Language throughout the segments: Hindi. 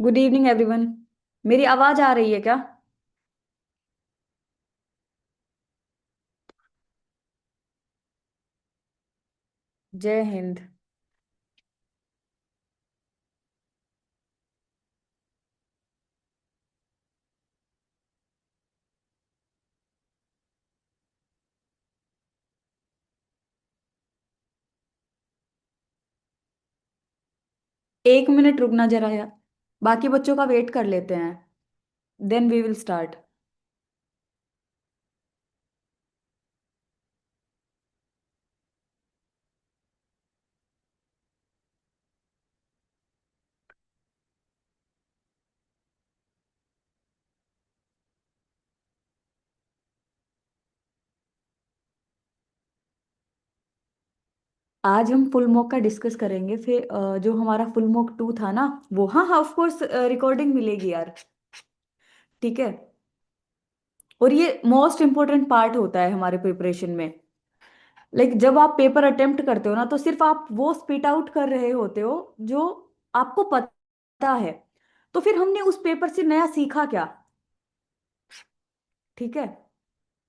Good evening everyone. मेरी आवाज आ रही है क्या? जय हिंद। 1 मिनट रुकना जरा यार। बाकी बच्चों का वेट कर लेते हैं। Then we will start. आज हम फुल मॉक का डिस्कस करेंगे। फिर जो हमारा फुल मॉक 2 था ना, वो हाँ हाँ ऑफ कोर्स रिकॉर्डिंग मिलेगी यार। ठीक है। और ये मोस्ट इम्पोर्टेंट पार्ट होता है हमारे प्रिपरेशन में। लाइक जब आप पेपर अटेम्प्ट करते हो ना, तो सिर्फ आप वो स्पीट आउट कर रहे होते हो जो आपको पता है। तो फिर हमने उस पेपर से नया सीखा क्या? ठीक है।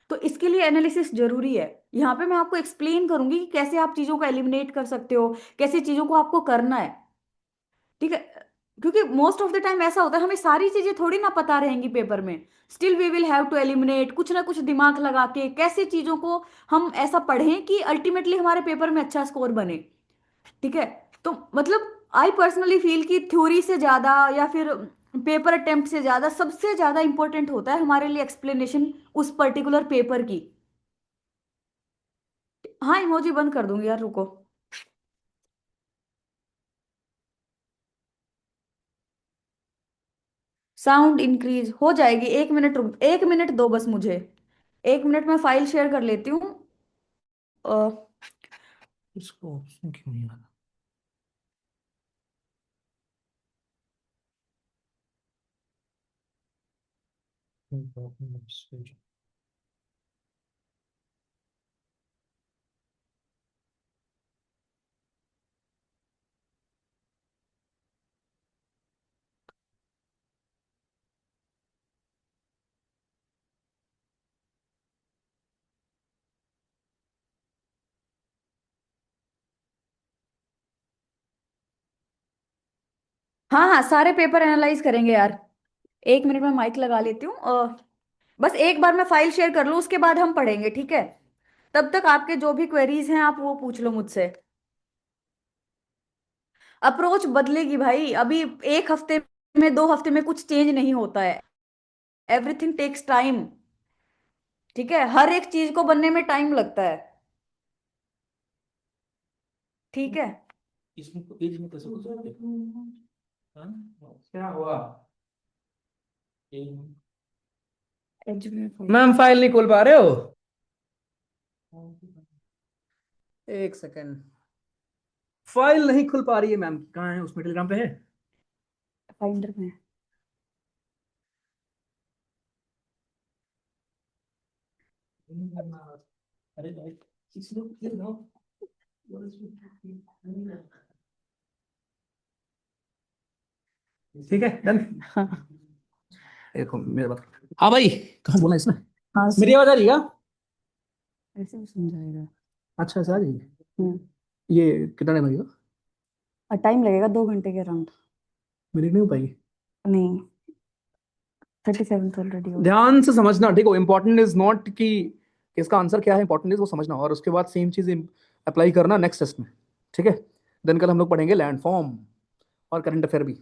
तो इसके लिए एनालिसिस जरूरी है। यहाँ पे मैं आपको एक्सप्लेन करूंगी कि कैसे आप चीजों को एलिमिनेट कर सकते हो, कैसे चीजों को आपको करना है। ठीक है। क्योंकि मोस्ट ऑफ द टाइम ऐसा होता है, हमें सारी चीजें थोड़ी ना पता रहेंगी पेपर में। Still we will have to eliminate, कुछ ना कुछ दिमाग लगा के कैसे चीजों को हम ऐसा पढ़ें कि अल्टीमेटली हमारे पेपर में अच्छा स्कोर बने। ठीक है। तो मतलब आई पर्सनली फील कि थ्योरी से ज्यादा या फिर पेपर अटेम्प्ट से ज्यादा सबसे ज्यादा इंपॉर्टेंट होता है हमारे लिए एक्सप्लेनेशन उस पर्टिकुलर पेपर की। हाँ, इमोजी बंद कर दूंगी यार, रुको। साउंड इंक्रीज हो जाएगी। 1 मिनट रुक, 1 मिनट दो बस मुझे। 1 मिनट में फाइल शेयर कर लेती हूँ। अ, इसको ऑप्शन क्यों नहीं आ रहा? हाँ हाँ, सारे पेपर एनालाइज करेंगे यार। 1 मिनट में माइक लगा लेती हूँ। बस एक बार मैं फाइल शेयर कर लूँ, उसके बाद हम पढ़ेंगे, ठीक है? तब तक आपके जो भी क्वेरीज हैं आप वो पूछ लो मुझसे। अप्रोच बदलेगी भाई। अभी एक हफ्ते में, 2 हफ्ते में कुछ चेंज नहीं होता है। Everything takes time. ठीक है, हर एक चीज को बनने में टाइम लगता है। ठीक है। इसमें पेज में कैसे कुछ हाँ? क्या हुआ? एज में मैम फाइल नहीं खोल पा रहे हो? एक सेकेंड। फाइल नहीं खुल पा रही है मैम, कहाँ है? उसमें टेलीग्राम पे है। फाइंडर में। अरे भाई, किसी लोग ये ना। ठीक है, डन। हाँ देखो मेरे बात। हाँ भाई, कहाँ बोला इसमें? हाँ, मेरी आवाज आ रही है क्या? ऐसे भी समझाएगा। अच्छा ऐसा आ रही है। हम्म। ये कितना टाइम लगेगा? और टाइम लगेगा 2 घंटे के अराउंड। मेरी नहीं हो पाएगी। नहीं, 37 ऑलरेडी हो गया। ध्यान से समझना, ठीक हो? इंपॉर्टेंट इज नॉट कि इसका आंसर क्या है, इंपॉर्टेंट इज वो समझना, और उसके बाद सेम चीज अप्लाई करना नेक्स्ट टेस्ट में। ठीक है। देन कल हम लोग पढ़ेंगे लैंडफॉर्म और करंट अफेयर भी,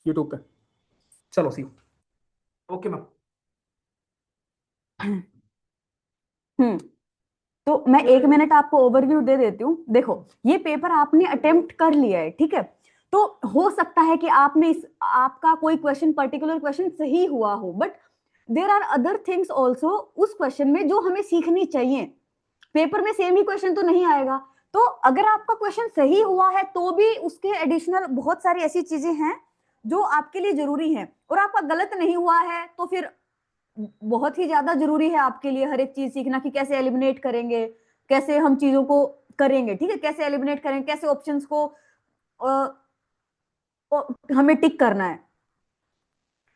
यूट्यूब पे। चलो सी। Okay ma'am. हम्म। तो मैं 1 मिनट आपको ओवरव्यू दे देती हूँ। देखो, ये पेपर आपने अटेम्प्ट कर लिया है, ठीक है? तो हो सकता है कि आपने इस आपका कोई क्वेश्चन, पर्टिकुलर क्वेश्चन सही हुआ हो, but there are other things also उस क्वेश्चन में जो हमें सीखनी चाहिए। पेपर में सेम ही क्वेश्चन तो नहीं आएगा। तो अगर आपका क्वेश्चन सही हुआ है तो भी उसके एडिशनल बहुत सारी ऐसी चीजें हैं जो आपके लिए जरूरी हैं, और आपका गलत नहीं हुआ है तो फिर बहुत ही ज्यादा जरूरी है आपके लिए हर एक चीज सीखना कि कैसे एलिमिनेट करेंगे, कैसे हम चीजों को करेंगे। ठीक है, कैसे एलिमिनेट करेंगे, कैसे ऑप्शंस को हमें टिक करना है।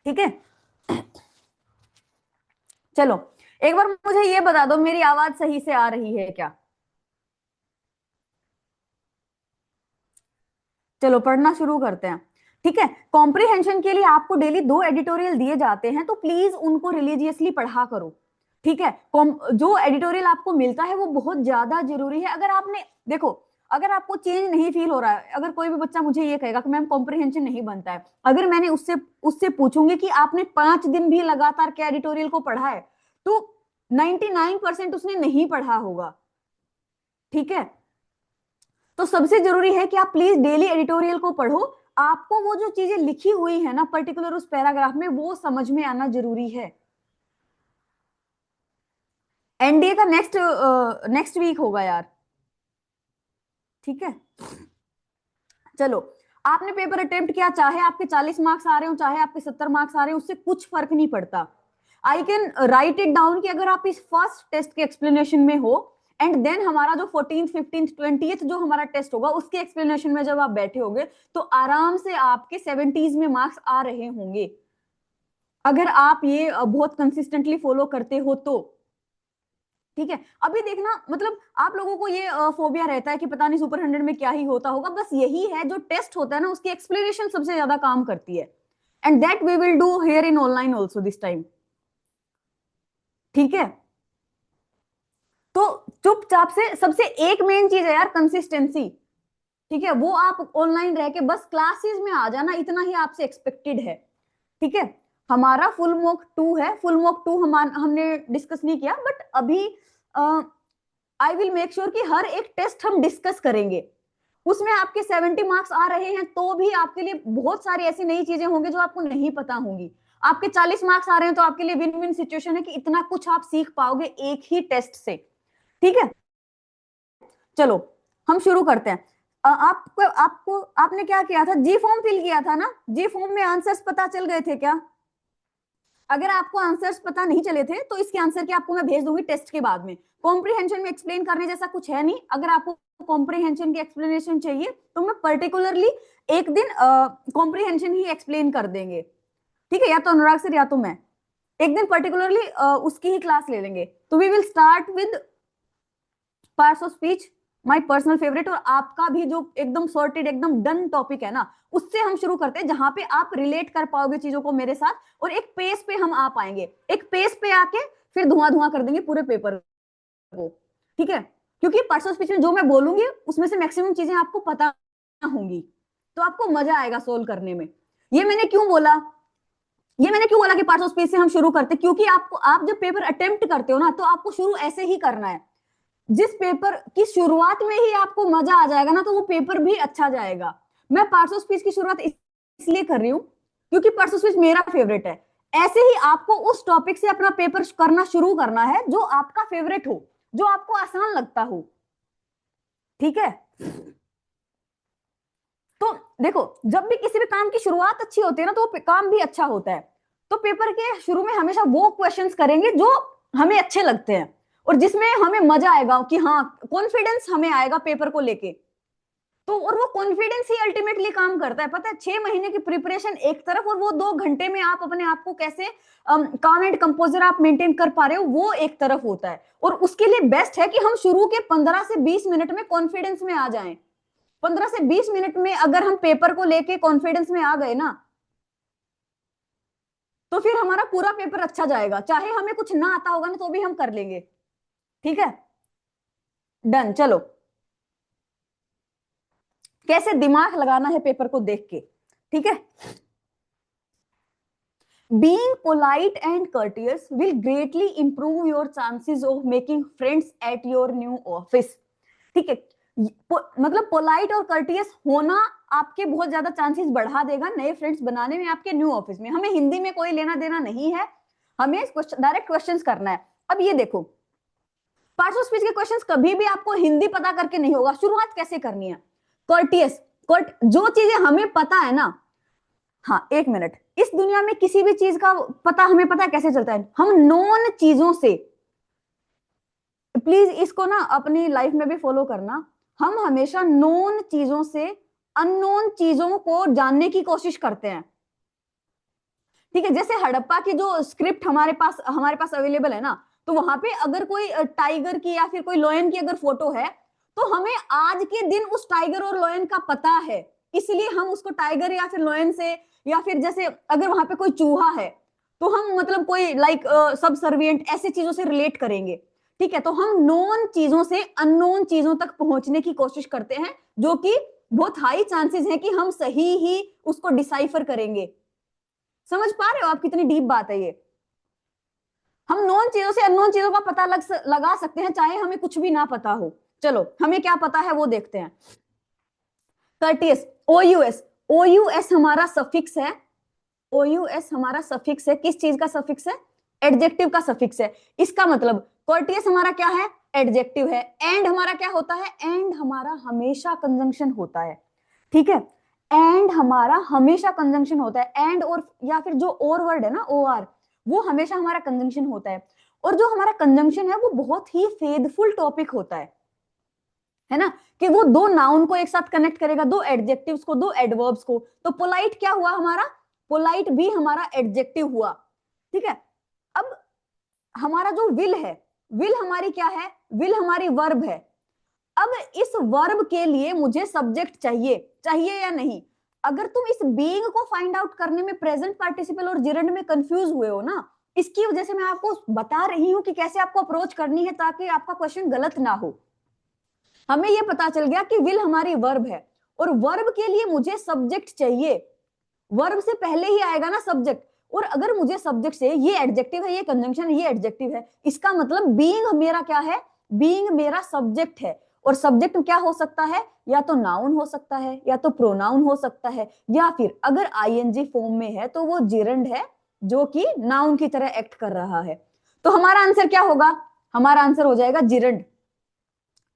ठीक है, चलो एक बार मुझे ये बता दो, मेरी आवाज सही से आ रही है क्या? चलो पढ़ना शुरू करते हैं। ठीक है, कॉम्प्रिहेंशन के लिए आपको डेली 2 एडिटोरियल दिए जाते हैं, तो प्लीज उनको रिलीजियसली पढ़ा करो। ठीक है, जो एडिटोरियल आपको मिलता है वो बहुत ज्यादा जरूरी है। अगर आपने देखो, अगर आपको चेंज नहीं फील हो रहा है, अगर कोई भी बच्चा मुझे ये कहेगा कि मैम कॉम्प्रिहेंशन नहीं बनता है, अगर मैंने उससे उससे पूछूंगी कि आपने 5 दिन भी लगातार क्या एडिटोरियल को पढ़ा है, तो 99% उसने नहीं पढ़ा होगा। ठीक है, तो सबसे जरूरी है कि आप प्लीज डेली एडिटोरियल को पढ़ो। आपको वो जो चीजें लिखी हुई है ना पर्टिकुलर उस पैराग्राफ में, वो समझ में आना जरूरी है। एनडीए का नेक्स्ट नेक्स्ट वीक होगा यार। ठीक है, चलो आपने पेपर अटेम्प्ट किया, चाहे आपके 40 मार्क्स आ रहे हो चाहे आपके 70 मार्क्स आ रहे हो, उससे कुछ फर्क नहीं पड़ता। I can write it down कि अगर आप इस फर्स्ट टेस्ट के एक्सप्लेनेशन में हो, एंड देन हमारा जो 14th 15th 20th जो हमारा टेस्ट होगा उसके एक्सप्लेनेशन में जब आप बैठे होगे, तो आराम से आपके 70s में मार्क्स आ रहे होंगे, अगर आप ये बहुत कंसिस्टेंटली फॉलो करते हो तो। ठीक है, अभी देखना, मतलब आप लोगों को ये फोबिया रहता है कि पता नहीं सुपर 100 में क्या ही होता होगा, बस यही है, जो टेस्ट होता है ना उसकी एक्सप्लेनेशन सबसे ज्यादा काम करती है, and that we will do here in online also this time. ठीक है, तो चुपचाप से, सबसे एक मेन चीज है यार कंसिस्टेंसी। ठीक है, वो आप ऑनलाइन रह के बस क्लासेस में आ जाना, इतना ही आपसे एक्सपेक्टेड है। ठीक है, हमारा फुल मॉक 2 है, फुल मॉक 2 हमने डिस्कस नहीं किया, बट अभी आई विल मेक श्योर कि हर एक टेस्ट हम डिस्कस करेंगे। उसमें आपके 70 मार्क्स आ रहे हैं तो भी आपके लिए बहुत सारी ऐसी नई चीजें होंगी जो आपको नहीं पता होंगी। आपके 40 मार्क्स आ रहे हैं तो आपके लिए विन विन सिचुएशन है कि इतना कुछ आप सीख पाओगे एक ही टेस्ट से। ठीक है, चलो हम शुरू करते हैं। आपको आपको आपने क्या किया था, जी फॉर्म फिल किया था ना, जी फॉर्म में आंसर्स पता चल गए थे क्या? अगर आपको आंसर्स पता नहीं चले थे तो इसके आंसर के आपको मैं भेज दूंगी टेस्ट के बाद में। कॉम्प्रिहेंशन में एक्सप्लेन करने जैसा कुछ है नहीं, अगर आपको कॉम्प्रिहेंशन की एक्सप्लेनेशन चाहिए तो मैं पर्टिकुलरली एक दिन कॉम्प्रिहेंशन ही एक्सप्लेन कर देंगे। ठीक है, या तो अनुराग सर या तो मैं एक दिन पर्टिकुलरली उसकी ही क्लास ले लेंगे। तो we will start with parts of speech, my personal favourite, और आपका भी जो एकदम सॉर्टेड एकदम डन टॉपिक है ना, उससे हम शुरू करते हैं जहां पे आप रिलेट कर पाओगे चीजों को मेरे साथ, और एक पेस पे हम आ पाएंगे, एक पेस पे आके फिर धुआं धुआं कर देंगे पूरे पेपर को। ठीक है, क्योंकि पार्ट्स ऑफ स्पीच में जो मैं बोलूंगी उसमें से मैक्सिमम चीजें आपको पता होंगी, तो आपको मजा आएगा सोल्व करने में। ये मैंने क्यों बोला, ये मैंने क्यों बोला कि पार्ट्स ऑफ स्पीच से हम शुरू करते, क्योंकि आपको, आप जब पेपर अटेम्प्ट करते हो ना, तो आपको शुरू ऐसे ही करना है। जिस पेपर की शुरुआत में ही आपको मजा आ जाएगा ना, तो वो पेपर भी अच्छा जाएगा। मैं पार्ट्स ऑफ स्पीच की शुरुआत इसलिए कर रही हूँ क्योंकि पार्ट्स ऑफ स्पीच मेरा फेवरेट है। ऐसे ही आपको उस टॉपिक से अपना पेपर करना शुरू करना है जो आपका फेवरेट हो, जो आपको आसान लगता हो। ठीक है, तो देखो, जब भी किसी भी काम की शुरुआत अच्छी होती है ना, तो वो काम भी अच्छा होता है। तो पेपर के शुरू में हमेशा वो क्वेश्चंस करेंगे जो हमें अच्छे लगते हैं और जिसमें हमें मजा आएगा, कि हाँ कॉन्फिडेंस हमें आएगा पेपर को लेके। तो और वो कॉन्फिडेंस ही अल्टीमेटली काम करता है, पता है, 6 महीने की प्रिपरेशन एक तरफ, और वो 2 घंटे में आप अपने आप को कैसे काम एंड कंपोजर आप मेंटेन कर पा रहे हो, वो एक तरफ होता है। और उसके लिए बेस्ट है कि हम शुरू के 15 से 20 मिनट में कॉन्फिडेंस में आ जाएं। 15 से 20 मिनट में अगर हम पेपर को लेके कॉन्फिडेंस में आ गए ना, तो फिर हमारा पूरा पेपर अच्छा जाएगा, चाहे हमें कुछ ना आता होगा ना तो भी हम कर लेंगे। ठीक है, डन। चलो, कैसे दिमाग लगाना है पेपर को देख के। ठीक है, being polite and courteous will greatly improve your chances of making friends at your new office। ठीक है, मतलब पोलाइट और कर्टियस होना आपके बहुत ज्यादा चांसेस बढ़ा देगा नए फ्रेंड्स बनाने में आपके न्यू ऑफिस में। हमें हिंदी में कोई लेना देना नहीं है, हमें डायरेक्ट क्वेश्चंस करना है। अब ये देखो, पार्ट्स ऑफ स्पीच के क्वेश्चंस कभी भी आपको हिंदी पता करके नहीं होगा। शुरुआत कैसे करनी है, कर्टियस, जो चीजें हमें पता है ना, हाँ एक मिनट, इस दुनिया में किसी भी चीज का पता हमें पता है कैसे चलता है, हम नॉन चीजों से, प्लीज इसको ना अपनी लाइफ में भी फॉलो करना, हम हमेशा नॉन चीजों से अननोन चीजों को जानने की कोशिश करते हैं। ठीक है, जैसे हड़प्पा की जो स्क्रिप्ट हमारे पास अवेलेबल है ना, तो वहां पे अगर कोई टाइगर की या फिर कोई लॉयन की अगर फोटो है, तो हमें आज के दिन उस टाइगर और लॉयन का पता है, इसलिए हम उसको टाइगर या फिर लॉयन से, या फिर जैसे अगर वहां पे कोई चूहा है तो हम मतलब कोई लाइक सबसर्विएंट ऐसे चीजों से रिलेट करेंगे। ठीक है, तो हम नोन चीजों से अननोन चीजों तक पहुंचने की कोशिश करते हैं, जो कि बहुत हाई चांसेस है कि हम सही ही उसको डिसाइफर करेंगे। समझ पा रहे हो आप कितनी डीप बात है ये? हम नॉन चीजों से अननोन चीजों का पता लगा सकते हैं, चाहे हमें कुछ भी ना पता हो। चलो हमें क्या पता है वो देखते हैं। कर्टियस, ओयूएस, ओयूएस हमारा सफिक्स है, ओयूएस हमारा सफिक्स है, किस चीज का सफिक्स है? एडजेक्टिव का सफिक्स है। इसका मतलब कर्टियस हमारा क्या है? एडजेक्टिव है। एंड हमारा क्या होता है? एंड हमारा हमेशा कंजंक्शन होता है। ठीक है, एंड हमारा हमेशा कंजंक्शन होता है। एंड और या फिर जो और वर्ड है ना, ओ आर, वो हमेशा हमारा कंजंक्शन होता है। और जो हमारा कंजंक्शन है वो बहुत ही फेथफुल टॉपिक होता है ना, कि वो दो नाउन को एक साथ कनेक्ट करेगा, दो एडजेक्टिव्स को, दो एडवर्ब्स को। तो पोलाइट क्या हुआ हमारा? पोलाइट भी हमारा एडजेक्टिव हुआ। ठीक है, अब हमारा जो विल है, विल हमारी क्या है? विल हमारी वर्ब है। अब इस वर्ब के लिए मुझे सब्जेक्ट चाहिए, चाहिए या नहीं? अगर तुम इस बीइंग को फाइंड आउट करने में प्रेजेंट पार्टिसिपल और जिरंड में कंफ्यूज हुए हो ना, इसकी वजह से मैं आपको बता रही हूं कि कैसे आपको अप्रोच करनी है ताकि आपका क्वेश्चन गलत ना हो। हमें यह पता चल गया कि विल हमारी वर्ब है, और वर्ब के लिए मुझे सब्जेक्ट चाहिए। वर्ब से पहले ही आएगा ना सब्जेक्ट, और अगर मुझे सब्जेक्ट से, ये एडजेक्टिव है, ये कंजंक्शन है, ये एडजेक्टिव है, इसका मतलब बीइंग मेरा क्या है? बीइंग मेरा सब्जेक्ट है। और सब्जेक्ट क्या हो सकता है? या तो नाउन हो सकता है, या तो प्रोनाउन हो सकता है, या फिर अगर आईएनजी फॉर्म में है तो वो जिरंड है जो कि नाउन की तरह एक्ट कर रहा है। तो हमारा आंसर क्या होगा? हमारा आंसर हो जाएगा जिरंड।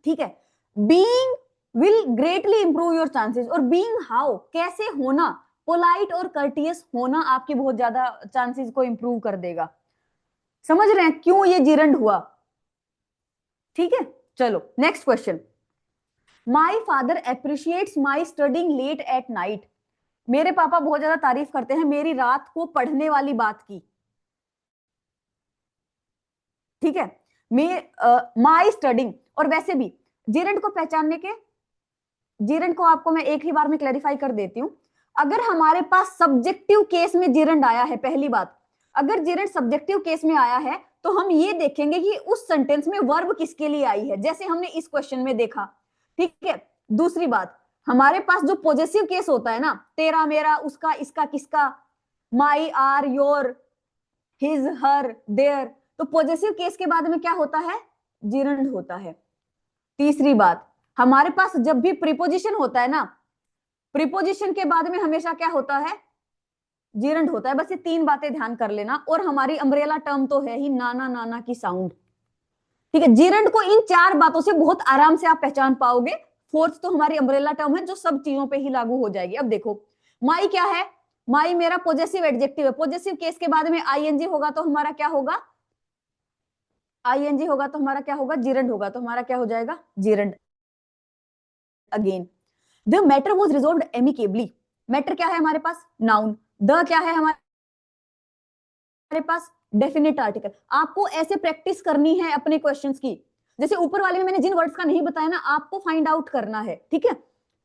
ठीक है, being will greatly improve your chances. और बीइंग हाउ, कैसे होना? पोलाइट और कर्टियस होना आपकी बहुत ज्यादा चांसेस को इंप्रूव कर देगा। समझ रहे हैं क्यों ये जिरंड हुआ? ठीक है, चलो next question. My father appreciates my studying late at night. मेरे पापा बहुत ज्यादा तारीफ करते हैं मेरी रात को पढ़ने वाली बात की। ठीक है, माई स्टडिंग, और वैसे भी जिरंड को पहचानने के, जिरंड को आपको मैं एक ही बार में क्लैरिफाई कर देती हूं। अगर हमारे पास सब्जेक्टिव केस में जिरंड आया है, पहली बात, अगर जिरंड सब्जेक्टिव केस में आया है तो हम ये देखेंगे कि उस सेंटेंस में वर्ब किसके लिए आई है, जैसे हमने इस क्वेश्चन में देखा। ठीक है, दूसरी बात, हमारे पास जो पॉजेसिव केस होता है ना, तेरा, मेरा, उसका, इसका, किसका, my, our, your, his, her, their, तो पॉजेसिव केस के बाद में क्या होता है? जिरंड होता है। तीसरी बात, हमारे पास जब भी प्रीपोजिशन होता है ना, प्रीपोजिशन के बाद में हमेशा क्या होता है? जिरंड होता है। बस ये तीन बातें ध्यान कर लेना। और हमारी अम्ब्रेला टर्म तो है ही नाना नाना की साउंड। ठीक है, जिरंड को इन चार बातों से बहुत आराम से आप पहचान पाओगे। फोर्थ तो हमारी अम्ब्रेला टर्म है जो सब चीजों पे ही लागू हो जाएगी। अब देखो, माई क्या है? माई मेरा पॉजेसिव एडजेक्टिव है। पॉजेसिव केस के बाद में आईएनजी होगा तो हमारा क्या होगा? आईएनजी होगा तो हमारा क्या होगा? जिरंड होगा, तो हमारा क्या हो जाएगा? Gerund. Again, the matter was resolve amicably. Matter क्या है हमारे पास? नाउन। द क्या है हमारे पास? Definite article. आपको ऐसे प्रैक्टिस करनी है अपने क्वेश्चंस की, जैसे ऊपर वाले में मैंने जिन वर्ड्स का नहीं बताया ना, आपको फाइंड आउट करना है। ठीक है,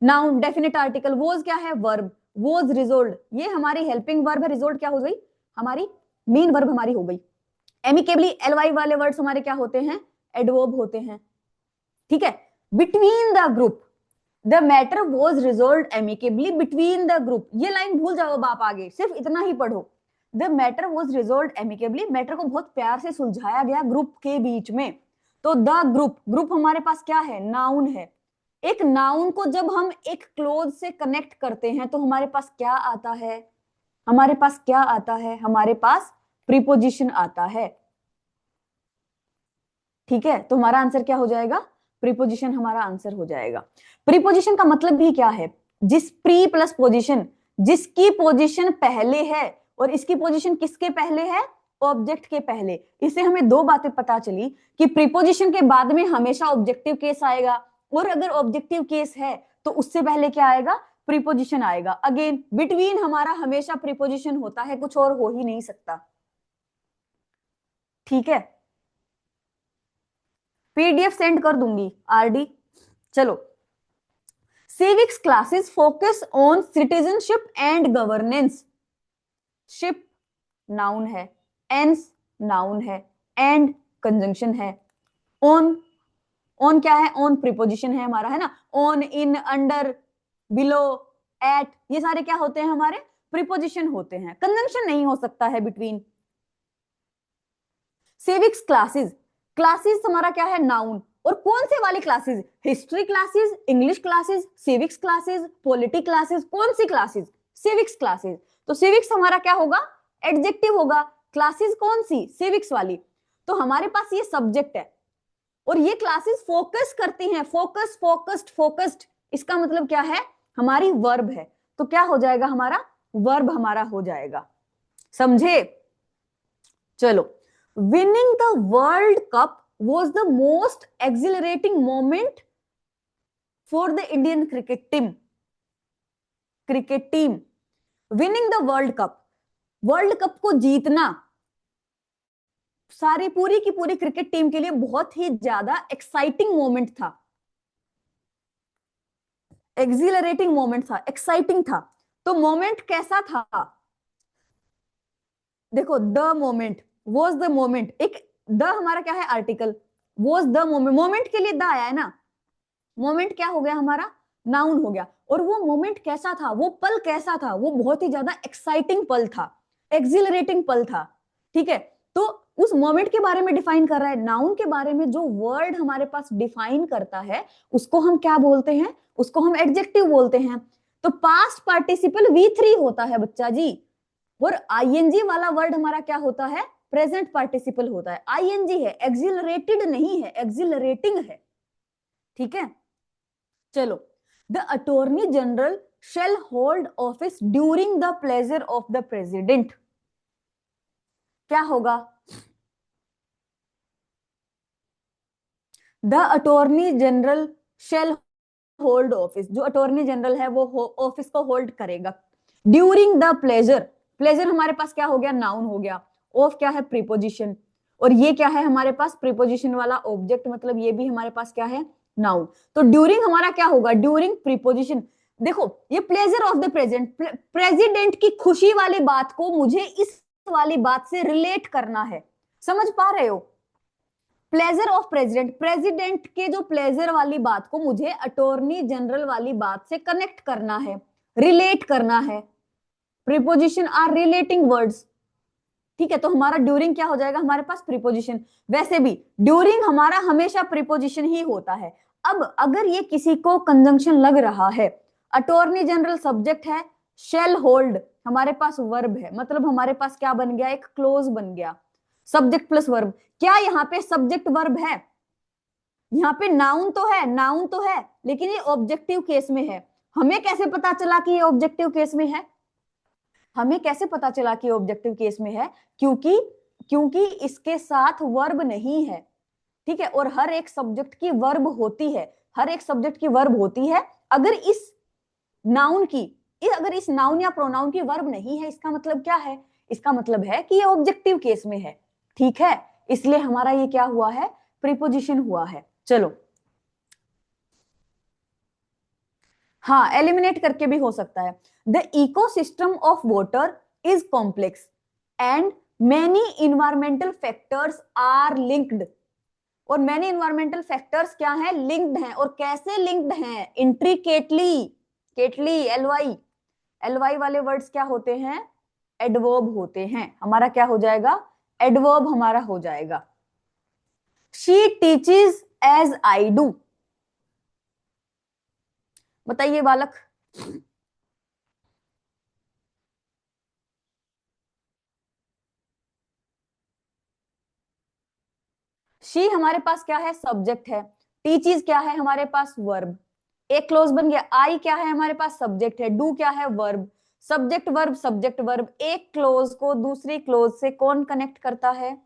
नाउन, डेफिनेट आर्टिकल, वॉज क्या है? वर्ब, वॉज रिजोल्व, ये हमारी हेल्पिंग वर्ब है, रिजोल्व क्या हो गई? हमारी मेन वर्ब हमारी हो गई। एमिकेबली, एलवाई वाले वर्ड्स हमारे क्या होते हैं? एडवर्ब होते हैं। ठीक है, between the group, the matter was resolve amicably between the group, ये लाइन भूल जाओ अब आप, आगे सिर्फ इतना ही पढ़ो। The matter was resolve amicably, matter को बहुत प्यार से सुलझाया गया ग्रुप के बीच में। तो द ग्रुप, ग्रुप हमारे पास क्या है? नाउन है। एक नाउन को जब हम एक क्लोज से कनेक्ट करते हैं तो हमारे पास क्या आता है? हमारे पास क्या आता है? हमारे पास प्रीपोजिशन आता है। ठीक है, तो हमारा आंसर क्या हो जाएगा? प्रीपोजिशन हमारा आंसर हो जाएगा। प्रीपोजिशन का मतलब भी क्या है? जिस प्री प्लस पोजिशन, जिसकी पोजिशन पहले है, और इसकी पोजिशन किसके पहले है? ऑब्जेक्ट के पहले। इससे हमें दो बातें पता चली कि प्रीपोजिशन के बाद में हमेशा ऑब्जेक्टिव केस आएगा, और अगर ऑब्जेक्टिव केस है तो उससे पहले क्या आएगा? प्रीपोजिशन आएगा। अगेन बिटवीन हमारा हमेशा प्रीपोजिशन होता है, कुछ और हो ही नहीं सकता, ठीक है। पीडीएफ सेंड कर दूंगी आरडी। चलो, civics classes focus on citizenship and governance. Ship noun है, एंस नाउन है, एंड कंजंक्शन है, ऑन, ऑन क्या है, ऑन प्रीपोजिशन है हमारा, है ना। On, in, under, below, at, ये सारे क्या होते हैं हमारे, प्रीपोजिशन होते हैं, कंजंक्शन नहीं हो सकता है बिटवीन। सिविक्स क्लासेस, क्लासेस हमारा क्या है, नाउन। और कौन से वाली classes, history classes, English classes, civics classes, polity classes, कौन सी क्लासेस, सिविक्स क्लासेस। तो सिविक्स हमारा क्या होगा, एडजेक्टिव होगा, क्लासेस कौन सी, सिविक्स वाली। तो हमारे पास ये सब्जेक्ट है और ये क्लासेस फोकस करती हैं, फोकस, फोकस्ड, फोकस्ड, इसका मतलब क्या है, हमारी वर्ब है। तो क्या हो जाएगा हमारा, वर्ब हमारा हो जाएगा, समझे। चलो, winning the world cup was the most accelerating moment for the Indian cricket team. Cricket team, winning the world cup, world cup को जीतना सारी पूरी की पूरी क्रिकेट टीम के लिए बहुत ही ज्यादा एक्साइटिंग मोमेंट था, एक्सिलरेटिंग मोमेंट था, एक्साइटिंग था। तो मोमेंट कैसा था, देखो, the moment, was the moment, एक द हमारा क्या है, article, was the moment, moment के लिए द आया है ना, मोमेंट क्या हो गया हमारा, नाउन हो गया। और वो मोमेंट कैसा था, वो पल कैसा था, वो बहुत ही ज्यादा एक्साइटिंग पल था, एक्सिलरेटिंग पल था, ठीक है। तो उस मोमेंट के बारे में डिफाइन कर रहा है, नाउन के बारे में जो वर्ड हमारे पास डिफाइन करता है उसको हम क्या बोलते हैं, उसको हम एडजेक्टिव बोलते हैं। तो पास्ट पार्टिसिपल V3 होता है बच्चा जी, और आईएनजी वाला वर्ड हमारा क्या होता है, प्रेजेंट पार्टिसिपल होता है। आईएनजी है, एक्सिलरेटेड नहीं है, एक्सिलरेटिंग है, ठीक है। चलो, the attorney general shell hold office during the pleasure of the president, क्या होगा, the attorney general shell hold office, जो अटॉर्नी जनरल है वो ऑफिस को होल्ड करेगा ड्यूरिंग द प्लेजर। प्लेजर हमारे पास क्या हो गया, नाउन हो गया, ऑफ क्या है, प्रीपोजिशन, और ये क्या है हमारे पास, प्रीपोजिशन वाला ऑब्जेक्ट, मतलब ये भी हमारे पास क्या है, नाउन। तो ड्यूरिंग हमारा क्या होगा, ड्यूरिंग प्रीपोजिशन। देखो, ये pleasure of the present, president की खुशी वाली बात को मुझे इस वाली बात से रिलेट करना है, समझ पा रहे हो। प्लेजर ऑफ प्रेसिडेंट, प्रेसिडेंट के जो प्लेजर वाली बात को मुझे अटॉर्नी जनरल वाली बात से कनेक्ट करना है, रिलेट करना है। प्रीपोजिशन आर रिलेटिंग वर्ड्स, ठीक है। तो हमारा ड्यूरिंग क्या हो जाएगा हमारे पास, प्रीपोजिशन। वैसे भी ड्यूरिंग हमारा हमेशा प्रीपोजिशन ही होता है। अब अगर ये किसी को कंजंक्शन लग रहा है, अटॉर्नी जनरल सब्जेक्ट है, शेल होल्ड हमारे पास वर्ब है, मतलब हमारे पास क्या बन गया, एक क्लोज बन गया, सब्जेक्ट प्लस वर्ब। क्या यहाँ पे सब्जेक्ट वर्ब है, यहाँ पे नाउन तो है, नाउन तो है, लेकिन ये ऑब्जेक्टिव केस में है। हमें कैसे पता चला कि ये ऑब्जेक्टिव केस में है, हमें कैसे पता चला कि ऑब्जेक्टिव केस में है, क्योंकि क्योंकि इसके साथ वर्ब नहीं है, ठीक है। और हर एक सब्जेक्ट की वर्ब होती है, हर एक सब्जेक्ट की वर्ब होती है। अगर इस नाउन की, अगर इस नाउन या प्रोनाउन की वर्ब नहीं है, इसका मतलब क्या है, इसका मतलब है कि ये ऑब्जेक्टिव केस में है, ठीक है। इसलिए हमारा ये क्या हुआ है, प्रीपोजिशन हुआ है। चलो, हाँ, एलिमिनेट करके भी हो सकता है। The ecosystem of water is complex and many environmental factors are linked. और मैनी इन्वायरमेंटल फैक्टर्स क्या है, लिंक्ड हैं। और कैसे लिंक्ड हैं, इंट्रिकेटली, केटली, एलवाई, एलवाई वाले वर्ड्स क्या होते हैं, एडवर्ब होते हैं। हमारा क्या हो जाएगा, एडवर्ब हमारा हो जाएगा। She teaches as I do, बताइए बालक। शी हमारे पास क्या है, सब्जेक्ट है, टीचीज क्या है हमारे पास, वर्ब। एक क्लोज बन गया। आई क्या है हमारे पास, सब्जेक्ट है। डू क्या है, verb. Subject verb, subject verb. एक क्लोज को दूसरी क्लोज से कौन कनेक्ट करता है,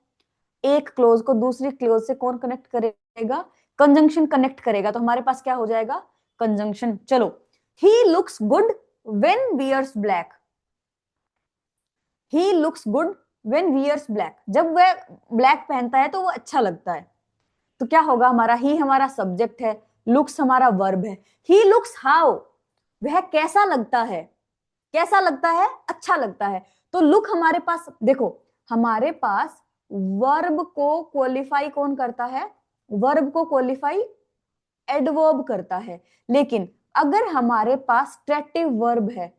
एक क्लोज को दूसरी क्लोज से कौन कनेक्ट करेगा, कंजंक्शन कनेक्ट करेगा। तो हमारे पास क्या हो जाएगा, कंजंक्शन। चलो, he looks good when wears black, he looks good when wears black, जब वह ब्लैक पहनता है तो वो अच्छा लगता है। तो क्या होगा हमारा, ही हमारा सब्जेक्ट है, लुक्स हमारा वर्ब है। ही लुक्स हाउ, वह कैसा लगता है, कैसा लगता है, अच्छा लगता है। तो लुक हमारे पास देखो, हमारे पास वर्ब को क्वालिफाई कौन करता है, वर्ब को क्वालिफाई एडवर्ब करता है। लेकिन अगर हमारे पास स्ट्रेटिव वर्ब है,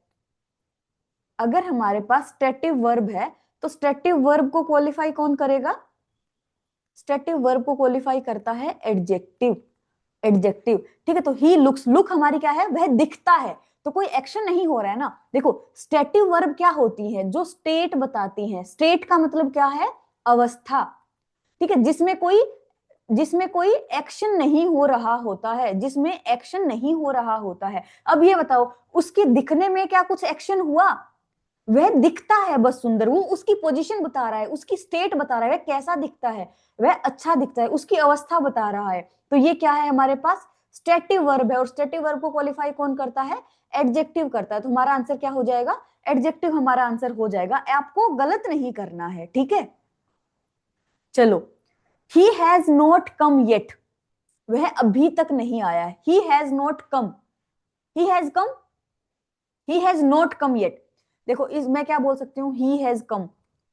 अगर हमारे पास स्ट्रेटिव वर्ब है तो स्ट्रेटिव वर्ब को क्वालिफाई कौन करेगा, स्ट्रेटिव वर्ब को क्वालिफाई करता है एडजेक्टिव, एडजेक्टिव। ठीक है, तो ही लुक्स, लुक हमारी क्या है, वह दिखता है, तो कोई एक्शन नहीं हो रहा है ना। देखो स्टेटिव वर्ब क्या होती है, जो स्टेट बताती हैं। स्टेट का मतलब क्या है, अवस्था। ठीक है, जिसमें कोई एक्शन नहीं हो रहा होता है, जिसमें एक्शन नहीं हो रहा होता है। अब ये बताओ, उसके दिखने में क्या कुछ एक्शन हुआ, वह दिखता है बस सुंदर, वो उसकी पोजीशन बता रहा है, उसकी स्टेट बता रहा है, वह कैसा दिखता है, वह अच्छा दिखता है, उसकी अवस्था बता रहा है। तो ये क्या है हमारे पास, स्टेटिव वर्ब है। और स्टेटिव वर्ब को क्वालिफाई कौन करता है, एडजेक्टिव करता है। तो हमारा आंसर क्या हो जाएगा, एडजेक्टिव हमारा आंसर हो जाएगा। आपको गलत नहीं करना है, ठीक है। चलो, he has not come yet, वह अभी तक नहीं आया है। He has not come, he has come, he has not come yet. देखो इस मैं क्या बोल सकती हूँ, ही हैज कम,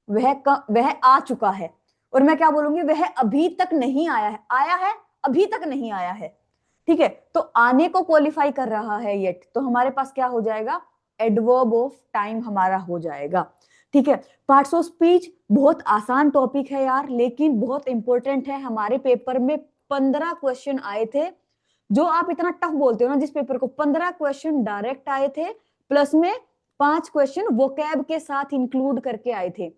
वह आ चुका है। और मैं क्या बोलूंगी, वह अभी तक नहीं आया है, आया है, अभी तक नहीं आया है। ठीक है, तो आने को क्वालिफाई कर रहा है येट, तो हमारे पास क्या हो जाएगा, एडवर्ब ऑफ टाइम हमारा हो जाएगा। ठीक है, पार्ट्स ऑफ स्पीच बहुत आसान टॉपिक है यार, लेकिन बहुत इंपॉर्टेंट है। हमारे पेपर में 15 क्वेश्चन आए थे, जो आप इतना टफ बोलते हो ना जिस पेपर को, 15 क्वेश्चन डायरेक्ट आए थे, प्लस में 5 क्वेश्चन वोकैब के साथ इंक्लूड करके आए थे।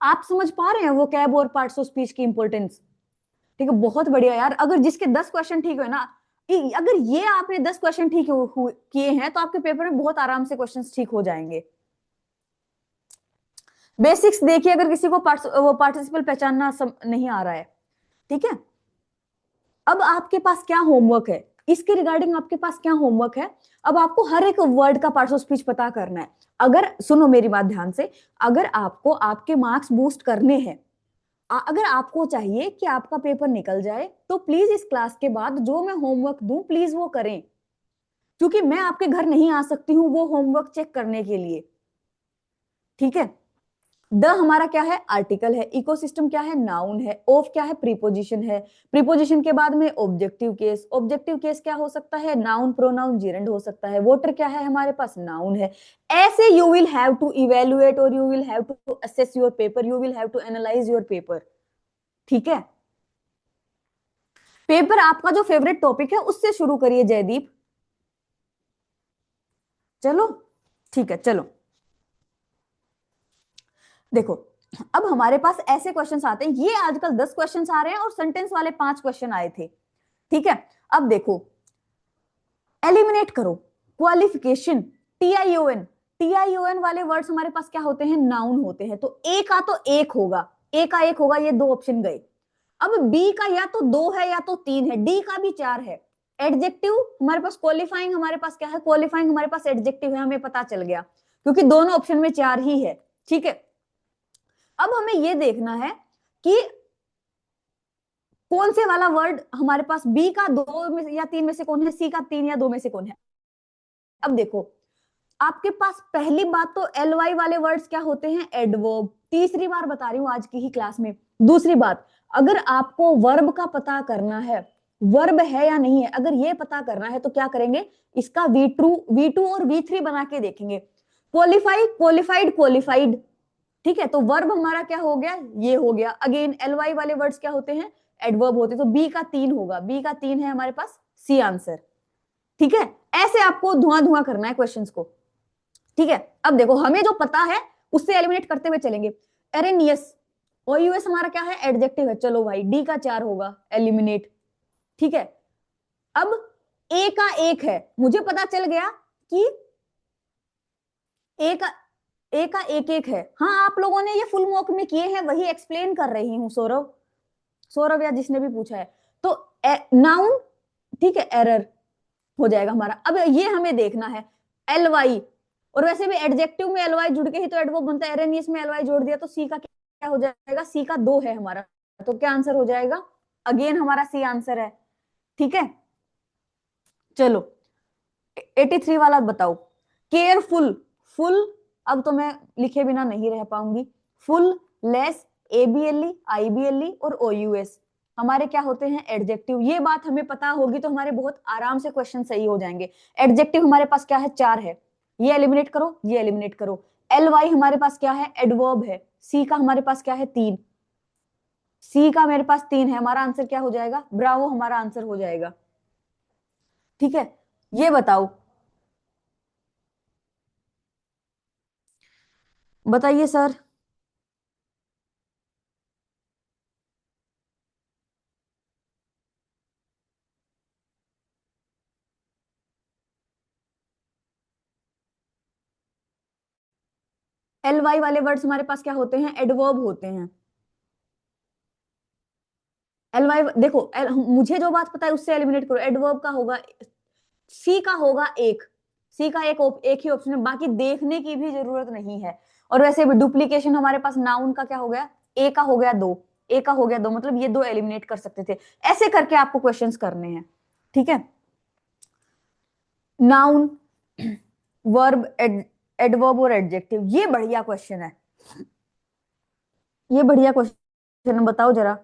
आप समझ पा रहे हैं वोकैब और पार्ट्स ऑफ स्पीच की इंपॉर्टेंस। ठीक है, बहुत बढ़िया यार। अगर जिसके 10 क्वेश्चन ठीक हुए ना, अगर ये आपने 10 क्वेश्चन ठीक किए हैं तो आपके पेपर में बहुत आराम से क्वेश्चन ठीक हो जाएंगे। बेसिक्स देखिए, अगर किसी को पार्टिसिपल पहचानना नहीं आ रहा है। ठीक है, अब आपके पास क्या होमवर्क है, इसके रिगार्डिंग आपके पास क्या होमवर्क है। अब आपको हर एक वर्ड का पार्ट्स ऑफ स्पीच पता करना है। अगर सुनो मेरी बात ध्यान से, अगर आपको आपके मार्क्स बूस्ट करने हैं, अगर आपको चाहिए कि आपका पेपर निकल जाए, तो प्लीज इस क्लास के बाद जो मैं होमवर्क दूं प्लीज वो करें, क्योंकि मैं आपके घर नहीं आ सकती हूं वो होमवर्क चेक करने के लिए। ठीक है, द हमारा क्या है, आर्टिकल है। इकोसिस्टम क्या है, नाउन है। ऑफ क्या है, प्रीपोजिशन है। प्रीपोजिशन के बाद में ऑब्जेक्टिव केस, ऑब्जेक्टिव केस क्या हो सकता है, नाउन, प्रोनाउन, जीरेंड हो सकता है। वोटर क्या है हमारे पास, नाउन है। ऐसे you will have to evaluate और you will have to assess your paper, you will have to analyse your paper. ठीक है, पेपर आपका जो फेवरेट टॉपिक है उससे शुरू करिए जयदीप। चलो ठीक है, चलो देखो, अब हमारे पास ऐसे क्वेश्चंस आते हैं, ये आजकल 10 क्वेश्चंस आ रहे हैं और सेंटेंस वाले 5 क्वेश्चन आए थे। ठीक है, अब देखो, एलिमिनेट करो, क्वालिफिकेशन, टीआईओएन, टीआईओएन वाले वर्ड्स हमारे पास क्या होते हैं, नाउन होते हैं। तो ए का तो एक होगा, ए का एक होगा, ये 2 ऑप्शन गए। अब बी का या तो 2 है या तो 3 है, डी का भी 4 है। एडजेक्टिव हमारे पास, क्वालिफाइंग हमारे पास क्या है, क्वालिफाइंग हमारे पास एडजेक्टिव है, हमें पता चल गया, क्योंकि दोनों ऑप्शन में 4 ही है। ठीक है, अब हमें यह देखना है कि कौन से वाला वर्ड हमारे पास, बी का 2 में या 3 में से कौन है, सी का 3 या 2 में से कौन है। अब देखो, आपके पास पहली बात तो एल वाई वाले वर्ड्स क्या होते हैं, एडवर्ब। तीसरी बार बता रही हूं आज की ही क्लास में। दूसरी बात, अगर आपको वर्ब का पता करना है, वर्ब है या नहीं है, अगर ये पता करना है तो क्या करेंगे, इसका V2 और V3 बना के देखेंगे। Qualify, qualified, qualified. ठीक है, तो वर्ब हमारा क्या हो गया, ये हो गया। अगेन एल वाई वाले वर्ड्स क्या होते हैं, एडवर्ब होते हैं। तो बी का 3 होगा, बी का 3 है हमारे पास, सी आंसर। ठीक है, ऐसे आपको धुआं धुआं करना है क्वेश्चंस को। ठीक है, अब देखो, हमें जो पता है उससे एलिमिनेट करते हुए चलेंगे। एरेनियस, ओयूएस हमारा क्या है, एडजेक्टिव है। चलो भाई, डी का 4 होगा, एलिमिनेट। ठीक है, अब ए का 1 है, मुझे पता चल गया कि ए का ए का 1 है। हाँ, आप लोगों ने ये फुल मॉक में किए हैं, वही एक्सप्लेन कर रही हूँ। सौरभ, सौरभ या जिसने भी पूछा है, तो नाउन, ठीक है, एरर, हो जाएगा हमारा। अब ये हमें देखना है एल वाई, और वैसे भी एडजेक्टिव में एल वाई जुड़ के ही तो एडवर्ब बनता है, एरेनियस में एल वाई जोड़ दिया तो सी का क्या हो जाएगा, सी का 2 है हमारा, तो क्या आंसर हो जाएगा, अगेन हमारा सी आंसर है। ठीक है, चलो 83 वाला बताओ, केयरफुल, फुल, अब तो मैं लिखे बिना नहीं रह पाऊंगी, फुल, लेस, एबीएलई, आईबीएलई और ओयूएस हमारे क्या होते हैं, एडजेक्टिव। ये बात हमें पता होगी तो हमारे बहुत आराम से क्वेश्चन सही हो जाएंगे। एडजेक्टिव हमारे पास क्या है, 4 है, ये एलिमिनेट करो, ये एलिमिनेट करो। एल वाई हमारे पास क्या है, एडवर्ब है। सी का हमारे पास क्या है, 3, सी का मेरे पास 3 है, हमारा आंसर क्या हो जाएगा, ब्रावो हमारा आंसर हो जाएगा। ठीक है, ये बताओ, बताइए सर। एल वाई वाले वर्ड्स हमारे पास क्या होते हैं, एडवर्ब होते हैं। एल वाई देखो मुझे जो बात पता है उससे एलिमिनेट करो, एडवर्ब का होगा, सी का होगा एक, सी का एक ही ऑप्शन है, बाकी देखने की भी जरूरत नहीं है। और वैसे भी डुप्लीकेशन हमारे पास नाउन का क्या हो गया, ए का हो गया 2, ए का हो गया 2, मतलब ये 2 एलिमिनेट कर सकते थे। ऐसे करके आपको क्वेश्चंस करने हैं। ठीक है, नाउन, वर्ब, एडवर्ब और एडजेक्टिव, ये बढ़िया क्वेश्चन है, ये बढ़िया क्वेश्चन है, बताओ जरा।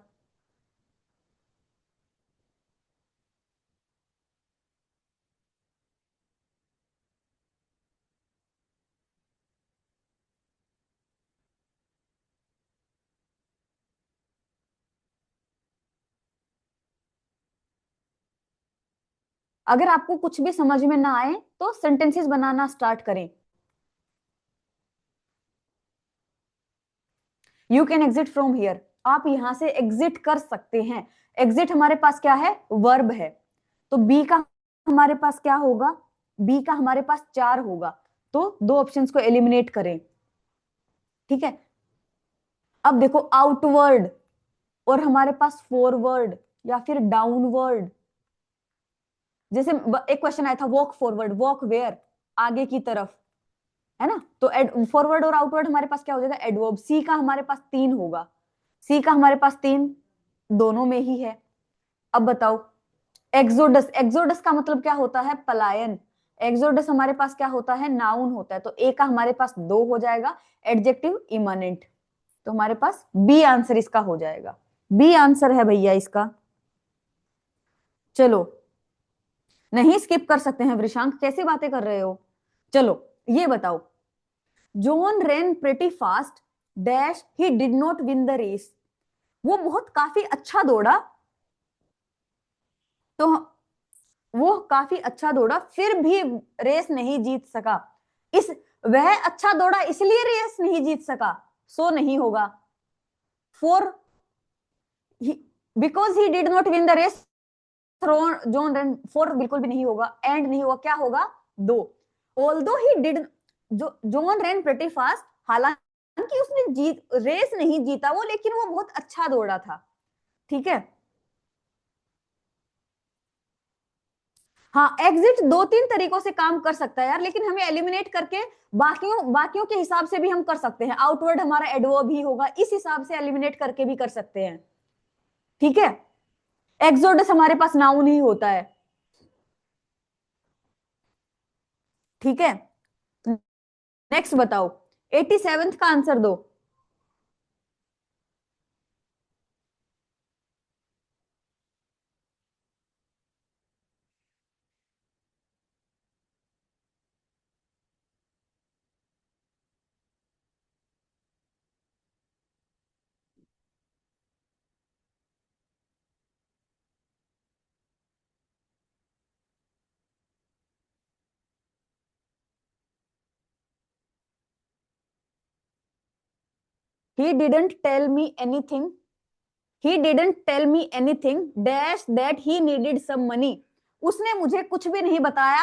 अगर आपको कुछ भी समझ में ना आए तो सेंटेंसेस बनाना स्टार्ट करें। You can exit from here, आप यहां से एग्जिट कर सकते हैं। एग्जिट हमारे पास क्या है, वर्ब है, तो बी का हमारे पास क्या होगा, बी का हमारे पास 4 होगा, तो 2 ऑप्शंस को एलिमिनेट करें। ठीक है, अब देखो आउटवर्ड, और हमारे पास फॉरवर्ड या फिर डाउनवर्ड। जैसे एक क्वेश्चन आया था, वॉक फॉरवर्ड, वॉक वेयर, आगे की तरफ, है ना, तो फॉरवर्ड और आउटवर्ड हमारे पास क्या हो जाएगा, एडवर्ब। सी का हमारे पास 3 होगा, सी का हमारे पास 3 दोनों में ही है। अब बताओ, एक्सोडस, एक्सोडस का मतलब क्या होता है, पलायन। एक्सोडस हमारे पास क्या होता है, नाउन होता है, तो ए का हमारे पास 2 हो जाएगा। एडजेक्टिव, इमनेंट, तो हमारे पास बी आंसर इसका हो जाएगा, बी आंसर है भैया इसका। चलो, नहीं स्किप कर सकते हैं वृशांक, कैसी बातें कर रहे हो। चलो ये बताओ, John ran pretty fast, dash he did not win the race, वो बहुत काफी अच्छा दौड़ा, तो वो काफी अच्छा दौड़ा फिर भी रेस नहीं जीत सका। इस वह अच्छा दौड़ा इसलिए रेस नहीं जीत सका, सो नहीं होगा। For because he did not win the race, John ran, for बिल्कुल भी नहीं होगा, एंड नहीं होगा, क्या होगा, 2। ऑल्दो ही डिड, जो जॉन रन प्रेटी फास्ट, हालांकि उसने जीत रेस नहीं जीता वो, लेकिन वो बहुत अच्छा दौड़ा था। ठीक है, हाँ एग्जिट 2-3 तरीकों से काम कर सकता है यार, लेकिन हमें एलिमिनेट करके बाकियों बाकियों के हिसाब से भी हम कर सकते हैं। आउटवर्ड हमारा एडवर्ब ही होगा, इस हिसाब से एलिमिनेट करके भी कर सकते हैं। ठीक है, एक्सोडस हमारे पास नाउन ही होता है। ठीक है, नेक्स्ट बताओ, 87th का आंसर दो। He didn't tell me anything. He didn't tell me anything dash that he needed some money. उसने मुझे कुछ भी नहीं बताया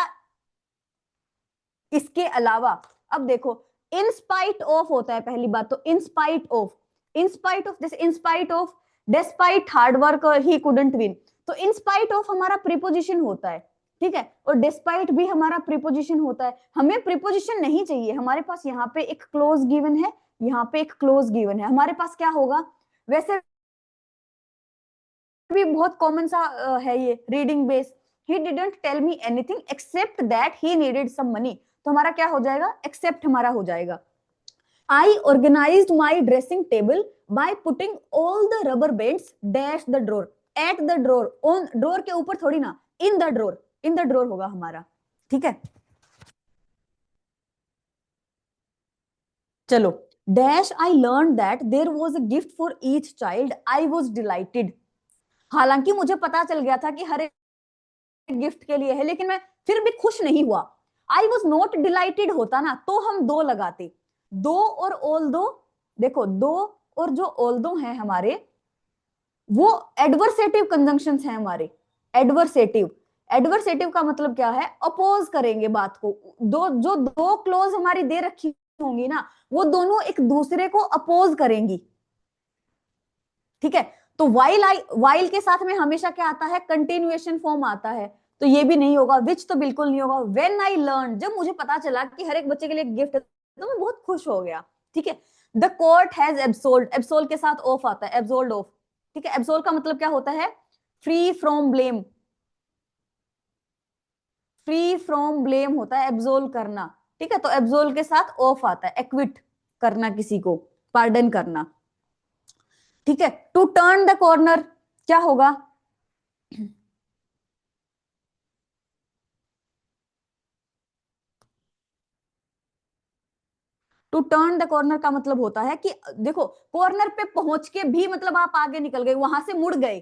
इसके अलावा। अब देखो, इन स्पाइट ऑफ होता है पहली बात तो, in spite of, in spite of, जैसे in spite of, despite hard work he couldn't win, तो इन स्पाइट ऑफ हमारा प्रीपोजिशन होता है। ठीक है, और डिस्पाइट भी हमारा प्रीपोजिशन होता है। हमें प्रीपोजिशन नहीं चाहिए, हमारे पास यहाँ पे एक क्लोज गिवन है, यहाँ पे एक क्लोज गिवन है, हमारे पास क्या होगा, वैसे भी बहुत कॉमन सा है ये reading base. He didn't tell me anything except that he needed some money, तो हमारा क्या हो जाएगा, एक्सेप्ट हमारा हो जाएगा। I organised my dressing table by putting all the rubber bands dash the drawer, at the drawer, on drawer के ऊपर थोड़ी ना, in the drawer, in the drawer होगा हमारा, ठीक है। चलो, dash I learn that there was a gift for each child, I was dilated, हालांकि मुझे पता चल गया था कि हर एक गिफ्ट के लिए है, लेकिन मैं फिर भी खुश नहीं हुआ। आई वॉज नॉट डिलाइटेड होता ना तो हम दो लगाते, दो और ऑल दो, देखो दो और जो ऑल दो है हमारे वो एडवर्सेटिव कंजंक्शंस हैं हमारे, एडवर्सेटिव, एडवर्सेटिव का मतलब क्या है, अपोज करेंगे बात को, दो जो दो क्लोज हमारी दे रखी होंगी ना वो दोनों एक दूसरे को अपोज करेंगी, ठीक है। तो वाइल के साथ में हमेशा क्या आता है, कंटिन्यूएशन फॉर्म आता है, तो ये भी नहीं होगा, विच तो बिल्कुल नहीं होगा। व्हेन आई लर्न, जब मुझे पता चला कि हर एक बच्चे के लिए गिफ्ट है तो मैं बहुत खुश हो गया, ठीक है। द कोर्ट हैज एब्सोल्ड, एब्सोल्ड के साथ ऑफ आता है, एब्सोल्ड ऑफ, ठीक है। एब्सोल्ड का मतलब क्या होता है, free from blame, free from blame होता है एब्सोल्व करना, ठीक है। तो एब्सोल्व के साथ ऑफ आता है, एक्विट करना किसी को, पार्डन करना, ठीक है। टू टर्न द कॉर्नर क्या होगा, टू टर्न द कॉर्नर का मतलब होता है कि देखो कॉर्नर पे पहुंच के भी मतलब आप आगे निकल गए, वहां से मुड़ गए।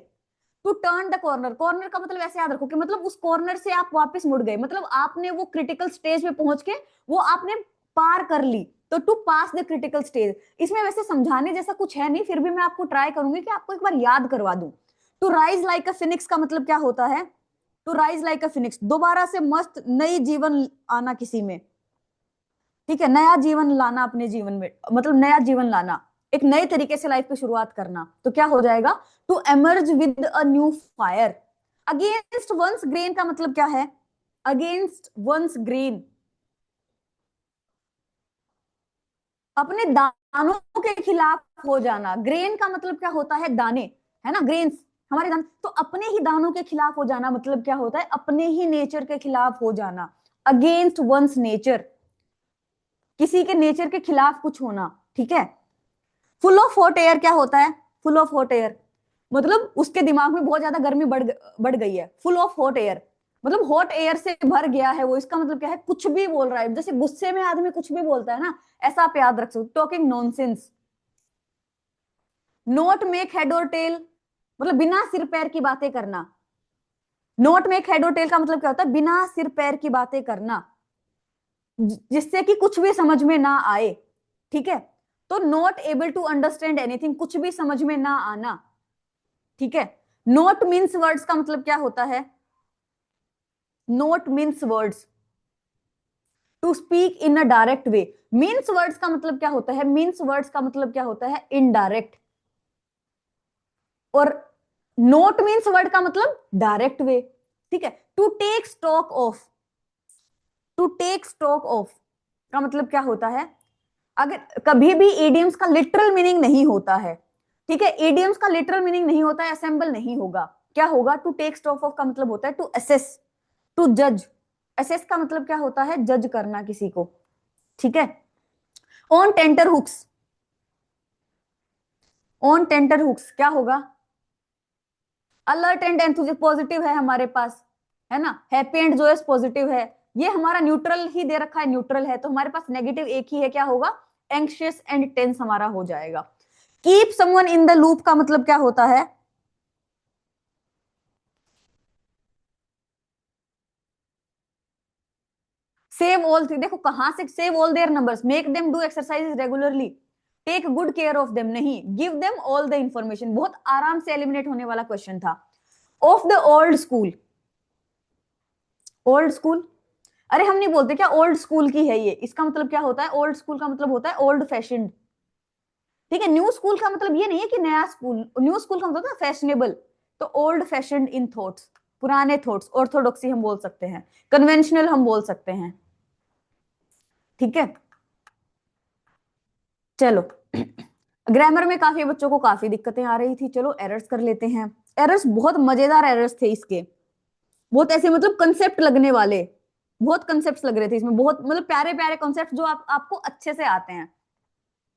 To turn the corner, corner का मतलब ऐसे याद रखो कि मतलब उस कॉर्नर से आप वापस मुड़ गए, मतलब आपने वो क्रिटिकल स्टेज पे पहुंच के वो आपने पार कर ली, तो to pass the critical stage. इसमें वैसे समझाने जैसा कुछ है नहीं, फिर भी मैं आपको ट्राई करूंगी कि आपको एक बार याद करवा दूं। To rise like a phoenix का मतलब क्या होता है, to rise like a phoenix, दोबारा से मस्त नई जीवन आना किसी में, ठीक है, नया जीवन लाना अपने जीवन में, मतलब नया जीवन लाना, एक नए तरीके से लाइफ की शुरुआत करना, तो क्या हो जाएगा, to emerge with a new fire. Against one's grain का मतलब क्या है, अगेंस्ट वंस ग्रेन, अपने दानों के खिलाफ हो जाना, ग्रेन का मतलब क्या होता है, दाने, है ना, ग्रेन्स हमारे दाने, तो अपने ही दानों के खिलाफ हो जाना मतलब क्या होता है, अपने ही नेचर के खिलाफ हो जाना, अगेंस्ट वंस नेचर, किसी के नेचर के खिलाफ कुछ होना, ठीक है। फुल ऑफ हॉट एयर क्या होता है, फुल ऑफ हॉट एयर मतलब उसके दिमाग में बहुत ज्यादा गर्मी बढ़ गई है, फुल ऑफ हॉट एयर मतलब हॉट एयर से भर गया है वो, इसका मतलब क्या है, कुछ भी बोल रहा है, जैसे गुस्से में आदमी कुछ भी बोलता है ना, ऐसा आप याद रख सकते, talking nonsense. Note make head और टेल मतलब बिना सिर पैर की बातें करना, नोट मेक हेड और टेल का मतलब क्या होता है, बिना सिर पैर की बातें करना, जिससे कि कुछ भी समझ में ना आए, ठीक है। तो not able to understand anything, कुछ भी समझ में ना आना, ठीक है। नोट मीन्स वर्ड्स का मतलब क्या होता है, not mince words, to speak in a direct way, mince words का मतलब क्या होता है, मीन्स वर्ड्स का मतलब क्या होता है, इनडायरेक्ट, और नोट मीन्स वर्ड का मतलब डायरेक्ट वे, ठीक है। To take stock of, to take stock of का मतलब क्या होता है, अगर कभी भी इडियम्स का लिटरल मीनिंग नहीं होता है, ठीक है, इडियम्स का लिटरल मीनिंग नहीं होता है, असेंबल नहीं होगा, क्या होगा, टू टेक स्टॉक ऑफ का मतलब होता है टू असेस, टू जज, असेस का मतलब क्या होता है, जज करना किसी को, ठीक है। On tenterhooks, on tenterhooks क्या होगा, अलर्ट एंड एंथुसियास्ट पॉजिटिव है हमारे पास, है ना, हैप्पी एंड जोयस पॉजिटिव है, ये हमारा न्यूट्रल ही दे रखा है, न्यूट्रल है, तो हमारे पास नेगेटिव एक ही है, क्या होगा, एंग्शियस एंड टेंस हमारा हो जाएगा। Keep someone in the loop का मतलब क्या होता है, सेव ऑल, देखो कहां से, save all their numbers, make them do exercise regularly, take good care of them नहीं, give them all the information, बहुत आराम से एलिमिनेट होने वाला क्वेश्चन था। Of the old school, old school, अरे हम नहीं बोलते क्या ओल्ड स्कूल की है ये, इसका मतलब क्या होता है, ओल्ड स्कूल का मतलब होता है ओल्ड फैशन, ठीक है। न्यू स्कूल का मतलब ये नहीं है कि नया स्कूल, न्यू स्कूल का मतलब होता है फैशनेबल, तो ओल्ड फैशन इन थॉट्स, पुराने थॉट्स, ऑर्थोडॉक्सी हम बोल सकते हैं, कन्वेंशनल हम बोल सकते हैं, ठीक है। चलो ग्रामर में काफी बच्चों को काफी दिक्कतें आ रही थी, चलो एरर्स कर लेते हैं। एरर्स बहुत मजेदार एरर्स थे इसके, बहुत ऐसे मतलब कंसेप्ट लगने वाले, बहुत कंसेप्ट लग रहे थे इसमें, बहुत मतलब प्यारे प्यारे कंसेप्ट जो आपको अच्छे से आते हैं।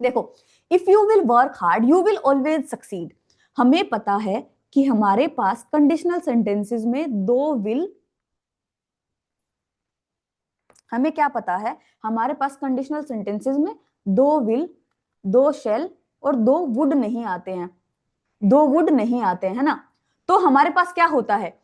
देखो, if you will work hard you will always succeed. हमें पता है कि हमारे पास कंडीशनल सेंटेंसेस में दो विल, हमें क्या पता है, हमारे पास कंडीशनल सेंटेंसेस में दो विल, दो शेल और दो वुड नहीं आते हैं, दो वुड नहीं आते हैं, है ना। तो हमारे पास क्या होता है,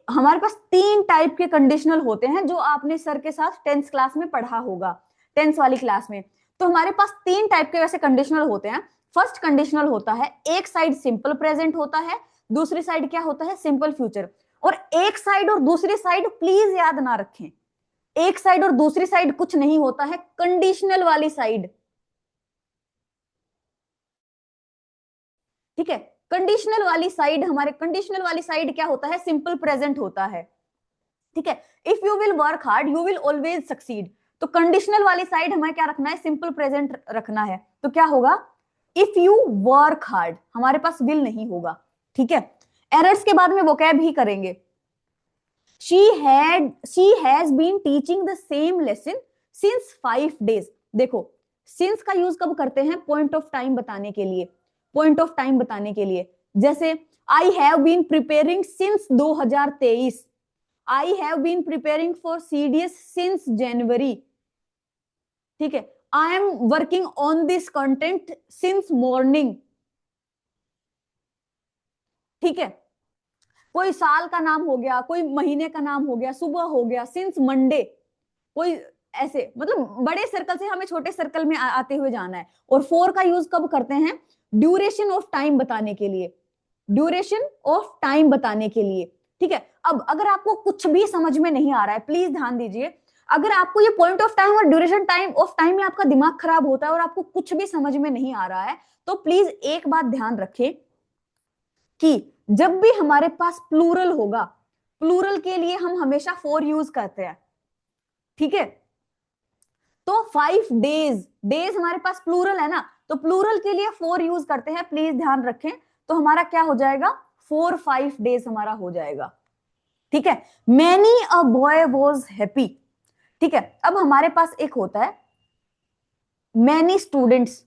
हमारे पास तीन टाइप के कंडीशनल होते हैं जो आपने सर के साथ 10th क्लास में पढ़ा होगा, 10th वाली क्लास में। तो हमारे पास तीन टाइप के वैसे कंडीशनल होते हैं। फर्स्ट कंडीशनल होता है, एक साइड सिंपल प्रेजेंट होता है, दूसरी साइड क्या होता है, सिंपल फ्यूचर। और एक साइड और दूसरी साइड प्लीज याद ना रखें, एक साइड और दूसरी साइड कुछ नहीं होता है, कंडीशनल वाली साइड, ठीक है। कंडीशनल वाली साइड, हमारे कंडीशनल वाली साइड क्या होता है, सिंपल प्रेजेंट होता है, ठीक है। If you will work hard you will always succeed, तो कंडीशनल वाली साइड हमें क्या रखना है, सिंपल प्रेजेंट रखना है। तो क्या होगा, इफ यू वर्क हार्ड, हमारे पास विल नहीं होगा, ठीक है। एरर्स के बाद में वोकैब ही करेंगे। she has been teaching the same lesson since 5 days। देखो, since का यूज कब करते हैं, पॉइंट ऑफ टाइम बताने के लिए, पॉइंट ऑफ टाइम बताने के लिए। जैसे I have been preparing since 2023, I have been preparing for CDS since January, ठीक है। I am working on this content since morning, ठीक है। कोई साल का नाम हो गया, कोई महीने का नाम हो गया, सुबह हो गया, सिंस मंडे, कोई ऐसे, मतलब बड़े सर्कल से हमें छोटे सर्कल में आते हुए जाना है। और फोर का यूज कब करते हैं, ड्यूरेशन ऑफ टाइम बताने के लिए, ड्यूरेशन ऑफ टाइम बताने के लिए, ठीक है। अब अगर आपको कुछ भी समझ में नहीं आ रहा है, प्लीज ध्यान दीजिए, अगर आपको ये पॉइंट ऑफ टाइम और ड्यूरेशन टाइम ऑफ टाइम में आपका दिमाग खराब होता है और आपको कुछ भी समझ में नहीं आ रहा है, तो प्लीज एक बात ध्यान रखें कि जब भी हमारे पास प्लूरल होगा, प्लूरल के लिए हम हमेशा फोर यूज करते हैं, ठीक है। तो 5 डेज, डेज हमारे पास प्लूरल है ना, तो प्लूरल के लिए फोर यूज करते हैं, प्लीज ध्यान रखें। तो हमारा क्या हो जाएगा, 4-5 डेज हमारा हो जाएगा, ठीक है। Many a boy was happy, ठीक है। अब हमारे पास एक होता है मैनी स्टूडेंट्स,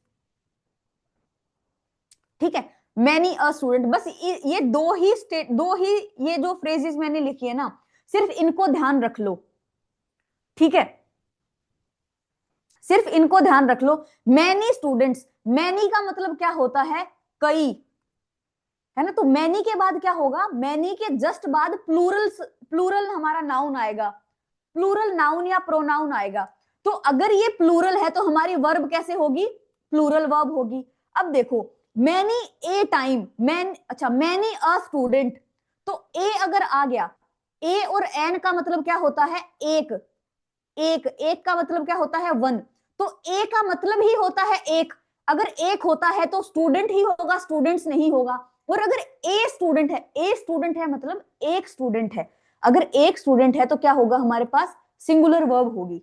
ठीक है, मैनी अ स्टूडेंट। बस ये दो ही ये जो फ्रेजेस मैंने लिखी है ना, सिर्फ इनको ध्यान रख लो, ठीक है, सिर्फ इनको ध्यान रख लो। मैनी स्टूडेंट्स, मैनी का मतलब क्या होता है, कई, है ना। तो मैनी के बाद क्या होगा, मैनी के जस्ट बाद प्लूरल, प्लूरल हमारा नाउन आएगा, प्लूरल नाउन या प्रोनाउन आएगा। तो अगर ये प्लूरल है तो हमारी वर्ब कैसे होगी, प्लूरल वर्ब होगी। अब देखो, मैनी ए टाइम, अच्छा मैनी अ स्टूडेंट, तो ए अगर आ गया, ए और एन का मतलब क्या होता है, एक, एक का मतलब क्या होता है, वन। तो ए का मतलब ही होता है एक, अगर एक होता है तो स्टूडेंट ही होगा, स्टूडेंट्स नहीं होगा। और अगर ए स्टूडेंट है, ए स्टूडेंट है मतलब एक स्टूडेंट है, अगर एक स्टूडेंट है तो क्या होगा, हमारे पास सिंगुलर वर्ब होगी,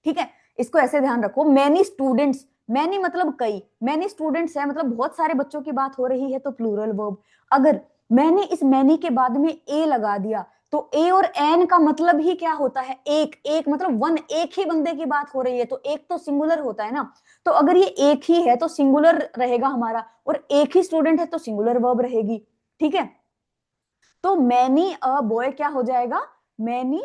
ठीक है। इसको ऐसे ध्यान रखो, मैनी स्टूडेंट्स, मैनी मतलब कई, मैनी स्टूडेंट्स है मतलब बहुत सारे बच्चों की बात हो रही है, तो प्लूरल वर्ब। अगर मैंने इस मैनी के बाद में ए लगा दिया, तो ए और एन का मतलब ही क्या होता है, एक, एक मतलब वन, एक ही बंदे की बात हो रही है, तो एक तो सिंगुलर होता है ना। तो अगर ये एक ही है तो सिंगुलर रहेगा हमारा, और एक ही स्टूडेंट है तो सिंगुलर वर्ब रहेगी, ठीक है। तो मैनी अ बॉय क्या हो जाएगा, मैनी,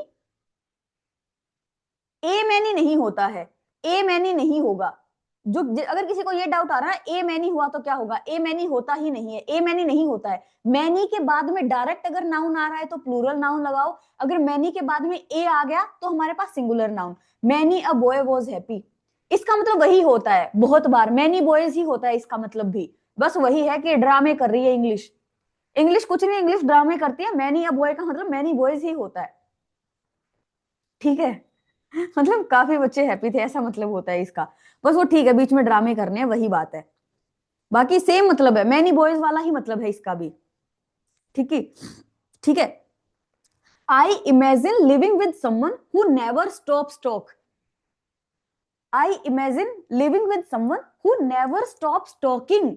ए मैनी नहीं होता है, ए मैनी नहीं होगा। जो अगर किसी को ये डाउट आ रहा है ए मैनी हुआ तो क्या होगा, ए मैनी होता ही नहीं है, ए मैनी नहीं होता है। मैनी के बाद में डायरेक्ट अगर नाउन आ रहा है तो प्लूरल नाउन लगाओ, अगर मैनी के बाद में ए आ गया तो हमारे पास singular noun. Many a boy was happy, इसका मतलब वही होता है, बहुत बार मैनी बॉयज ही होता है इसका मतलब भी, बस वही है कि ड्रामे कर रही है इंग्लिश, इंग्लिश कुछ नहीं, इंग्लिश ड्रामे करती है। मैनी अ बॉय का मतलब मैनी बॉयज ही होता है, ठीक है। मतलब काफी बच्चे हैप्पी थे ऐसा मतलब होता है इसका, बस वो ठीक है बीच में ड्रामे करने हैं वही बात है, बाकी सेम मतलब है, मैनी बॉयज वाला ही मतलब है इसका भी, ठीक है, ठीक है। I imagine living with someone who never stops talk. I imagine living with someone who never stops talking.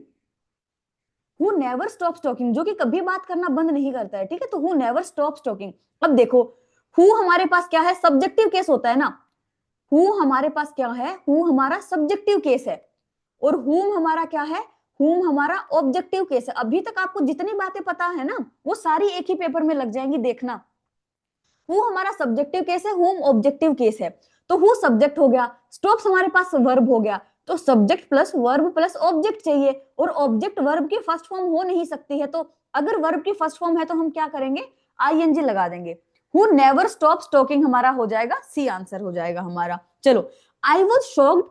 Who never stops talking, जो कि कभी बात करना बंद नहीं करता है, ठीक है। तो हु नेवर स्टॉप्स टॉकिंग। अब देखो, हु हमारे पास क्या है, सब्जेक्टिव केस होता है ना। हु हमारे पास क्या है, हु हमारा सब्जेक्टिव केस है, और हुम हमारा क्या है, हुम हमारा ऑब्जेक्टिव केस है। अभी तक आपको जितनी बातें पता है ना, वो सारी एक ही पेपर में लग जाएंगी, देखना। हु हमारा सब्जेक्टिव केस है, हुम ऑब्जेक्टिव केस है। तो हु सब्जेक्ट हो गया, स्टॉप्स हमारे पास वर्ब हो गया। तो subject plus verb plus object चाहिए, और ऑब्जेक्ट वर्ब की फर्स्ट फॉर्म हो नहीं सकती है। तो अगर वर्ब की फर्स्ट फॉर्म है तो हम क्या करेंगे, आईएनजी लगा देंगे। हु नेवर स्टॉप्स टॉकिंग हमारा हो जाएगा सी, आंसर हो जाएगा हमारा। चलो, I was shocked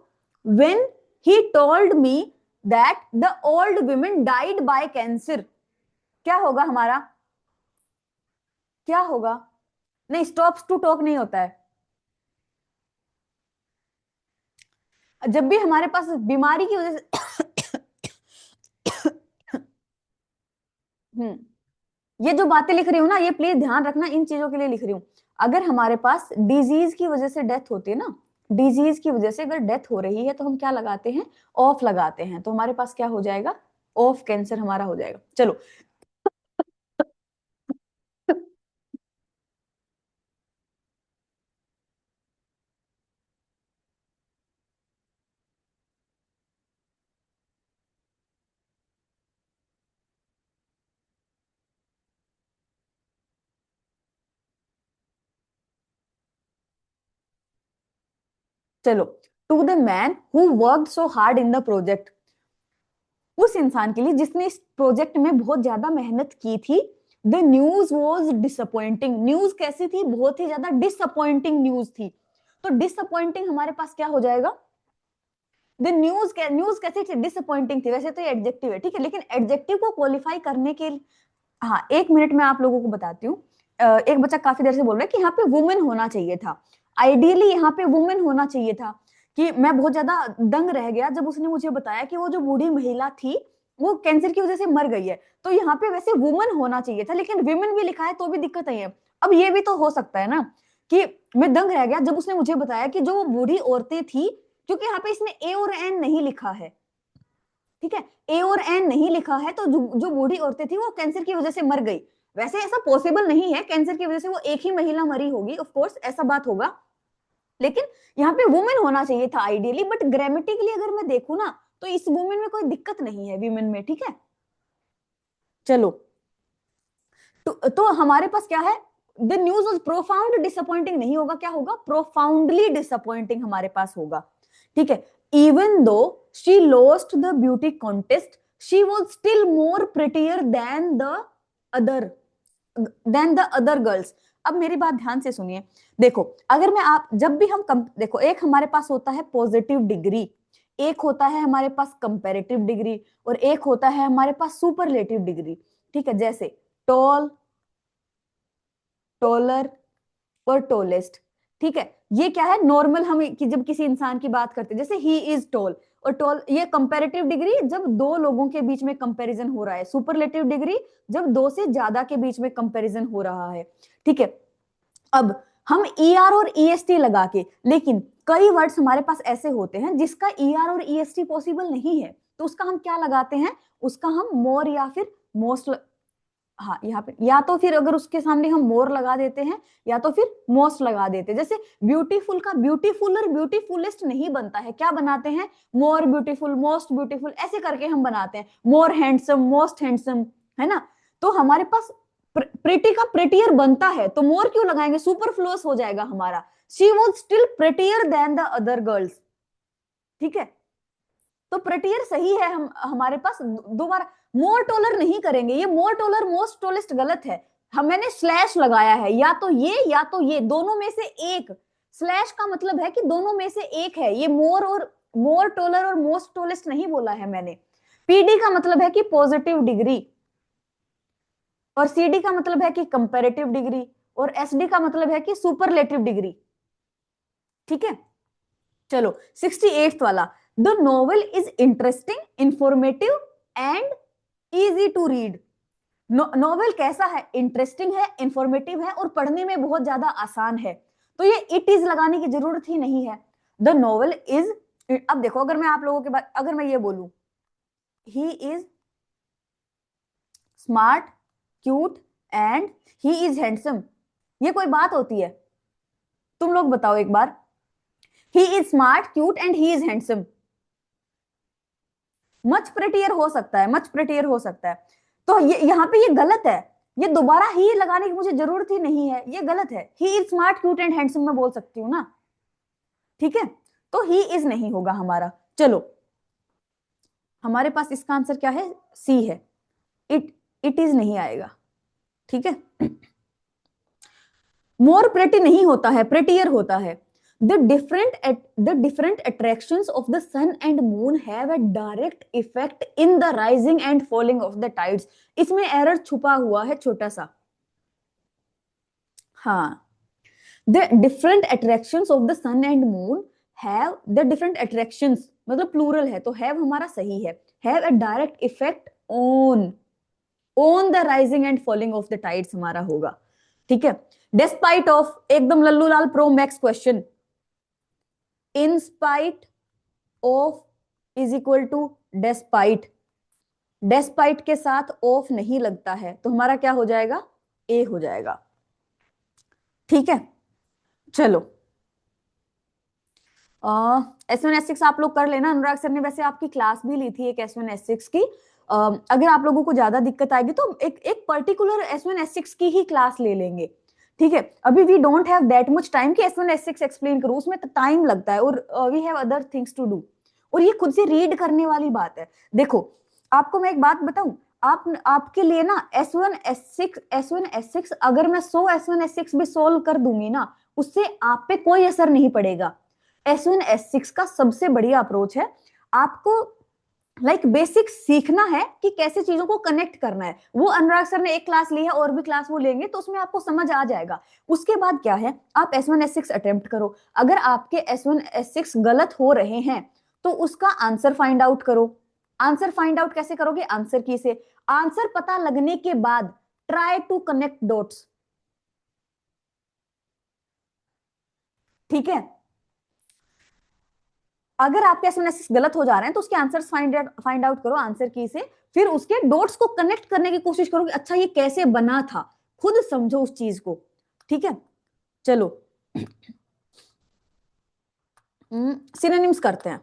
when he told me that the old women died by cancer. क्या होगा हमारा, क्या होगा, नहीं स्टॉप्स टू टॉक नहीं होता है। जब भी हमारे पास बीमारी की वजह से ये जो बातें लिख रही हूँ ना, ये प्लीज ध्यान रखना, इन चीजों के लिए लिख रही हूँ। अगर हमारे पास डिजीज की वजह से डेथ होती है ना, डिजीज की वजह से अगर डेथ हो रही है तो हम क्या लगाते हैं, ऑफ लगाते हैं। तो हमारे पास क्या हो जाएगा, ऑफ कैंसर हमारा हो जाएगा। चलो, चलो, to the man who worked so hard in the project. उस इंसान के लिए जिसने इस प्रोजेक्ट में बहुत ज्यादा मेहनत की थी। The news was disappointing. News कैसी थी, बहुत ही ज्यादा डिसअपॉइंटिंग न्यूज थी। तो डिसअपॉइंटिंग हमारे पास क्या हो जाएगा, द न्यूज कैसी थी, डिसअपॉइंटिंग थी। वैसे तो ये एडजेक्टिव है, ठीक है, लेकिन एडजेक्टिव को क्वालिफाई करने के, हाँ एक मिनट में आप लोगों को बताती हूँ। एक बच्चा काफी देर से बोल रहा है कि यहाँ पे वुमेन होना चाहिए था। आइडियली यहाँ पे वुमेन होना चाहिए था। कि मैं बहुत ज्यादा दंग रह गया जब उसने मुझे बताया कि वो जो बूढ़ी महिला थी वो कैंसर की वजह से मर गई है। तो यहाँ पे वैसे वुमेन होना चाहिए था, लेकिन विमेन भी लिखा है तो भी दिक्कत नहीं है। अब ये भी तो हो सकता है ना कि मैं दंग रह गया जब उसने मुझे बताया कि जो वो बूढ़ी औरतें थी, क्योंकि यहाँ पे इसने ए और एन नहीं लिखा है, ठीक है, ए और एन नहीं लिखा है, तो जो बूढ़ी औरतें थी वो कैंसर की वजह से मर गई। वैसे ऐसा पॉसिबल नहीं है, कैंसर की वजह से वो एक ही महिला मरी होगी, ऑफ कोर्स ऐसा बात होगा, लेकिन यहाँ पे वुमेन होना चाहिए था आइडियली। बट ग्रामेटिकली अगर मैं देखूं ना, तो इस वुमेन में कोई दिक्कत नहीं है, वीमेन में, ठीक है। चलो, तो हमारे पास क्या है, the news was profound disappointing नहीं होगा, क्या होगा, प्रोफाउंडली डिसअपॉइंटिंग हमारे पास होगा, ठीक है। Even though she lost the beauty contest, she was still more prettier other than the other girls. अब मेरी बात ध्यान से सुनिए। देखो, अगर मैं आप जब भी देखो, एक हमारे पास होता है पॉजिटिव डिग्री, एक होता है हमारे पास कंपैरेटिव डिग्री, और एक होता है हमारे पास सुपरलेटिव डिग्री, ठीक है। जैसे टॉल, टॉलर और टोलेस्ट, ठीक है। ये क्या है, नॉर्मल हम कि जब किसी इंसान की बात करते हैं, जैसे ही इज टॉल और टॉल, ये कंपैरेटिव डिग्री जब दो लोगों के बीच में कंपैरिजन हो रहा है, सुपरलेटिव डिग्री जब दो से ज्यादा के बीच में कंपैरिजन हो रहा है, ठीक है। अब हम ई आर और ई एस टी लगा के, लेकिन कई वर्ड्स हमारे पास ऐसे होते हैं जिसका ई आर और ई एस टी पॉसिबल नहीं है, तो उसका हम क्या लगाते हैं, उसका हम मोर या फिर मोस्ट, हाँ यहाँ पे या तो फिर अगर उसके सामने हम मोर लगा देते हैं या तो फिर मोस्ट लगा देते हैं। जैसे ब्यूटीफुल का ब्यूटीफुल और ब्यूटीफुलेस्ट नहीं बनता है, क्या बनाते हैं, मोर ब्यूटीफुल, मोस्ट ब्यूटीफुल, ऐसे करके हम बनाते हैं, मोर हैंडसम, मोस्ट हैंडसम, है ना। तो हमारे पास प्रिटी का प्रिटियर बनता है, तो मोर क्यों लगाएंगे, सुपरफ्लुअस हो जाएगा हमारा। She was still prettier then the other girls, ठीक है। तो प्रेटियर सही है, हम हमारे पास दोबारा मोर टोलर नहीं करेंगे, ये मोर टोलर मोस्ट टोलेस्ट गलत है। हम मैंने स्लैश लगाया है, या तो ये या तो ये, दोनों में से एक। स्लैश का मतलब है कि दोनों में से एक है, ये मोर टोलर और मोस्ट टोलेस्ट नहीं बोला है मैंने। पीडी का मतलब है कि पॉजिटिव डिग्री, और सीडी का मतलब है कि कंपेरेटिव डिग्री, और एसडी का मतलब है कि सुपरलेटिव डिग्री, ठीक है। चलो, 68th वाला, the novel is interesting, informative and easy to read. Novel कैसा है, इंटरेस्टिंग है, इंफॉर्मेटिव है और पढ़ने में बहुत ज्यादा आसान है, तो ये इट इज लगाने की जरूरत ही नहीं है। द नॉवेल इज, अब देखो अगर मैं आप लोगों के बाद अगर मैं ये बोलूं he is smart cute and he is handsome, ये कोई बात होती है? तुम लोग बताओ एक बार, he is smart cute and he is handsome, much prettier हो सकता है, मच प्रेटियर हो सकता है। तो ये यहाँ पे ये गलत है, ये दोबारा ही लगाने की मुझे जरूरत ही नहीं है, ये गलत है। ही is smart cute and handsome मैं बोल सकती हूँ ना, ठीक है, तो ही इज नहीं होगा हमारा। चलो हमारे पास इसका आंसर क्या है, सी है, इट इट इज नहीं आएगा, ठीक है। मोर प्रेटी नहीं होता है, प्रेटियर होता है। The different attractions of the sun and moon have a direct effect in the rising and falling of the tides. इसमें एरर छुपा हुआ है छोटा सा, हाँ। The different attractions of the sun and moon have, the different attractions मतलब प्लूरल है तो हैव हमारा सही है, have a direct effect on the rising and falling of the tides हमारा होगा, ठीक है। डेस्पाइट ऑफ, एकदम लल्लू लाल pro max question, in spite of is equal to despite, despite के साथ ऑफ नहीं लगता है तो हमारा क्या हो जाएगा, ए हो जाएगा, ठीक है। चलो S1 S6 आप लोग कर लेना, अनुराग सर ने वैसे आपकी क्लास भी ली थी एक S1 S6 की। अगर आप लोगों को ज्यादा दिक्कत आएगी तो एक पर्टिकुलर S1 S6 की ही क्लास ले लेंगे, ठीक है। अभी we don't have that much time कि S1 S6 एक्सप्लेन करूं, उसमें तो टाइम लगता है और we have other things to do, और ये खुद से रीड करने वाली बात है। देखो आपको मैं एक बात बताऊं, आप आपके लिए ना S1 S6 अगर मैं 100 S1 S6 भी सोल्व कर दूंगी ना, उससे आप पे कोई असर नहीं पड़ेगा। S1 S6 का सबसे बढ़िया अप्रोच है, आपको बेसिक सीखना है कि कैसे चीजों को कनेक्ट करना है। वो अनुराग सर ने एक क्लास ली है और भी क्लास वो लेंगे तो उसमें आपको समझ आ जाएगा। उसके बाद क्या है, आप S1 S6 अटेम्प्ट करो, अगर आपके S1 S6 गलत हो रहे हैं तो उसका आंसर फाइंड आउट करो। आंसर फाइंड आउट कैसे करोगे, आंसर की से, आंसर पता लगने के बाद ट्राई टू कनेक्ट डॉट्स, ठीक है। अगर आपके S1 S6 गलत हो जा रहे हैं तो उसके आंसर्स फाइंड आउट करो आंसर की से, फिर उसके डॉट्स को कनेक्ट करने की कोशिश करो कि अच्छा ये कैसे बना था, खुद समझो उस चीज को, ठीक है। चलो सिनोनिम्स करते हैं।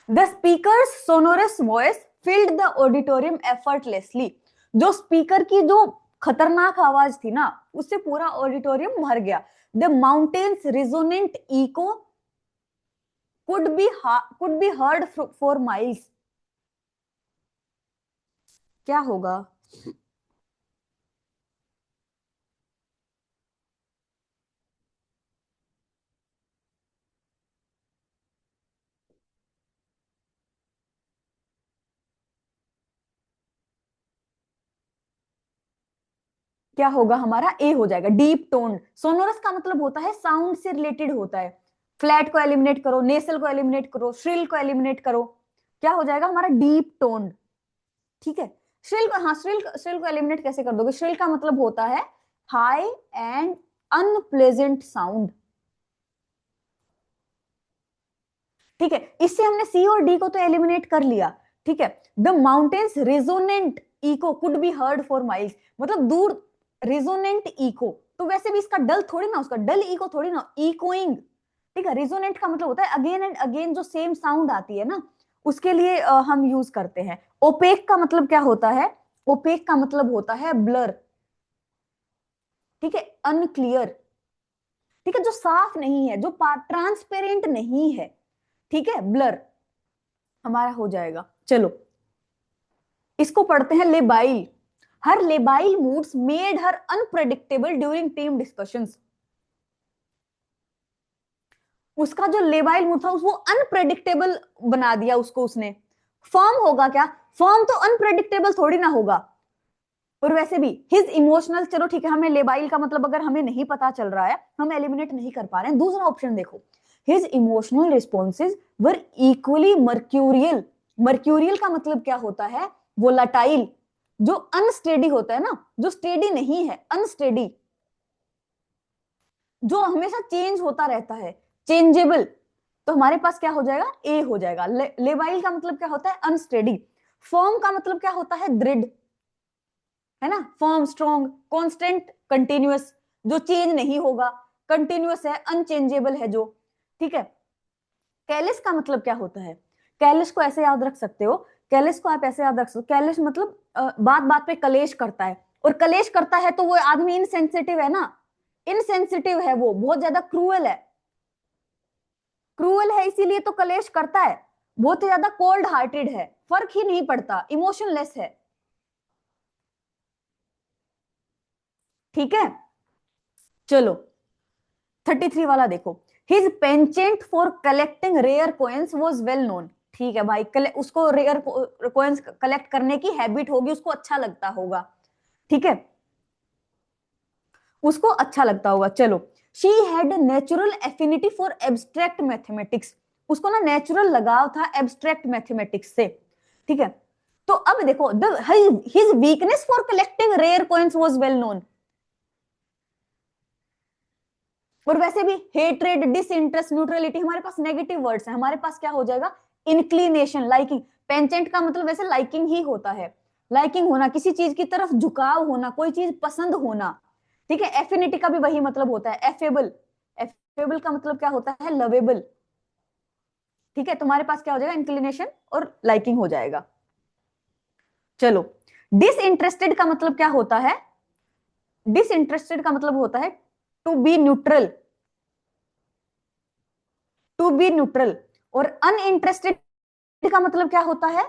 The speakers sonorous voice filled the auditorium effortlessly, जो स्पीकर की जो खतरनाक आवाज थी ना उससे पूरा ऑडिटोरियम भर गया। The mountains resonant echo could be heard for miles, क्या होगा, क्या होगा हमारा, ए हो जाएगा, डीप टोन। सोनोरस का मतलब होता है साउंड से रिलेटेड होता है, फ्लैट को एलिमिनेट करो, नेसल को एलिमिनेट करो, श्रिल को एलिमिनेट करो, क्या हो जाएगा हमारा, डीप टोन, ठीक है। श्रिल को, हाँ श्रिल को एलिमिनेट कैसे कर दोगे, श्रिल का मतलब होता है हाई एंड अनप्लेजेंट साउंड, ठीक है। इससे हमने सी और डी को तो एलिमिनेट कर लिया, ठीक है। The mountains resonant echo could be heard for miles, मतलब दूर, रेजोनेंट इको तो वैसे भी इसका डल थोड़ी ना, उसका डल इको थोड़ी ना, इकोइंग, ठीक है। रेजोनेंट का मतलब होता है अगेन एंड अगेन जो सेम साउंड आती है ना, उसके लिए हम यूज करते हैं। ओपेक का मतलब क्या होता है, ओपेक का मतलब होता है ब्लर, ठीक है, अनक्लियर, ठीक है, जो साफ नहीं है, जो ट्रांसपेरेंट नहीं है, ठीक है, ब्लर हमारा हो जाएगा। चलो इसको पढ़ते हैं, लेबाइल, हर labile moods made her unpredictable during team discussions, उसका जो लेबाइल मूड था वो अनप्रेडिक्टेबल बना दिया उसको उसने। फॉर्म होगा क्या, फॉर्म तो अनप्रेडिक्टेबल थोड़ी ना होगा, और वैसे भी हिज इमोशनल, चलो ठीक है, हमें लेबाइल का मतलब अगर हमें नहीं पता चल रहा है, हम एलिमिनेट नहीं कर पा रहे हैं, दूसरा ऑप्शन देखो, हिज इमोशनल रिस्पॉन्सेज वर इक्वली मर्क्यूरियल, मर्क्यूरियल का मतलब क्या होता है, वोलाटाइल, जो अनस्टेडी होता है ना, जो स्टेडी नहीं है, अनस्टेडी, जो हमेशा चेंज होता रहता है, चेंजेबल, तो हमारे पास क्या हो जाएगा, ए हो जाएगा। लेवाइल का मतलब क्या होता है, अनस्टेडी। फर्म का मतलब क्या होता है, दृढ़, है ना, फर्म, स्ट्रॉन्ग, कांस्टेंट, कंटिन्यूअस, जो चेंज नहीं होगा, कंटिन्यूअस है, अनचेंजेबल है जो, ठीक है। कैलिस का मतलब क्या होता है, कैलिस को ऐसे याद रख सकते हो, कैलिस को आप ऐसे याद रख सकते हो, कैलिस मतलब बात बात पे कलेश करता है, और कलेश करता है तो वो आदमी इनसेंसिटिव है ना, इनसेंसिटिव है, वो बहुत ज्यादा क्रूअल है, क्रूअल है इसीलिए तो कलेश करता है, बहुत ही ज्यादा कोल्ड हार्टेड है, फर्क ही नहीं पड़ता, इमोशनलेस है, ठीक है। चलो 33 वाला देखो, his penchant for collecting rare coins was well known, ठीक है भाई, उसको रेयर कॉइन्स कलेक्ट करने की हैबिट होगी, उसको अच्छा लगता होगा, ठीक है, उसको अच्छा लगता होगा। चलो, she had natural affinity for abstract mathematics, उसको ना नेचुरल लगाव था एब्स्ट्रैक्ट मैथमेटिक्स से, ठीक है। तो अब देखो, the his weakness for collecting rare coins was well known, और वैसे भी हेट्रेड, डिसइंटरेस्ट, न्यूट्रलिटी, हमारे पास नेगेटिव वर्ड्स हैं, हमारे पास क्या हो जाएगा, इंक्लिनेशन, लाइकिंग, पेंचेंट का मतलब वैसे लाइकिंग ही होता है, लाइकिंग होना, किसी चीज की तरफ झुकाव होना, कोई चीज पसंद होना, ठीक है। एफिनिटी का भी वही मतलब होता है, एफेबल, एफेबल का मतलब क्या होता है, लवेबल, ठीक है। तुम्हारे पास क्या हो जाएगा, इंक्लिनेशन और लाइकिंग हो जाएगा। चलो, डिसइंटरेस्टेड का मतलब क्या होता है, डिसइंटरेस्टेड का मतलब होता है to be neutral, to be neutral, और अनइंटरेस्टेड का मतलब क्या होता है,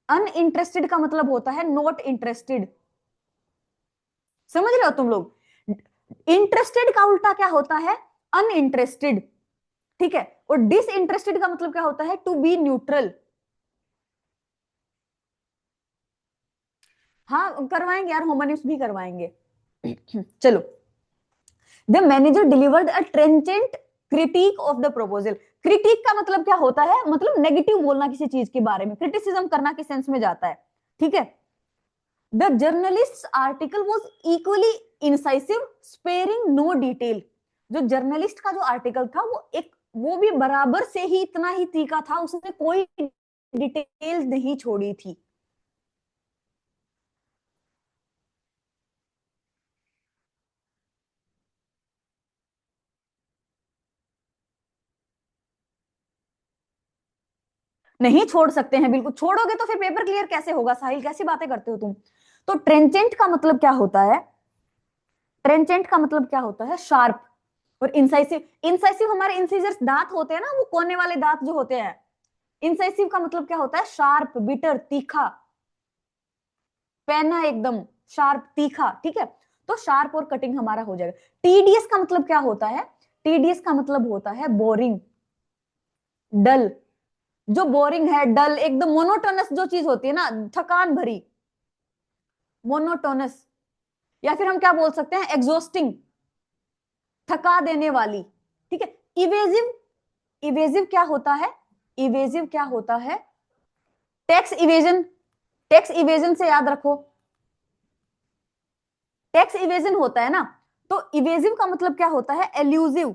अनइंटरेस्टेड का मतलब होता है नॉट इंटरेस्टेड, समझ रहे हो तुम लोग, इंटरेस्टेड का उल्टा क्या होता है, अनइंटरेस्टेड, ठीक है, और डिसइंटरेस्टेड का मतलब क्या होता है, टू बी न्यूट्रल। हाँ करवाएंगे यार, होमोनिम्स भी करवाएंगे। चलो, the manager delivered a trenchant critic of the proposal, critic का मतलब क्या होता है, मतलब नेगेटिव बोलना किसी चीज के बारे में, क्रिटिसिज्म करना के सेंस में जाता है, ठीक है। The journalist article was equally incisive, sparing no detail, जो जर्नलिस्ट का जो आर्टिकल था वो एक, वो भी बराबर से ही इतना ही तीखा था, उसने कोई डिटेल नहीं छोड़ी थी, नहीं छोड़ सकते हैं, बिल्कुल, छोड़ोगे तो फिर पेपर क्लियर कैसे होगा, साहिल कैसी बातें करते हो तुम। तो ट्रेंचेंट का मतलब क्या होता है, ट्रेंचेंट का मतलब क्या होता है, शार्प, और इंसाइसिव, इंसाइसिव हमारे इंसिजर्स दांत होते हैं ना, वो कोने वाले दांत जो होते हैं, इंसाइसिव का मतलब क्या होता है, शार्प, बिटर, तीखा, पेना एकदम शार्प, तीखा, ठीक है। तो शार्प और कटिंग हमारा हो जाएगा। टीडीएस का मतलब क्या होता है, टीडीएस का मतलब होता है बोरिंग, डल, जो बोरिंग है, डल, एकदम मोनोटोनस जो चीज होती है ना, थकान भरी, मोनोटोनस, या फिर हम क्या बोल सकते हैं, एग्जॉस्टिंग, थका देने वाली, ठीक है। इवेजिव, इवेजिव क्या होता है, इवेजिव क्या होता है, टैक्स इवेजन, टैक्स इवेजन से याद रखो, टैक्स इवेजन होता है ना, तो इवेजिव का मतलब क्या होता है, एल्यूजिव,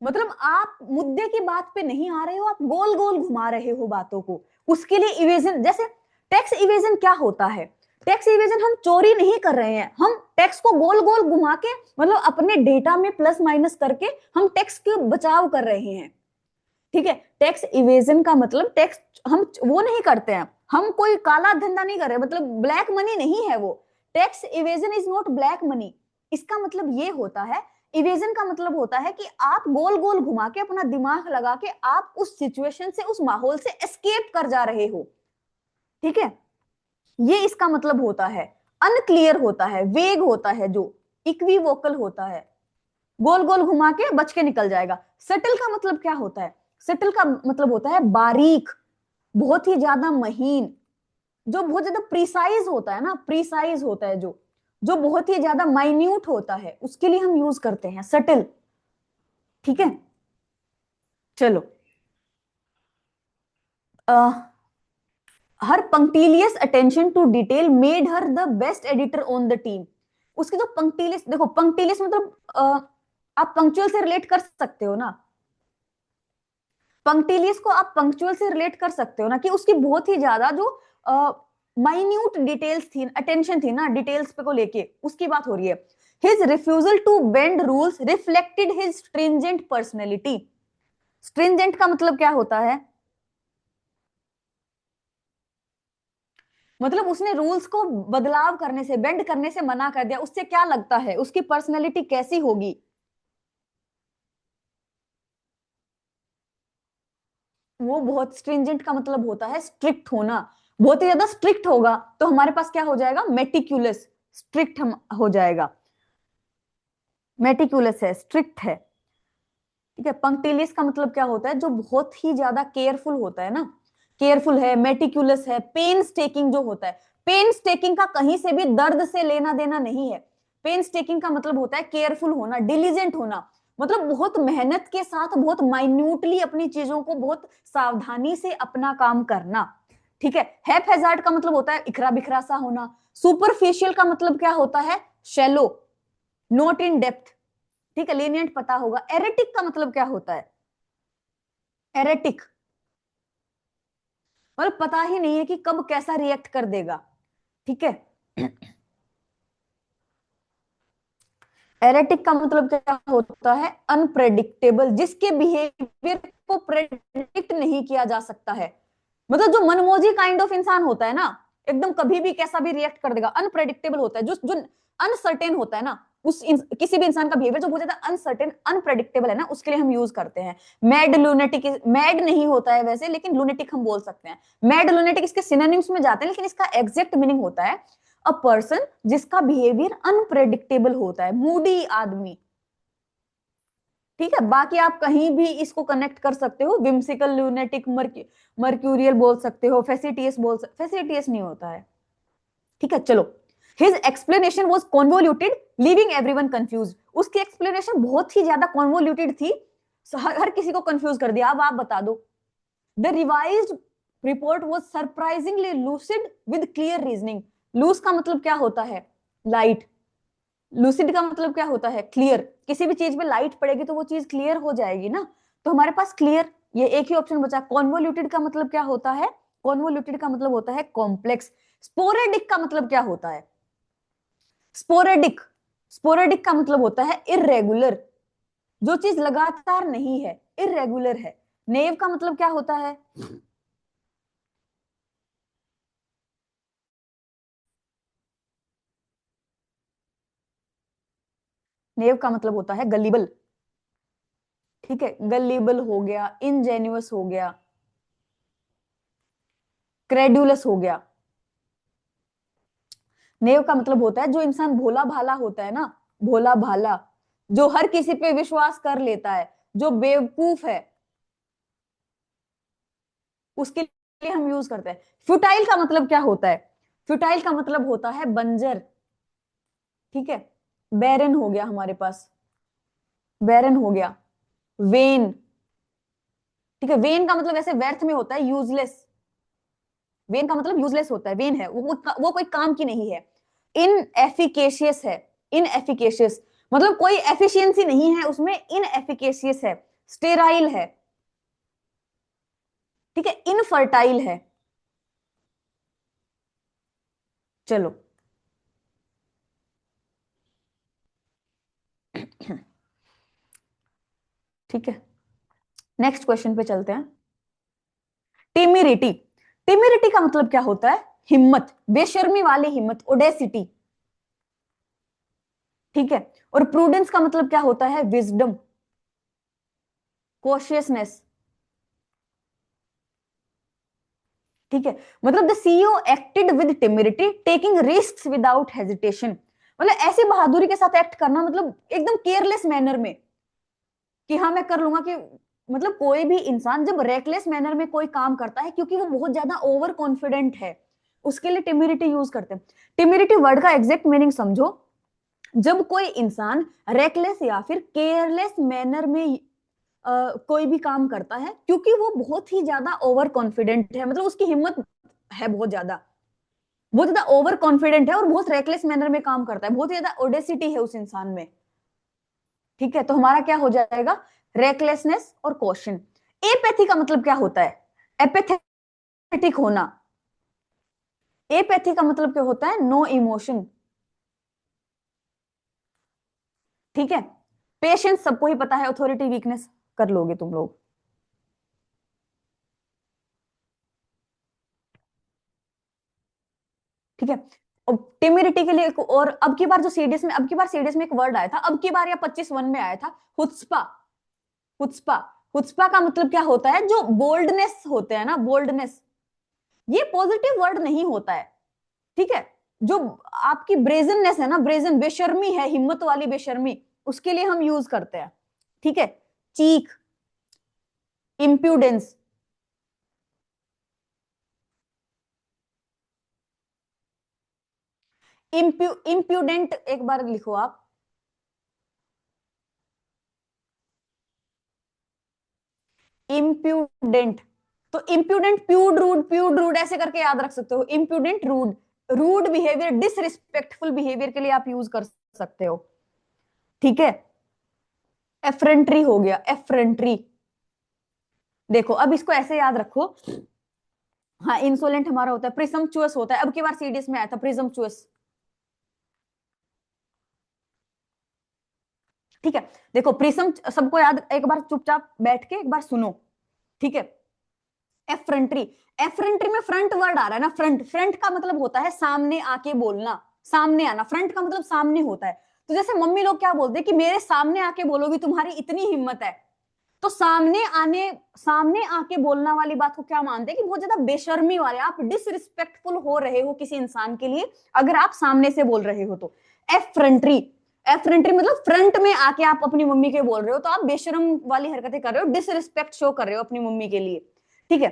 मतलब आप मुद्दे की बात पे नहीं आ रहे हो, आप गोल गोल घुमा रहे हो बातों को, उसके लिए इवेजन, जैसे टैक्स इवेजन क्या होता है, टैक्स इवेजन हम चोरी नहीं कर रहे हैं, हम टैक्स को गोल गोल घुमा के, मतलब अपने डेटा में प्लस माइनस करके हम टैक्स के बचाव कर रहे हैं, ठीक है। टैक्स इवेजन का मतलब टैक्स हम वो नहीं करते हैं, हम कोई काला धंधा नहीं कर रहे, मतलब ब्लैक मनी नहीं है वो, tax evasion is not black money, इसका मतलब ये होता है, इवेजन का मतलब होता है कि आप गोल गोल घुमा के, अपना दिमाग लगा के आप उस सिचुएशन से, उस माहौल से एस्केप कर जा रहे हो, ठीक है, ये इसका मतलब होता है। अनक्लियर होता है, वेग होता है, जो इक्विवोकल होता है, गोल गोल घुमा के बच के निकल जाएगा। सटल का मतलब क्या होता है, सटल का मतलब होता है बारीक, बहुत ही ज्यादा महीन, जो बहुत ज्यादा प्रिसाइज होता है ना, प्रिसाइज होता है, जो जो बहुत ही ज्यादा माइन्यूट होता है, उसके लिए हम यूज करते हैं सटल, ठीक है। चलो, her punctilious attention to detail made her the best editor on the team. उसकी जो पंक्टिलियस, देखो पंक्टिलियस मतलब आप पंक्चुअल से रिलेट कर सकते हो ना, पंक्टिलियस को आप पंक्चुअल से रिलेट कर सकते हो ना, कि उसकी बहुत ही ज्यादा जो माइन्यूट डिटेल्स थी, अटेंशन थी ना डिटेल्स पे को लेके, उसकी बात हो रही है। His refusal to bend rules reflected his stringent personality. Stringent का मतलब क्या होता है? मतलब उसने रूल्स को बदलाव करने से, बेंड करने से मना कर दिया। उससे क्या लगता है उसकी पर्सनैलिटी कैसी होगी? वो बहुत, स्ट्रिंजेंट का मतलब होता है स्ट्रिक्ट होना। बहुत ही ज्यादा स्ट्रिक्ट होगा तो हमारे पास क्या हो जाएगा? मेटिक्यूलस। स्ट्रिक्ट हम हो जाएगा, मेटिक्यूलस है, स्ट्रिक्ट है। ठीक है, पंक्टिलियस का मतलब क्या होता है? जो बहुत ही ज्यादा केयरफुल होता है ना, केयरफुल है, मेटिक्यूलस है, पेन्स टेकिंग जो होता है। पेन्स टेकिंग का कहीं से भी दर्द से लेना देना नहीं है। पेन्स टेकिंग का मतलब होता है केयरफुल होना, डिलीजेंट होना, मतलब बहुत मेहनत के साथ, बहुत माइन्यूटली अपनी चीजों को बहुत सावधानी से अपना काम करना। ठीक है, हैपहैजार्ड का मतलब होता है इखरा बिखरा सा होना। सुपरफिशियल का मतलब क्या होता है? Shallow, not in depth. ठीक है, लीनियंट पता होगा। एरेटिक का मतलब क्या होता है? एरेटिक मतलब पता ही नहीं है कि कब कैसा रिएक्ट कर देगा। ठीक है, एरेटिक का मतलब क्या होता है? अनप्रेडिक्टेबल, जिसके बिहेवियर को प्रेडिक्ट नहीं किया जा सकता है। मतलब जो मनमोजी काइंड ऑफ इंसान होता है ना, एकदम कभी भी कैसा भी रिएक्ट कर देगा, अनप्रेडिक्टेबल होता है, जो जो अनसर्टेन होता है ना, किसी भी इंसान का बिहेवियर जो बहुत ज्यादा अनसर्टेन अनप्रेडिक्टेबल है ना, उसके लिए हम यूज करते हैं। मैड लूनेटिक, मैड नहीं होता है वैसे, लेकिन लूनेटिक हम बोल सकते हैं। मैड लूनेटिक इसके सिनोनिम्स में जाते हैं, लेकिन इसका एग्जैक्ट मीनिंग होता है अ पर्सन जिसका बिहेवियर अनप्रेडिक्टेबल होता है, मूडी आदमी। ठीक है, बाकी आप कहीं भी इसको कनेक्ट कर सकते हो, विम्सिकल, लूनेटिक, मर्क्यूरियल बोल सकते हो, फेसिटियस बोल सकते, फेसिटियस नहीं होता है। ठीक है, चलो। His explanation was convoluted leaving everyone confuse. उसकी एक्सप्लेनेशन बहुत ही ज्यादा कॉन्वोल्यूटेड थी, हर किसी को कंफ्यूज कर दिया। अब आप बता दो। The revised report was surprisingly lucid with clear reasoning. Loose का मतलब क्या होता है? लाइट। लूसिड का मतलब क्या होता है? क्लियर। किसी भी चीज में लाइट पड़ेगी तो वो चीज क्लियर हो जाएगी ना, तो हमारे पास क्लियर, ये एक ही ऑप्शन बचा। कॉन्वोल्यूटेड का मतलब क्या होता है? कॉन्वोल्यूटेड का मतलब होता है कॉम्प्लेक्स। स्पोरेडिक का मतलब क्या होता है? स्पोरेडिक, स्पोरेडिक का मतलब होता है इररेगुलर, जो चीज लगातार नहीं है, इररेगुलर है। नेव का मतलब क्या होता है? नेव का मतलब होता है गलीबल। ठीक है, गलीबल हो गया, इनजेन्युअस हो गया, क्रेडुलस हो गया। नेव का मतलब होता है जो इंसान भोला भाला होता है ना, भोला भाला, जो हर किसी पे विश्वास कर लेता है, जो बेवकूफ है, उसके लिए हम यूज करते हैं। फ्यूटाइल का मतलब क्या होता है? फ्यूटाइल का मतलब होता है बंजर। ठीक है, बैरन हो गया हमारे पास, बैरन हो गया। वेन, ठीक है, वेन का मतलब ऐसे व्यर्थ में होता है, यूजलेस। वेन का मतलब यूजलेस होता है, वेन है वो कोई काम की नहीं है। इन एफिकेशियस है, इन एफिकेशियस मतलब कोई एफिशिएंसी नहीं है उसमें, इन एफिकेशियस है। स्टेराइल है। ठीक है, इनफर्टाइल है। चलो, ठीक है, नेक्स्ट क्वेश्चन पे चलते हैं। टिमिरिटी, टिमिरिटी का मतलब क्या होता है? हिम्मत, बेशर्मी वाली हिम्मत, ओडेसिटी। ठीक है, और प्रूडेंस का मतलब क्या होता है? Wisdom, cautiousness. ठीक है, मतलब the CEO acted with temerity taking risks without hesitation. मतलब ऐसी बहादुरी के साथ एक्ट करना, मतलब एकदम केयरलेस मैनर में, कि हाँ मैं कर लूंगा, कि मतलब कोई भी इंसान जब रेकलेस मैनर में कोई काम करता है क्योंकि वो बहुत ज्यादा ओवर कॉन्फिडेंट है, उसके लिए टिमिरिटी यूज करते हैं। टिमिरिटी वर्ड का एग्जैक्ट मीनिंग समझो। जब कोई इंसान रेकलेस या फिर केयरलेस मैनर में कोई भी काम करता है, क्योंकि वो बहुत ही ज्यादा ओवर कॉन्फिडेंट है, मतलब उसकी हिम्मत है बहुत ज्यादा ओवर कॉन्फिडेंट है और बहुत रेकलेस मैनर में काम करता है, बहुत ज्यादा ओडेसिटी है उस इंसान में। ठीक है, तो हमारा क्या हो जाएगा, रेकलेसनेस और कॉशन। एपैथी का मतलब क्या होता है, एपेथेटिक होना। एपैथी का मतलब क्या होता है, नो इमोशन। ठीक है, पेशेंस सबको ही पता है, अथॉरिटी वीकनेस कर लोगे तुम लोग। ठीक है, और टिमिडिटी के लिए और अब की बार सीडीएस में एक वर्ड आया था, अब की बार या 25 वन में आया था, हुत्सपा। हुत्सपा, हुत्सपा का मतलब क्या होता है, जो बोल्डनेस होते हैं ना, बोल्डनेस, ये पॉजिटिव वर्ड नहीं होता है। ठीक है, जो आपकी ब्रेजननेस है ना, ब्रेजन, बेशर्मी है, हिम्मत वाली बेशर्मी, उसके लिए हम यूज करते हैं। ठीक है, चीक, इम्प्यूडेंस, इम्प्यूडेंट एक बार लिखो आप, इम्प्यूडेंट। तो इम्प्यूडेंट, प्यूड रूड ऐसे करके याद रख सकते हो, impudent, rude, rude behaviour, disrespectful behaviour के लिए आप यूज कर सकते हो। ठीक है, एफ्रेंट्री हो गया, एफ्रेंट्री। देखो अब इसको ऐसे याद रखो, हाँ इंसोलेंट हमारा होता है, प्रिसम्पचुअस होता है, अब की बार सीडीएस में आया था प्रिसम्पचुअस। ठीक है, देखो प्रिसम सबको याद, एक बार चुपचाप बैठ के एक बार सुनो। ठीक है, एफ्रंट्री, एफ्रंट्री में फ्रंट वर्ड आ रहा है ना, फ्रंट, फ्रंट का मतलब होता है सामने आके बोलना, सामने आना, फ्रंट का मतलब सामने होता है। तो जैसे मम्मी लोग क्या बोलते हैं कि मेरे सामने आके बोलोगी, तुम्हारी इतनी हिम्मत है, तो सामने आके बोलना वाली बात को क्या मानते हैं कि बहुत ज्यादा बेशर्मी वाले, आप डिसरिस्पेक्टफुल हो रहे हो किसी इंसान के लिए अगर आप सामने से बोल रहे हो तो। एफ्रंट्री, एफ्रंट्री मतलब फ्रंट में आके आप अपनी मम्मी के बोल रहे हो, तो आप बेशर्म वाली हरकतें कर रहे हो, डिसरिस्पेक्ट शो कर रहे हो अपनी मम्मी के लिए। ठीक है,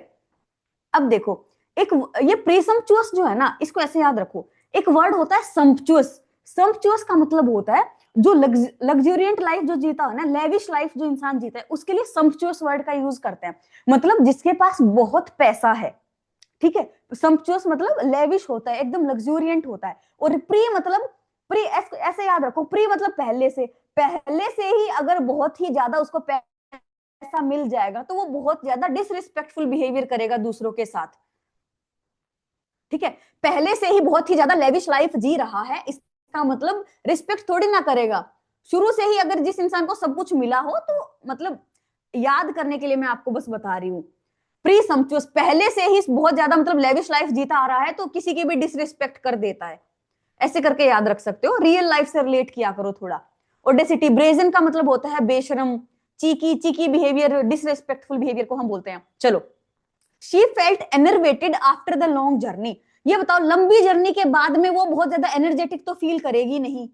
अब देखो, एक ये प्रीसम्पचुअस जो है ना, इसको ऐसे याद रखो, एक वर्ड होता है संपचुअस। संपचुअस का मतलब होता है जो लग्जरियंट लाइफ जो जीता है ना, लेविश लाइफ जो इंसान जीता है, उसके लिए संपचुअस वर्ड का यूज करते हैं, मतलब जिसके पास बहुत पैसा है। ठीक है, संपचुअस मतलब लेविश होता है, एकदम लग्जूरियंट होता है। और प्री मतलब, प्री ऐसे याद रखो, प्री मतलब पहले से ही अगर बहुत ही ज्यादा उसको पैसा मिल जाएगा तो वो बहुत ज्यादा डिसरिस्पेक्टफुल बिहेवियर करेगा दूसरों के साथ। ठीक है, पहले से ही बहुत ही ज्यादा लेविश लाइफ जी रहा है, इसका मतलब रिस्पेक्ट थोड़ी ना करेगा। शुरू से ही अगर जिस इंसान को सब कुछ मिला हो तो मतलब, याद करने के लिए मैं आपको बस बता रही हूँ, प्री सम्पचुअस पहले से ही बहुत ज्यादा मतलब लेविश लाइफ जीता आ रहा है, तो किसी की भी डिसरिस्पेक्ट कर देता है। ऐसे करके याद रख सकते हो, रियल लाइफ से रिलेट किया करो थोड़ा। ओडेसिटी, ब्रेजन का मतलब होता है बेशरम, cheeky, cheeky behaviour, disrespectful behaviour को हम बोलते हैं। चलो, she felt enervated after the long journey. ये बताओ, लंबी जर्नी के बाद में वो बहुत ज्यादा एनर्जेटिक तो फील करेगी नहीं।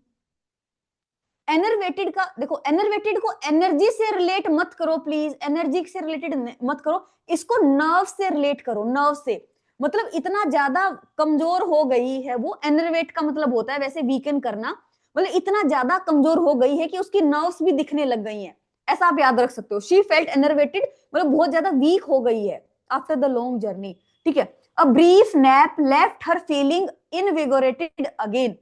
एनर्वेटेड का देखो, एनर्वेटेड को एनर्जी से रिलेट मत करो प्लीज, एनर्जी से रिलेटेड मत करो, इसको नर्व से रिलेट करो, नर्व से। मतलब इतना ज्यादा कमजोर हो गई है वो, एनर्वेट का मतलब होता है वैसे वीकन करना, मतलब इतना ज्यादा कमजोर हो गई है कि उसकी नर्व्स भी दिखने लग गई हैं, ऐसा आप याद रख सकते हो। शी फेल्ट एनर्वेटेड मतलब बहुत ज्यादा वीक हो गई है आफ्टर द लॉन्ग जर्नी। ठीक है, a brief nap left her feeling invigorated again.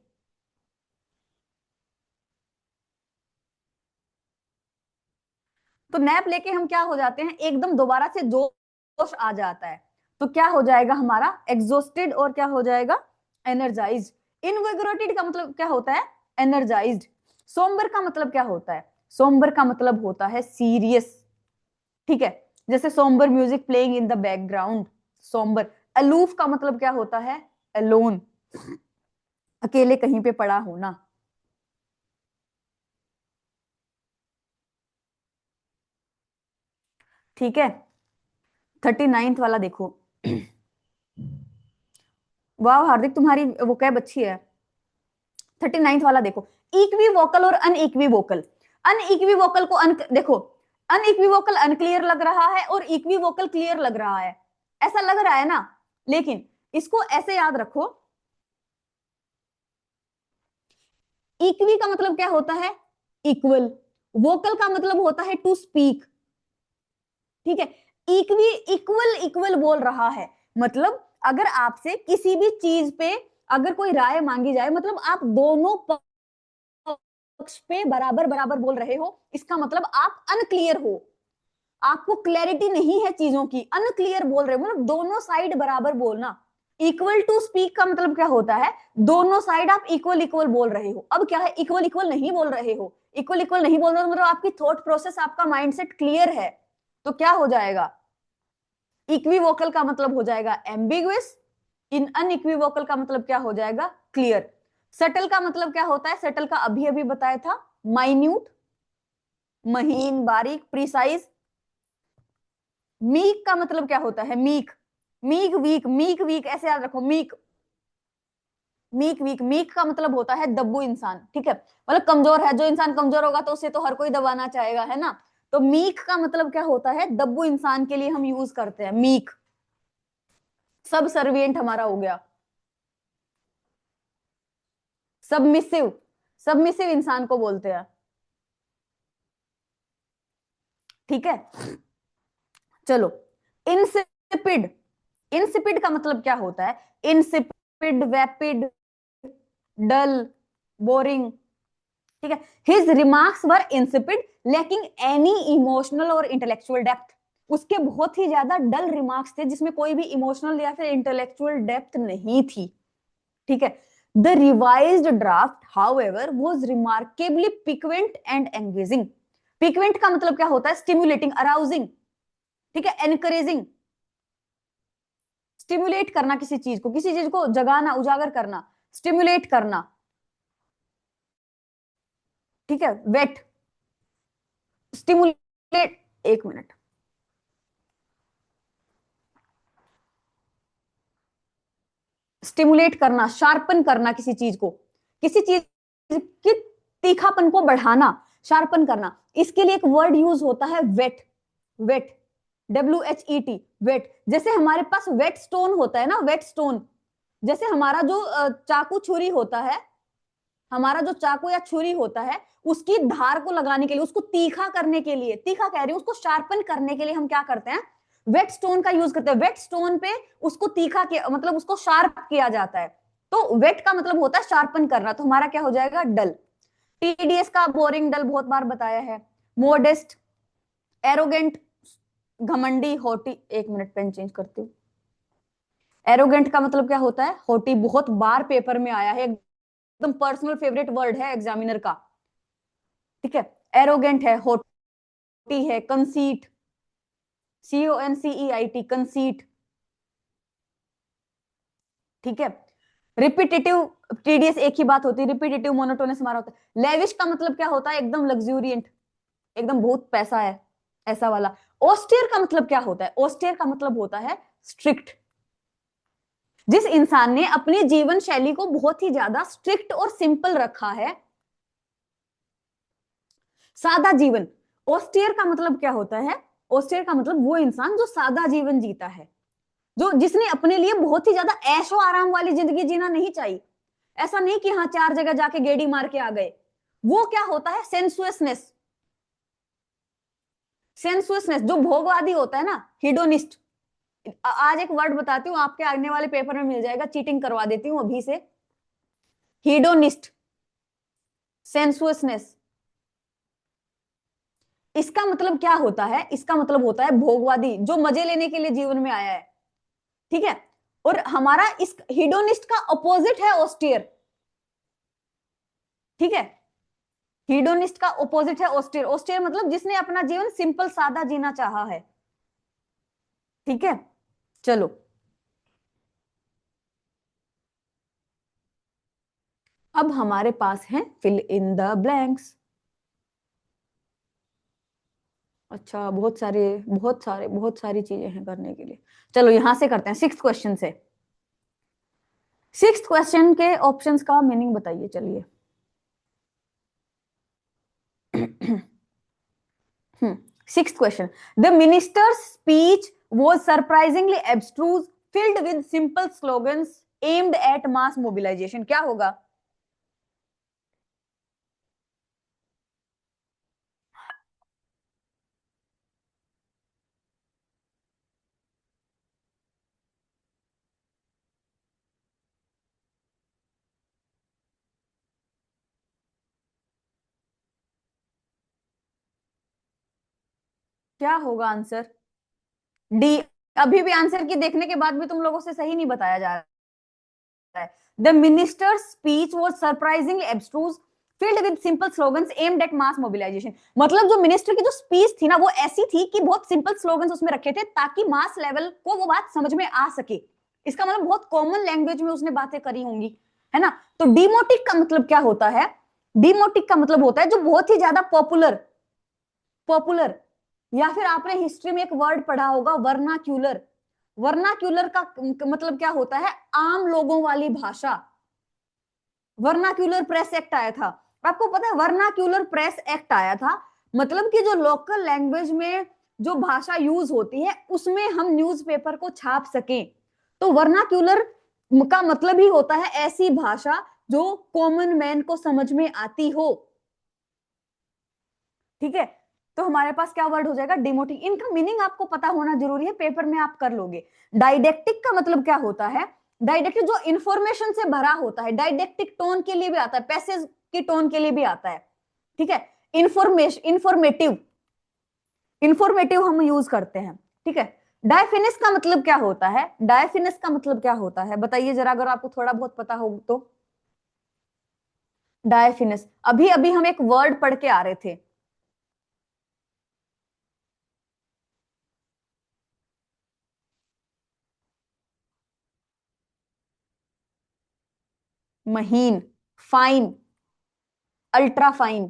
तो नैप लेके हम क्या हो जाते हैं, एकदम दोबारा से जोश आ जाता है, तो क्या हो जाएगा हमारा, एग्जॉस्टेड, और क्या हो जाएगा, एनर्जाइज्ड। इनविगोरेटेड का मतलब क्या होता है, एनर्जाइज्ड। सोम्बर का मतलब क्या होता है, सोम्बर का मतलब होता है सीरियस। ठीक है, जैसे sombre music playing in the background, sombre. Aloof का मतलब क्या होता है, अलोन, अकेले कहीं पे पड़ा होना। ठीक है, 39th वाला देखो। वाह हार्दिक, तुम्हारी वो कैब अच्छी है। 39th वाला देखो, इक्वी वोकल और अनइक्वी वोकल। अनइक्वी वोकल को देखो, अनइक्वी वोकल अनक्लियर लग रहा है और इक्वी वोकल क्लियर लग रहा है, ऐसा लग रहा है ना, लेकिन इसको ऐसे याद रखो, इक्वी का मतलब क्या होता है, इक्वल। वोकल का मतलब होता है टू स्पीक, ठीक है, इक्वल इक्वल बोल रहा है, मतलब अगर आपसे किसी भी चीज पे अगर कोई राय मांगी जाए, मतलब आप दोनों पक्ष पे बराबर बराबर बोल रहे हो, इसका मतलब आप अनक्लियर हो, आपको क्लैरिटी नहीं है चीजों की, अनक्लियर बोल रहे हो, मतलब दोनों साइड बराबर बोलना। इक्वल टू स्पीक का मतलब क्या होता है, दोनों साइड आप इक्वल इक्वल बोल रहे हो। अब क्या है, इक्वल इक्वल नहीं बोल रहे हो, इक्वल इक्वल नहीं बोल रहे हो मतलब आपकी थॉट प्रोसेस, आपका माइंडसेट क्लियर है, तो क्या हो जाएगा, इक्विवोकल का मतलब हो जाएगा एम्बिगुअस, इन अनइक्विवोकल का मतलब क्या हो जाएगा, क्लियर। सटल का मतलब क्या होता है, सटल का अभी अभी बताया था, माइन्यूट, महीन, बारीक, प्रिसाइज। मीक का मतलब क्या होता है, meek, meek weak, meek weak ऐसे याद रखो, मीक, मीक वीक, मीक का मतलब होता है दब्बू इंसान, ठीक है, मतलब कमजोर है, जो इंसान कमजोर होगा तो उसे तो हर कोई दबाना चाहेगा, है ना। तो मीक का मतलब क्या होता है, दब्बू इंसान के लिए हम यूज करते हैं मीक। सब सर्विएंट हमारा हो गया, सबमिसिव, सबमिसिव इंसान को बोलते हैं, ठीक है। चलो, इंसिपिड, इंसिपिड का मतलब क्या होता है, इंसिपिड, वैपिड, डल, बोरिंग, ठीक है। हिज रिमार्क्स वर इंसिपिड लैकिंग एनी इमोशनल और इंटेलेक्चुअल डेप्थ, उसके बहुत ही ज्यादा डल रिमार्क्स थे जिसमें कोई भी इमोशनल या फिर इंटेलेक्चुअल डेप्थ नहीं थी, ठीक है। The revised draft however was remarkably piquant and engaging. Piquant का मतलब क्या होता है, स्टिमुलेटिंग, अराउजिंग, ठीक है, एनकरेजिंग, स्टिमुलेट करना किसी चीज को, किसी चीज को जगाना, उजागर करना, स्टिमुलेट करना, ठीक है। वेट, स्टिमुलेट, एक मिनट, स्टिमुलेट करना, शार्पन करना किसी चीज को, किसी चीज की तीखापन को बढ़ाना, शार्पन करना, इसके लिए एक वर्ड यूज होता है वेट, वेट, WHET, वेट। जैसे हमारे पास वेट स्टोन होता है ना, वेट स्टोन, जैसे हमारा जो चाकू छुरी होता है, हमारा जो चाकू या छुरी होता है, उसकी धार को लगाने के लिए, उसको तीखा करने के लिए, तीखा कह रही हूं, उसको शार्पन करने के लिए हम क्या करते हैं, वेट स्टोन का यूज करते हैं। वेट स्टोन पे उसको तीखा किया, मतलब उसको शार्प किया जाता है, तो वेट का मतलब होता है शार्पन करना, तो हमारा क्या हो जाएगा, डल। टीडीएस का बोरिंग, डल बहुत बार बताया है। मोडेस्ट, एरोगेंट, घमंडी, हॉटी, एक मिनट पेन चेंज करती हूँ। एरोगेंट का मतलब क्या होता है, हॉटी, बहुत बार पेपर में आया है, एकदम पर्सनल फेवरेट वर्ड है एग्जामिनर का, ठीक है। एरोगेंट है, हॉटी है, कंसीट, CONCEIT, कंसीट, ठीक है। रिपीटेटिव, टीडीएस एक ही बात होती है, रिपीटेटिव, मोनोटोनस हमारा होता है। लेविश का मतलब क्या होता है, एकदम लग्जूरियंट, एकदम बहुत पैसा है, ऐसा वाला। ऑस्टियर का मतलब क्या होता है, ऑस्टियर का मतलब होता है स्ट्रिक्ट, जिस इंसान ने अपनी जीवन शैली को बहुत ही ज्यादा स्ट्रिक्ट और सिंपल रखा है, सादा जीवन। ऑस्टियर का मतलब क्या होता है, ऑस्टियर का मतलब वो इंसान जो सादा जीवन जीता है, जो जिसने अपने लिए बहुत ही ज्यादा ऐशो आराम वाली जिंदगी जीना नहीं चाहिए, ऐसा नहीं कि हाँ 4 जगह जाके गेड़ी मार के आ गए। वो क्या होता है, सेंसुअसनेस, सेंसुअसनेस, जो भोगवादी होता है ना, हिडोनिस्ट। आज एक वर्ड बताती हूँ, आपके आने वाले पेपर में मिल जाएगा, चीटिंग करवा देती हूँ अभी से। हिडोनिस्ट, सेंसुअसनेस, इसका मतलब क्या होता है, इसका मतलब होता है भोगवादी, जो मजे लेने के लिए जीवन में आया है, ठीक है। और हमारा इस हिडोनिस्ट का अपोजिट है ऑस्टियर, ठीक है। हीडोनिस्ट का ऑपोजिट है ऑस्टियर, ऑस्टियर मतलब जिसने अपना जीवन सिंपल सादा जीना चाहा है, ठीक है। चलो, अब हमारे पास है फिल इन द ब्लैंक्स। अच्छा, बहुत सारी चीजें हैं करने के लिए। चलो यहां से करते हैं, सिक्स्थ क्वेश्चन से। सिक्स्थ क्वेश्चन के ऑप्शंस का मीनिंग बताइए, चलिए। Sixth question, the minister's speech was surprisingly abstruse, filled with simple slogans aimed at mass mobilization, क्या होगा, क्या होगा आंसर? डी। अभी भी आंसर की देखने के बाद भी तुम लोगों से सही नहीं बताया जा रहा है। The minister's speech was surprisingly abstruse filled with simple slogans aimed at mass mobilization। मतलब जो मिनिस्टर की जो स्पीच थी ना वो ऐसी थी कि बहुत सिंपल स्लोगन्स उसमें रखे थे ताकि मास लेवल को वो बात समझ में आ सके। इसका मतलब बहुत कॉमन लैंग्वेज में उसने बातें करी होंगी, है ना। तो डिमोटिक का मतलब क्या होता है? डिमोटिक का मतलब होता है जो बहुत ही ज्यादा पॉपुलर, पॉपुलर, या फिर आपने हिस्ट्री में एक वर्ड पढ़ा होगा वर्नाक्यूलर। वर्नाक्यूलर का मतलब क्या होता है? आम लोगों वाली भाषा। वर्नाक्यूलर प्रेस एक्ट आया था, आपको पता है वर्नाक्यूलर प्रेस एक्ट आया था मतलब कि जो लोकल लैंग्वेज में जो भाषा यूज होती है उसमें हम न्यूज़पेपर को छाप सकें। तो वर्नाक्यूलर का मतलब ही होता है ऐसी भाषा जो कॉमन मैन को समझ में आती हो। ठीक है, तो हमारे पास क्या वर्ड हो जाएगा? डिमोटिक। इनका मीनिंग आपको पता होना जरूरी है, पेपर में आप कर लोगे। डाइडेक्टिक का मतलब क्या होता है? डाइडेक्टिक जो इंफॉर्मेशन से भरा होता है, डाइडेक्टिक टोन के लिए भी आता है, पैसेज की टोन के लिए भी आता है। ठीक है, इंफॉर्मेशन, इंफॉर्मेटिव, इंफॉर्मेटिव हम यूज करते हैं। ठीक है, डायफिनिस का मतलब क्या होता है? डायफिनिस का मतलब क्या होता है बताइए जरा, अगर आपको थोड़ा बहुत पता हो तो। डायफिनिस, अभी अभी हम एक वर्ड पढ़ के आ रहे थे। महीन, फाइन, अल्ट्रा फाइन।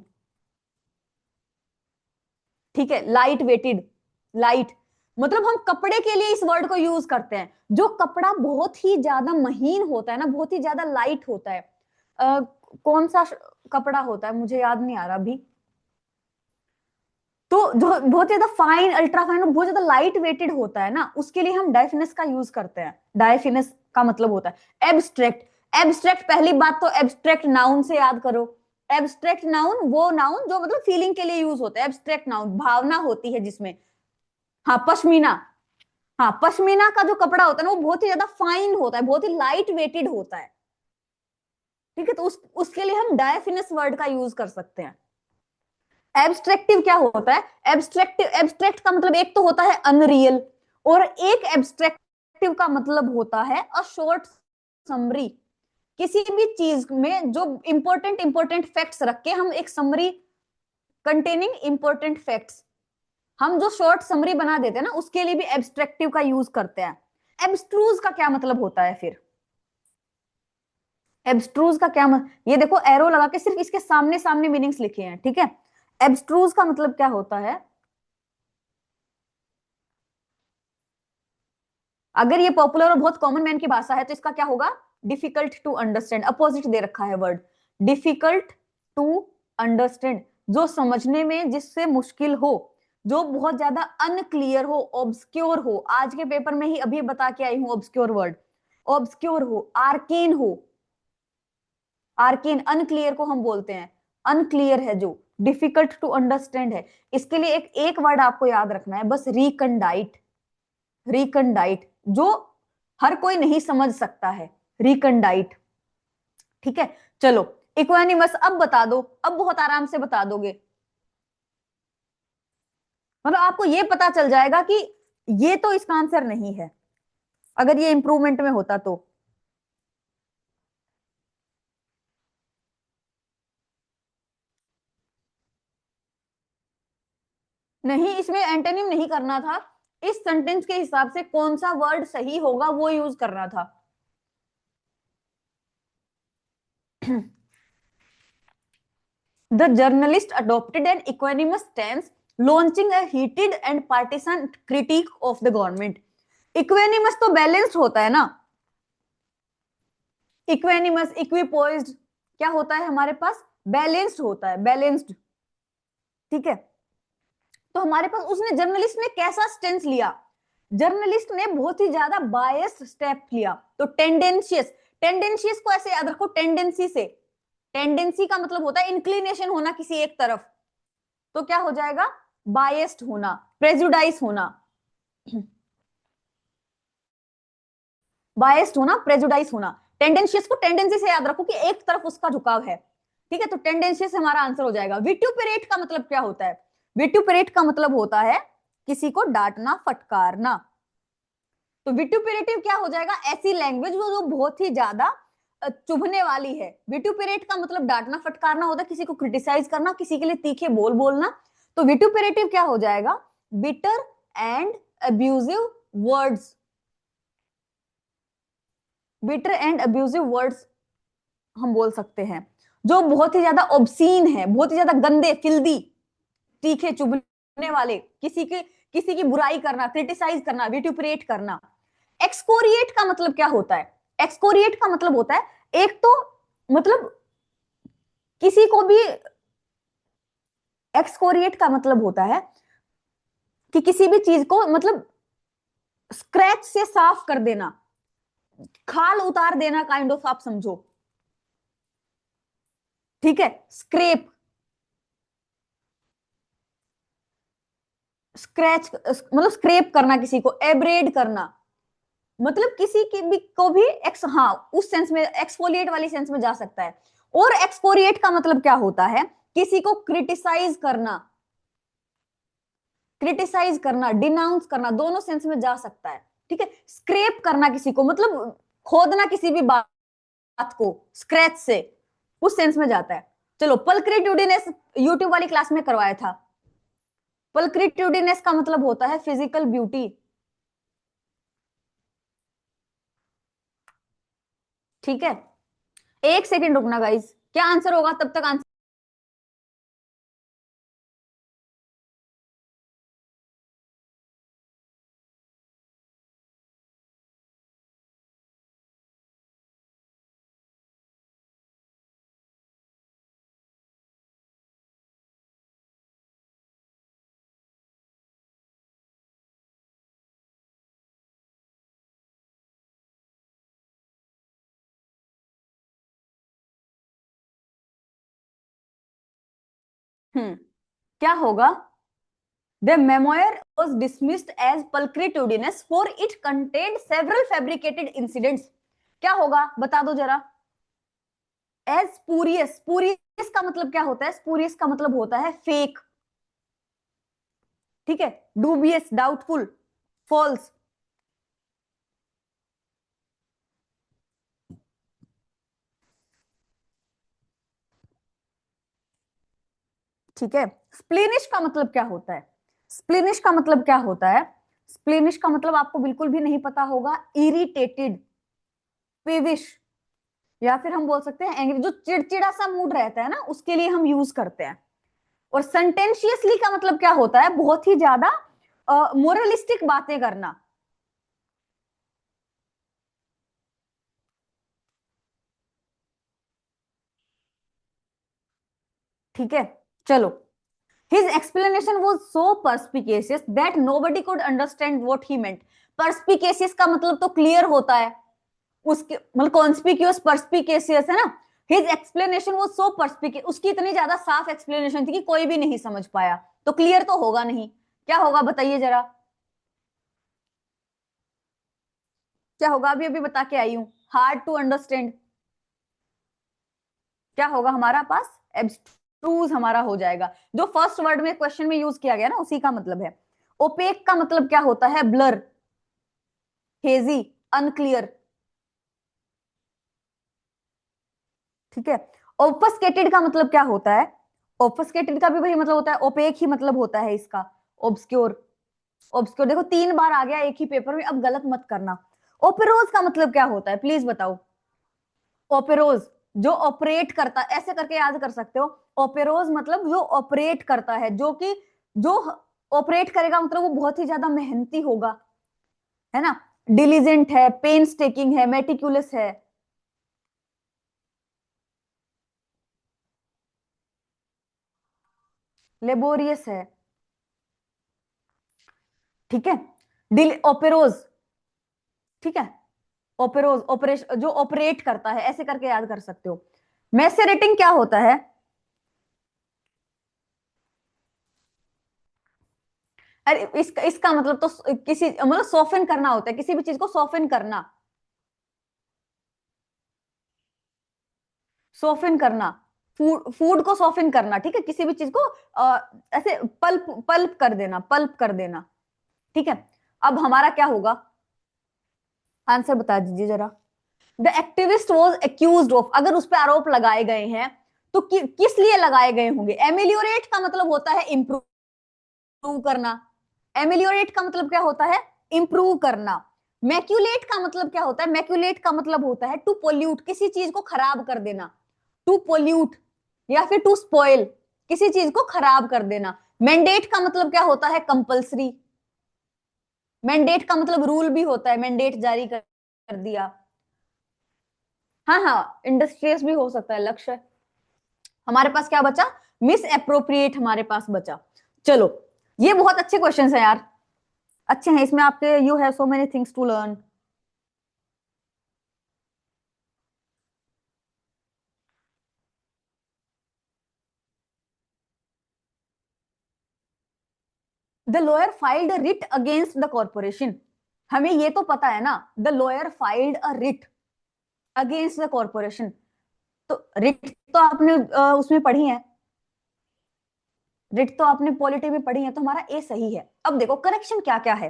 ठीक है, लाइट वेटेड, लाइट, मतलब हम कपड़े के लिए इस वर्ड को यूज करते हैं। जो कपड़ा बहुत ही ज्यादा महीन होता है ना, बहुत ही ज्यादा लाइट होता है, कौन सा कपड़ा होता है मुझे याद नहीं आ रहा अभी। तो जो बहुत ज्यादा फाइन, अल्ट्रा फाइन, बहुत ज्यादा लाइट वेटेड होता है ना, उसके लिए हम डायफिनिस का यूज करते हैं। डायफिनिस का मतलब होता है एब्स्ट्रैक्ट। एब्स्ट्रैक्ट, पहली बात तो एब्स्ट्रैक्ट नाउन से याद करो। एब्स्ट्रैक्ट नाउन वो नाउन जो मतलब फीलिंग के लिए यूज होता है। एब्स्ट्रैक्ट नाउन भावना होती है जिसमें। हाँ पश्मीना, हाँ पश्मीना का जो कपड़ा होता है ना वो बहुत ही ज्यादा फाइन होता है, बहुत ही लाइट वेटेड होता है। ठीक है, तो उसके लिए हम डायफिनिस वर्ड का यूज कर सकते हैं। एब्स्ट्रैक्टिव क्या होता है? एब्स्ट्रैक्टिव, एब्स्ट्रैक्ट का मतलब एक तो होता है अनरियल, और एक एब्स्ट्रैक्टिव का मतलब होता है अ शॉर्ट समरी। किसी भी चीज में जो इंपॉर्टेंट इंपॉर्टेंट फैक्ट्स रख के हम एक समरी कंटेनिंग इंपॉर्टेंट फैक्ट्स, हम जो शॉर्ट समरी बना देते हैं ना उसके लिए भी एब्स्ट्रैक्टिव का यूज करते हैं। एब्स्ट्रूज का क्या मतलब होता है फिर? एब्स्ट्रूज का क्या ये देखो एरो लगा के सिर्फ इसके सामने सामने मीनिंग्स लिखे हैं। ठीक है, एब्स्ट्रूज का मतलब क्या होता है? अगर ये पॉपुलर और बहुत कॉमन मैन की भाषा है तो इसका क्या होगा? Difficult to understand. अपोजिट दे रखा है वर्ड, डिफिकल्ट टू अंडरस्टैंड, जो समझने में जिससे मुश्किल हो, जो बहुत ज्यादा अनक्लियर हो, ऑब्सक्योर हो। आज के पेपर में ही अभी बता के आई हूं ऑब्सक्योर वर्ड। ऑब्सक्योर हो, आर्केन हो। आर्केन, अनक्लियर को हम बोलते हैं, अनक्लियर है जो, डिफिकल्ट टू अंडरस्टैंड है। इसके लिए एक एक वर्ड आपको याद रखना है बस, रिकंडाइट। रिकंडाइट, जो हर कोई नहीं समझ सकता है, रिकंडाइट। ठीक है, चलो इक्वानिमस अब बता दो, अब बहुत आराम से बता दोगे। मतलब आपको ये पता चल जाएगा कि ये तो इसका आंसर नहीं है, अगर ये इंप्रूवमेंट में होता तो। नहीं, इसमें एंटोनिम नहीं करना था, इस सेंटेंस के हिसाब से कौन सा वर्ड सही होगा वो यूज करना था। The journalist adopted an equanimous stance, launching a heated and partisan critique of the government. Equanimous तो बैलेंस्ड होता है ना, इक्वेनिमस, इक्विपोइज्ड क्या होता है हमारे पास? बैलेंस्ड होता है, बैलेंस्ड। ठीक है, तो हमारे पास उसने, जर्नलिस्ट ने कैसा स्टेंस लिया? जर्नलिस्ट ने बहुत ही ज्यादा बायस्ड स्टेप लिया। तो टेंडेंशियस, टेंडेंशियस को ऐसे याद रखो, टेंडेंसी से, टेंडेंसी का मतलब होता है इंक्लिनेशन होना किसी एक तरफ, तो क्या हो जाएगा? बायस्ड होना, प्रेजुडाइज होना। बायस्ड होना, प्रेजुडाइज होना। टेंडेंशियस को टेंडेंसी से याद रखो कि एक तरफ उसका झुकाव है। ठीक है, तो टेंडेंशियस हमारा आंसर हो जाएगा। विट्यूपेरेट का मतलब क्या होता है? विट्यूपेरेट का मतलब होता है किसी को डांटना फटकारना। तो विटुपेरेटिव क्या हो जाएगा, ऐसी लैंग्वेज वो जो बहुत ही ज्यादा चुभने वाली है। विटुपेरेट का मतलब डांटना फटकारना होता है, किसी को क्रिटिसाइज करना, किसी के लिए तीखे बोल बोलना। तो विटुपेरेटिव क्या हो जाएगा, bitter and abusive words. Bitter and abusive words हम बोल सकते हैं, जो बहुत ही ज्यादा ऑब्सीन है, बहुत ही ज्यादा गंदे, फिल्दी, तीखे चुभने वाले, किसी की बुराई करना, क्रिटिसाइज करना, विटुपरेट करना। एक्सकोरिएट का मतलब क्या होता है, एक्सकोरिएट का मतलब होता है, एक तो मतलब किसी को भी, एक्सकोरिएट का मतलब होता है कि किसी भी चीज को मतलब स्क्रैच से साफ कर देना, खाल उतार देना, काइंड ऑफ आप समझो, ठीक है। स्क्रैच मतलब स्क्रैप करना, किसी को एब्रेड करना, मतलब किसी की भी को भी एक्स, हाँ उस सेंस में एक्सफोलिएट वाली सेंस में जा सकता है। और एक्सफोलिएट का मतलब क्या होता है, किसी को क्रिटिसाइज करना, क्रिटिसाइज करना, डिनाउंस करना, दोनों सेंस में जा सकता है, ठीक है। स्क्रैप करना किसी को मतलब खोदना किसी भी बात को स्क्रैच से, उस सेंस में जाता है। चलो पल्क्रिट्यूडिनेस यूट्यूब वाली क्लास में करवाया था। पल्क्रिट्यूडिनेस का मतलब होता है फिजिकल ब्यूटी, ठीक है। एक सेकंड रुकना गाइस, क्या आंसर होगा तब तक आंसर। क्या होगा, the memoir was dismissed as pulchritudinous for it contained several fabricated incidents। क्या होगा बता दो जरा। एज स्पूरियस, स्पूरियस का मतलब क्या होता है, स्पूरियस का मतलब होता है फेक, ठीक है। डूबियस डाउटफुल, फॉल्स, ठीक है। स्प्लेनिश का मतलब क्या होता है, स्प्लेनिश का मतलब क्या होता है, स्प्लेनिश का मतलब आपको बिल्कुल भी नहीं पता होगा, इरिटेटेड, पेविश, या फिर हम बोल सकते हैं एंग्री, जो चिड़चिड़ा सा मूड रहता है ना उसके लिए हम यूज करते हैं। और सेंटेंशियसली का मतलब क्या होता है, बहुत ही ज्यादा मोरलिस्टिक बातें करना, ठीक है। चलो, his explanation was so perspicacious that nobody could understand what he meant। perspicacious का मतलब तो क्लियर होता है, उसके मतलब कॉन्स्पिक्यूअस परस्पिकेशियस है ना। हिज एक्सप्लेनेशन वो सो परस्पिक, उसकी इतनी ज्यादा साफ एक्सप्लेनेशन थी कि कोई भी नहीं समझ पाया, तो क्लियर तो होगा नहीं। क्या होगा बताइए जरा, क्या होगा, अभी अभी बता के आई हूं, हार्ड टू अंडरस्टैंड। क्या होगा हमारा पास, एब्स्ट्रूज हमारा हो जाएगा, जो फर्स्ट वर्ड में क्वेश्चन में यूज किया गया ना उसी का मतलब है। ओपेक का मतलब क्या होता है, ब्लर, हेजी, अनक्लियर, ठीक है। ऑब्फस्केटेड का मतलब क्या होता है, ऑब्फस्केटेड का भी वही मतलब होता है, ओपेक ही मतलब होता है इसका, ऑब्सक्योर। ऑब्सक्योर देखो 3 बार आ गया एक ही पेपर में, अब गलत मत करना। ओपेरोज का मतलब क्या होता है प्लीज बताओ, ओपेरोज जो ऑपरेट करता, ऐसे करके याद कर सकते हो। ओपेरोज मतलब जो ऑपरेट करता है, जो कि जो ऑपरेट करेगा मतलब वो बहुत ही ज्यादा मेहनती होगा, है ना। डिलीजेंट है, पेन्स टेकिंग है, मेटिकुलस है, लेबोरियस है, ठीक है। ओपेरोज, ठीक है। ओपेरोज ऑपरेशन, जो ऑपरेट करता है, ऐसे करके याद कर सकते हो। मैसेरेटिंग क्या होता है, अरे इसका इसका मतलब तो किसी मतलब सॉफन करना होता है, किसी भी चीज को सॉफन करना, सॉफन करना, फूड फूड को सॉफन करना, ठीक है। किसी भी चीज को ऐसे पल्प पल्प कर देना, पल्प कर देना, ठीक है, अब हमारा क्या होगा, आंसर बता दीजिए जरा। The activist was accuse of, अगर उस पर आरोप लगाए गए हैं तो किस लिए लगाए गए होंगे? एमिलियोरेट का मतलब होता है इम्प्रूव करना, एमिलियोरेट का मतलब क्या होता है? इम्प्रूव करना। मैक्यूलेट का मतलब क्या होता है? मैक्यूलेट का मतलब होता है टू पोल्यूट, किसी चीज को खराब कर देना, टू पोल्यूट या फिर टू स्पॉइल, किसी चीज को खराब कर देना। मैंडेट का मतलब क्या होता है? कंपल्सरी। मैंडेट का मतलब रूल भी होता है, मैंडेट जारी कर दिया। हाँ हाँ, इंडस्ट्रियस भी हो सकता है, लक्ष्य। हमारे पास क्या बचा? मिस एप्रोप्रिएट हमारे पास बचा। चलो, ये बहुत अच्छे क्वेश्चन है यार, अच्छे हैं, इसमें आपके you have so many things to learn. The lawyer filed writ against the corporation, हमें ये तो पता है ना, the lawyer filed a writ against the corporation. तो रिट तो आपने उसमें पढ़ी है, रिट तो आपने पॉलिटी में पढ़ी है, तो हमारा ए सही है। अब देखो करेक्शन क्या क्या है।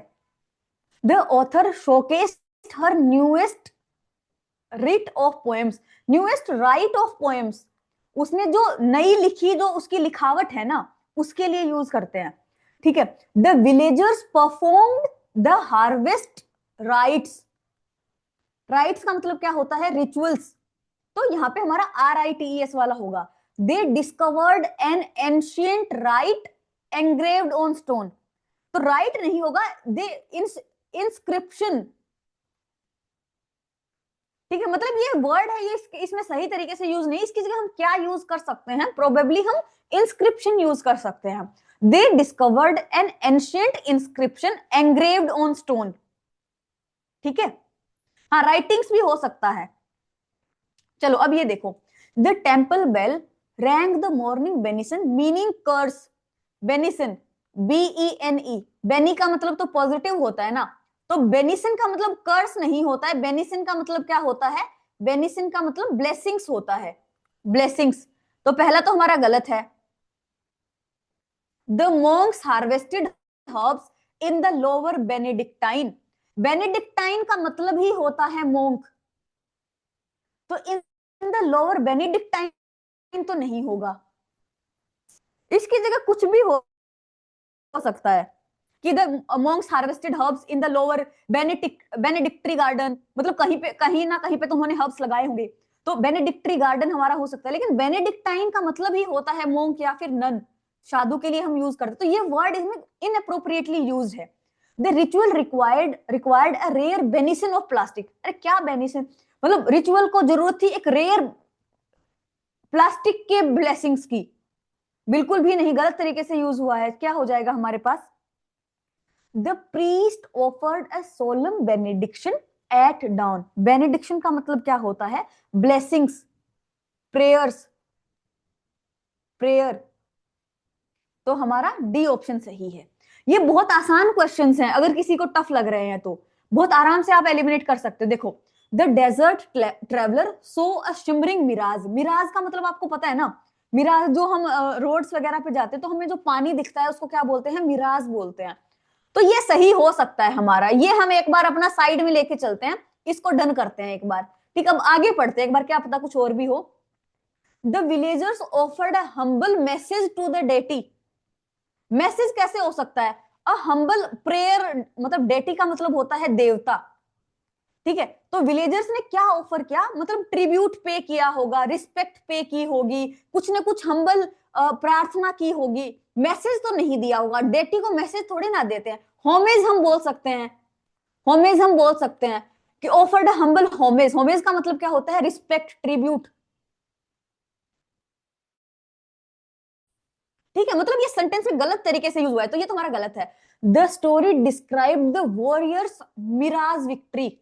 The author showcased her newest writ of poems, newest right of poems, उसने जो नई लिखी, जो उसकी लिखावट है ना, उसके लिए यूज करते हैं। ठीक है, the villagers performed the harvest rights, rights का मतलब क्या होता है? रिचुअल्स। तो यहाँ पे हमारा RITES वाला होगा। They discovered an ancient rite engraved on stone, तो राइट नहीं होगा, दे इंस्क्रिप्शन। ठीक है, मतलब ये वर्ड है, ये इसमें सही तरीके से यूज नहीं, इसकी जगह हम क्या यूज कर सकते हैं? प्रोबेबली हम इंस्क्रिप्शन यूज कर सकते हैं। They discovered an ancient inscription engraved on stone. ठीक है, हाँ राइटिंग्स भी हो सकता है। चलो अब ये देखो, the temple bell rang the morning benison, meaning curse. Benison, BENE, bene का मतलब तो पॉजिटिव होता है ना, तो बेनिसन का मतलब कर्स नहीं होता है, बेनिसन का मतलब क्या होता है? बेनिसन का मतलब ब्लेसिंग्स होता है, ब्लेसिंग्स। तो पहला तो हमारा गलत है। The monks harvested herbs in the lower Benedictine, Benedictine का मतलब ही होता है मोंक, तो इन द लोअर बेनेडिक्टाइन तो नहीं होगा, इसकी जगह कुछ भी हो सकता है कि the monks harvested herbs in the lower benedictory garden, मतलब कहीं ना कहीं पे तो उन्होंने हर्ब्स लगाए होंगे, तो बेनेडिक्टरी गार्डन हमारा हो सकता है, लेकिन बेनेडिक्टाइन का मतलब ही होता है मोंक या फिर नन, साधु के लिए हम यूज करते, तो ये वर्ड इसमें इनअप्रोप्रिएटली यूज है। The ritual required a rare benison of plastic, अरे क्या बेनिसन, मतलब रिचुअल को जरूरत थी एक रेयर प्लास्टिक के ब्लेसिंग्स की, बिल्कुल भी नहीं, गलत तरीके से यूज हुआ है। क्या हो जाएगा हमारे पास? The priest offered a solemn benediction at dawn, benediction का मतलब क्या होता है? Blessings, prayers, prayer. तो हमारा डी ऑप्शन सही है। ये बहुत आसान क्वेश्चंस हैं, अगर किसी को टफ लग रहे हैं तो बहुत आराम से आप एलिमिनेट कर सकते हो। देखो, the desert traveller saw a shimmering mirage, mirage का मतलब आपको पता है ना, मिराज जो हम रोड्स वगैरह पे जाते हैं तो हमें जो पानी दिखता है उसको क्या बोलते हैं? मिराज बोलते हैं। तो ये सही हो सकता है हमारा, ये हम एक बार अपना साइड में लेके चलते हैं, इसको डन करते हैं एक बार। ठीक, अब आगे पढ़ते हैं एक बार, क्या पता कुछ और भी हो। The villagers offered a humble message to the deity, message कैसे हो सकता है? अ हम्बल प्रेयर, मतलब डेटी का मतलब होता है देवता। ठीक है, तो विलेजर्स ने क्या ऑफर किया? मतलब ट्रिब्यूट पे किया होगा, रिस्पेक्ट पे की होगी, कुछ ना कुछ हम्बल प्रार्थना की होगी, मैसेज तो नहीं दिया होगा, डेटी को मैसेज थोड़ी ना देते हैं, होमेज हम बोल सकते हैं, होमेज हम बोल सकते हैं कि ऑफर्ड हम्बल होमेज, होमेज का मतलब क्या होता है? Respect, tribute. ठीक है, मतलब ये सेंटेंस में गलत तरीके से यूज हुआ है, तो ये तुम्हारा गलत है। The story describe the warriors mirage victory,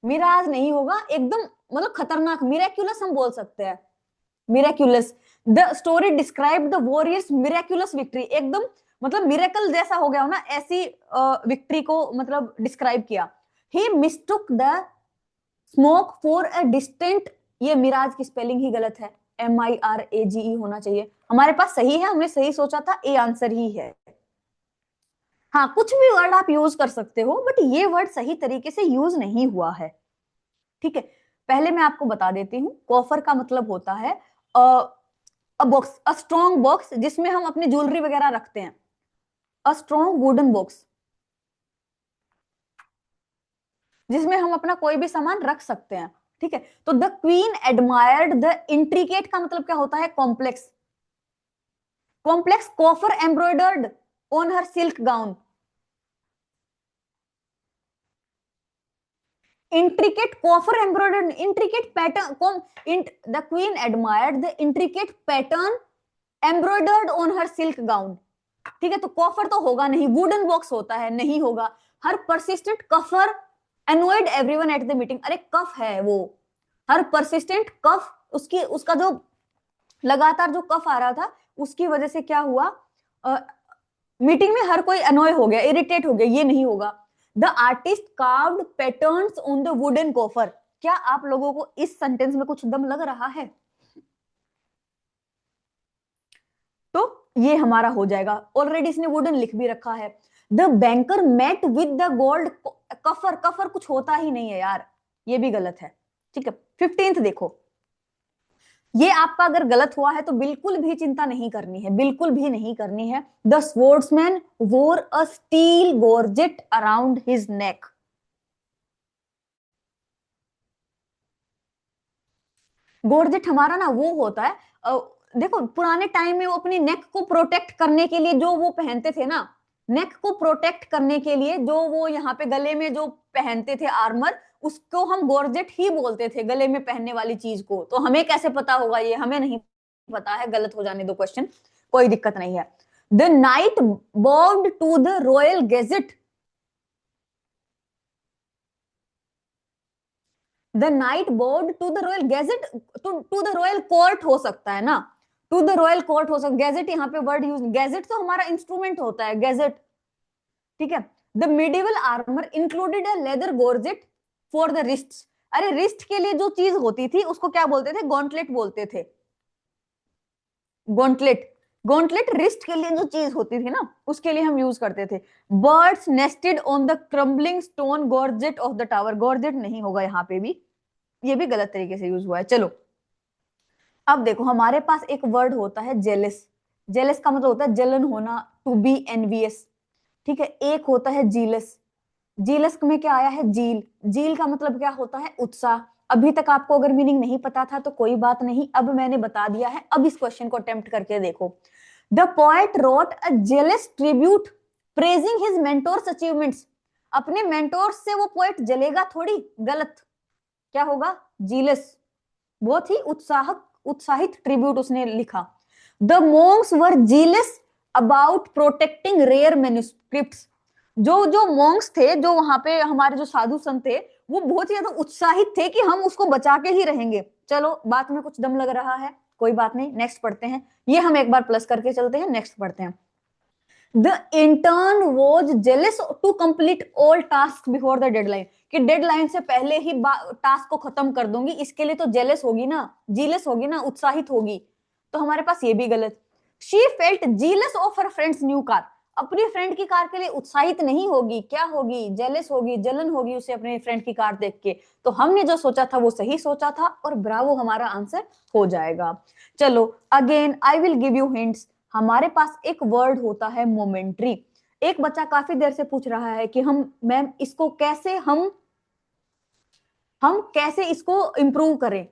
mirage नहीं होगा, एकदम मतलब खतरनाक, मिरेक्युलस हम बोल सकते हैं, miraculous. The story describe the warriors miraculous victory, एकदम मतलब मिरेकल जैसा हो गया हो ना, ऐसी विक्ट्री को मतलब डिस्क्राइब किया। He mistook the smoke for a distant, ये मिराज की स्पेलिंग ही गलत है, MIRAGE होना चाहिए, हमारे पास सही है, हमने सही सोचा था, ए आंसर ही है। हाँ, कुछ भी वर्ड आप यूज कर सकते हो, बट ये वर्ड सही तरीके से यूज नहीं हुआ है, ठीक है। पहले मैं आपको बता देती हूँ, कॉफर का मतलब होता है अ बॉक्स, अ स्ट्रॉन्ग बॉक्स जिसमें हम अपनी ज्वेलरी वगैरह रखते हैं, अ स्ट्रॉन्ग वुडन बॉक्स जिसमें हम अपना कोई भी सामान रख सकते हैं, ठीक है। तो the queen admired the intricate का मतलब क्या होता है, complex, complex coffer embroidered on her silk gown, intricate coffer embroidered, intricate pattern the queen admired the intricate pattern embroidered on her silk gown, ठीक है। तो कॉफर तो होगा नहीं, वुडन बॉक्स होता है, नहीं होगा। Her persistent cougher annoyed everyone at the meeting, अरे कफ है वो, हर परसिस्टेंट कफ, उसकी उसका जो लगातार जो कफ आ रहा था उसकी वजह से क्या हुआ, मीटिंग में हर कोई अनॉय हो गया, इरिटेट हो गया, ये नहीं होगा। The artist carved patterns on the wooden coffer, क्या आप लोगों को इस सेंटेंस में कुछ दम लग रहा है? तो ये हमारा हो जाएगा, ऑलरेडी इसने वुडन लिख भी रखा है। The banker met with the gold coffer, coffer कुछ होता ही नहीं है यार, ये भी गलत है, ठीक है। 15th देखो, ये आपका अगर गलत हुआ है तो बिल्कुल भी चिंता नहीं करनी है, बिल्कुल भी नहीं करनी है। द स्वर्ड्समैन वोर अ स्टील गॉर्जेट अराउंड हिज नेक, गॉर्जेट हमारा ना वो होता है, देखो पुराने टाइम में वो अपनी नेक को प्रोटेक्ट करने के लिए जो वो पहनते थे ना, नेक को प्रोटेक्ट करने के लिए जो वो यहाँ पे गले में जो पहनते थे आर्मर, उसको हम गॉर्जेट ही बोलते थे, गले में पहनने वाली चीज को। तो हमें कैसे पता होगा, ये हमें नहीं पता है, गलत हो जाने दो क्वेश्चन, कोई दिक्कत नहीं है। The knight bobbed to the royal gazette, the knight board to the royal gadget, to the royal court हो सकता है ना, टू द रॉयल कोर्ट हो सकता, गैजेट यहाँ पे वर्ड यूज, गैजेट तो हमारा इंस्ट्रूमेंट होता है, गैजेट, ठीक है। The medieval armour included a leather gorget for the wrist, अरे रिस्ट के लिए जो चीज होती थी उसको क्या बोलते थे, गॉन्टलेट बोलते थे, गॉन्टलेट, गॉन्टलेट रिस्ट के लिए जो चीज होती थी ना उसके लिए हम यूज करते थे। Birds nested on the crumbling stone gorget of the tower, gorget नहीं होगा यहाँ पे भी, ये भी गलत तरीके से यूज हुआ है। चलो अब देखो, हमारे पास एक वर्ड होता है जेलस, जेलस का मतलब होता है जलन होना, टू बी एनवियस, ठीक है। एक होता है जीलस, जीलस में क्या आया है, जील, जील का मतलब क्या होता है, उत्साह। अभी तक आपको अगर मीनिंग नहीं पता था तो कोई बात नहीं, अब मैंने बता दिया है, अब इस क्वेश्चन को अटेम्प्ट करके देखो। The poet wrote a jealous tribute praising his mentors achievements, अपने मेंटोर्स से वो पोएट जलेगा थोड़ी, गलत, क्या होगा, जीलस, बहुत ही उत्साहित ट्रिब्यूट उसने लिखा। The monks were zealous about protecting rare manuscripts, जो जो मोंक्स थे, जो वहां पे हमारे जो साधु संत थे, वो बहुत ही ज्यादा उत्साहित थे कि हम उसको बचा के ही रहेंगे। चलो बात में कुछ दम लग रहा है, कोई बात नहीं, नेक्स्ट पढ़ते हैं, ये हम एक बार प्लस करके चलते हैं, नेक्स्ट पढ़ते हैं। The intern was jealous to complete all task before the deadline, कि डेडलाइन से पहले ही टास्क को खत्म कर दूंगी, इसके लिए तो जेलस होगी ना, जीलस होगी ना, उत्साहित होगी। तो हमारे पास ये भी गलत। She felt jealous of her friends new car, अपनी फ्रेंड की कार के लिए उत्साहित नहीं होगी, क्या होगी, जेलस होगी, जलन होगी उसे अपने फ्रेंड की कार देख के। तो हमने जो सोचा था वो सही सोचा था, और ब्रावो हमारा आंसर हो जाएगा। चलो again I will give you hints, हमारे पास एक वर्ड होता है मोमेंट्री। एक बच्चा काफी देर से पूछ रहा है कि हम मैम इसको कैसे हम कैसे इसको इंप्रूव करें।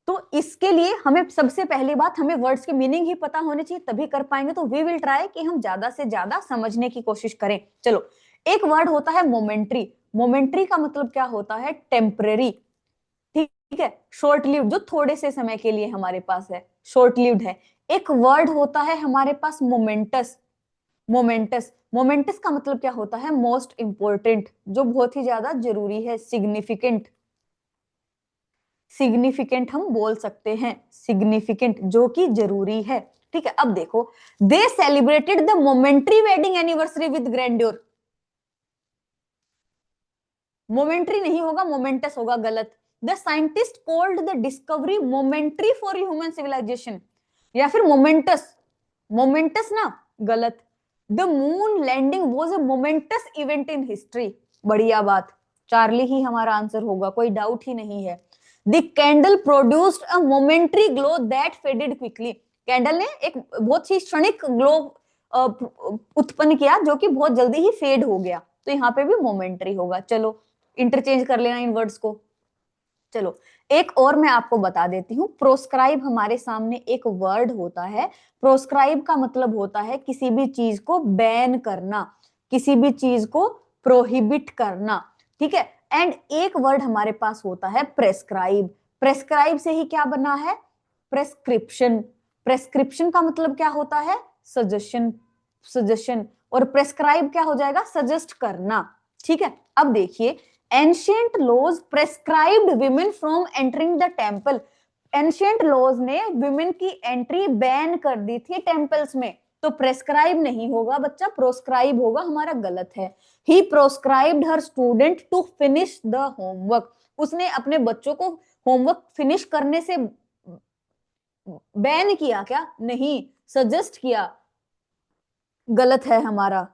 तो इसके लिए हमें सबसे पहली बात, हमें वर्ड्स के मीनिंग ही पता होने चाहिए, तभी कर पाएंगे। तो वी विल ट्राई कि हम ज्यादा से ज्यादा समझने की कोशिश करें। चलो, एक वर्ड होता है मोमेंट्री, मोमेंट्री का मतलब क्या होता है, टेम्परेरी, ठीक है, शॉर्ट लिव्ड, जो थोड़े से समय के लिए हमारे पास है, शॉर्ट लिव्ड है। एक वर्ड होता है हमारे पास मोमेंटस, मोमेंटस, मोमेंटस का मतलब क्या होता है, मोस्ट इंपोर्टेंट, जो बहुत ही ज्यादा जरूरी है, सिग्निफिकेंट, सिग्निफिकेंट हम बोल सकते हैं, सिग्निफिकेंट जो कि जरूरी है, ठीक है। अब देखो, they celebrated the momentary wedding anniversary with grandeur, momentary नहीं होगा, मोमेंटस होगा, गलत। The scientist called the discovery momentary for human civilization, या फिर मोमेंटस, मोमेंटस ना, गलत। The moon landing was a momentous event in history. बढ़िया बात, चार्ली ही हमारा आंसर होगा, कोई डाउट ही नहीं है। The candle produced a momentary glow that faded quickly. Candle ने एक बहुत ही क्षणिक ग्लो उत्पन्न किया जो कि बहुत जल्दी ही फेड हो गया, तो यहाँ पे भी मोमेंटरी होगा। चलो इंटरचेंज कर लेना इन वर्ड्स को। चलो एक और मैं आपको बता देती हूँ। प्रोस्क्राइब हमारे सामने एक वर्ड होता है। प्रोस्क्राइब का मतलब होता है किसी भी चीज को बैन करना, किसी भी चीज को प्रोहिबिट करना, ठीक है। एंड एक वर्ड हमारे पास होता है प्रेस्क्राइब। प्रेस्क्राइब से ही क्या बना है? प्रेस्क्रिप्शन। प्रेस्क्रिप्शन का मतलब क्या होता है? Suggestion, suggestion. और प्रेस्क्राइब क्या हो जाएगा? सजेस्ट करना, ठीक है। अब देखिए, ancient laws prescribed women from entering the temple. Ancient laws ने विमेन की एंट्री बैन कर दी थी टेम्पल्स में, तो प्रेस्क्राइब नहीं होगा बच्चा, प्रोस्क्राइब होगा, हमारा गलत है। He proscribed her student to finish the homework. उसने अपने बच्चों को होमवर्क फिनिश करने से बैन किया क्या? नहीं, सजेस्ट किया, गलत है हमारा,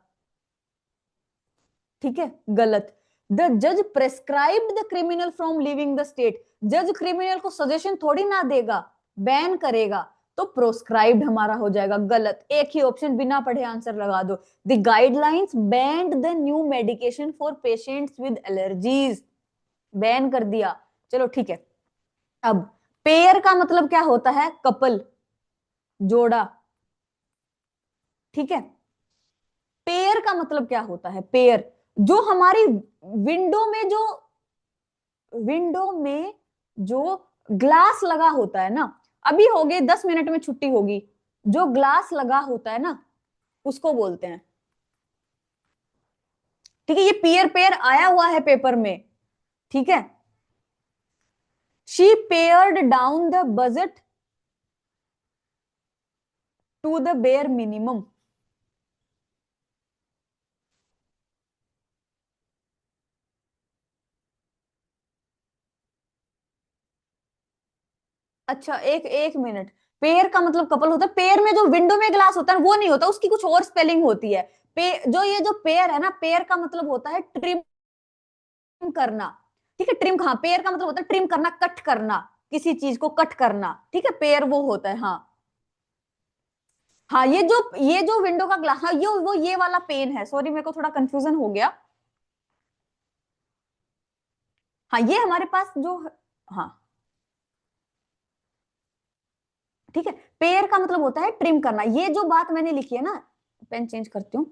ठीक है, गलत। द जज prescribed the criminal from living the state. जज क्रिमिनल को सजेशन थोड़ी ना देगा, बैन करेगा, तो प्रोस्क्राइब्ड हमारा हो जाएगा, गलत। एक ही ऑप्शन बिना पढ़े आंसर लगा दो। The guidelines band the new medication for patients with allergies. Ban कर दिया, चलो ठीक है। अब पेयर का मतलब क्या होता है? कपल, जोड़ा, ठीक है। पेयर का मतलब क्या होता है? पेयर, जो हमारी विंडो में जो विंडो में जो ग्लास लगा होता है ना, अभी हो गए 10 मिनट में छुट्टी होगी, जो ग्लास लगा होता है ना उसको बोलते हैं, ठीक है। ये पेयर पेयर आया हुआ है पेपर में, ठीक है। She pared down the budget to the bare minimum. अच्छा, एक एक मिनट। पेयर का मतलब कपल होता है। पेयर में जो विंडो में ग्लास होता है वो नहीं होता, उसकी कुछ और स्पेलिंग होती है। जो ये जो पेयर है ना, पेयर का मतलब होता है ट्रिम करना, ठीक है। ट्रिम, हाँ, पेयर का मतलब होता है ट्रिम करना, कट करना, किसी चीज को कट करना, ठीक है। पेयर वो होता है, हाँ। हाँ, ये जो विंडो का ग्लास, हाँ, ये वाला पेन है। सॉरी, मेरे को थोड़ा कंफ्यूजन हो गया। हाँ, ये हमारे पास जो, हाँ, ठीक है। पेयर का मतलब होता है ट्रिम करना। ये जो बात मैंने लिखी है ना, पेन चेंज करती हूँ,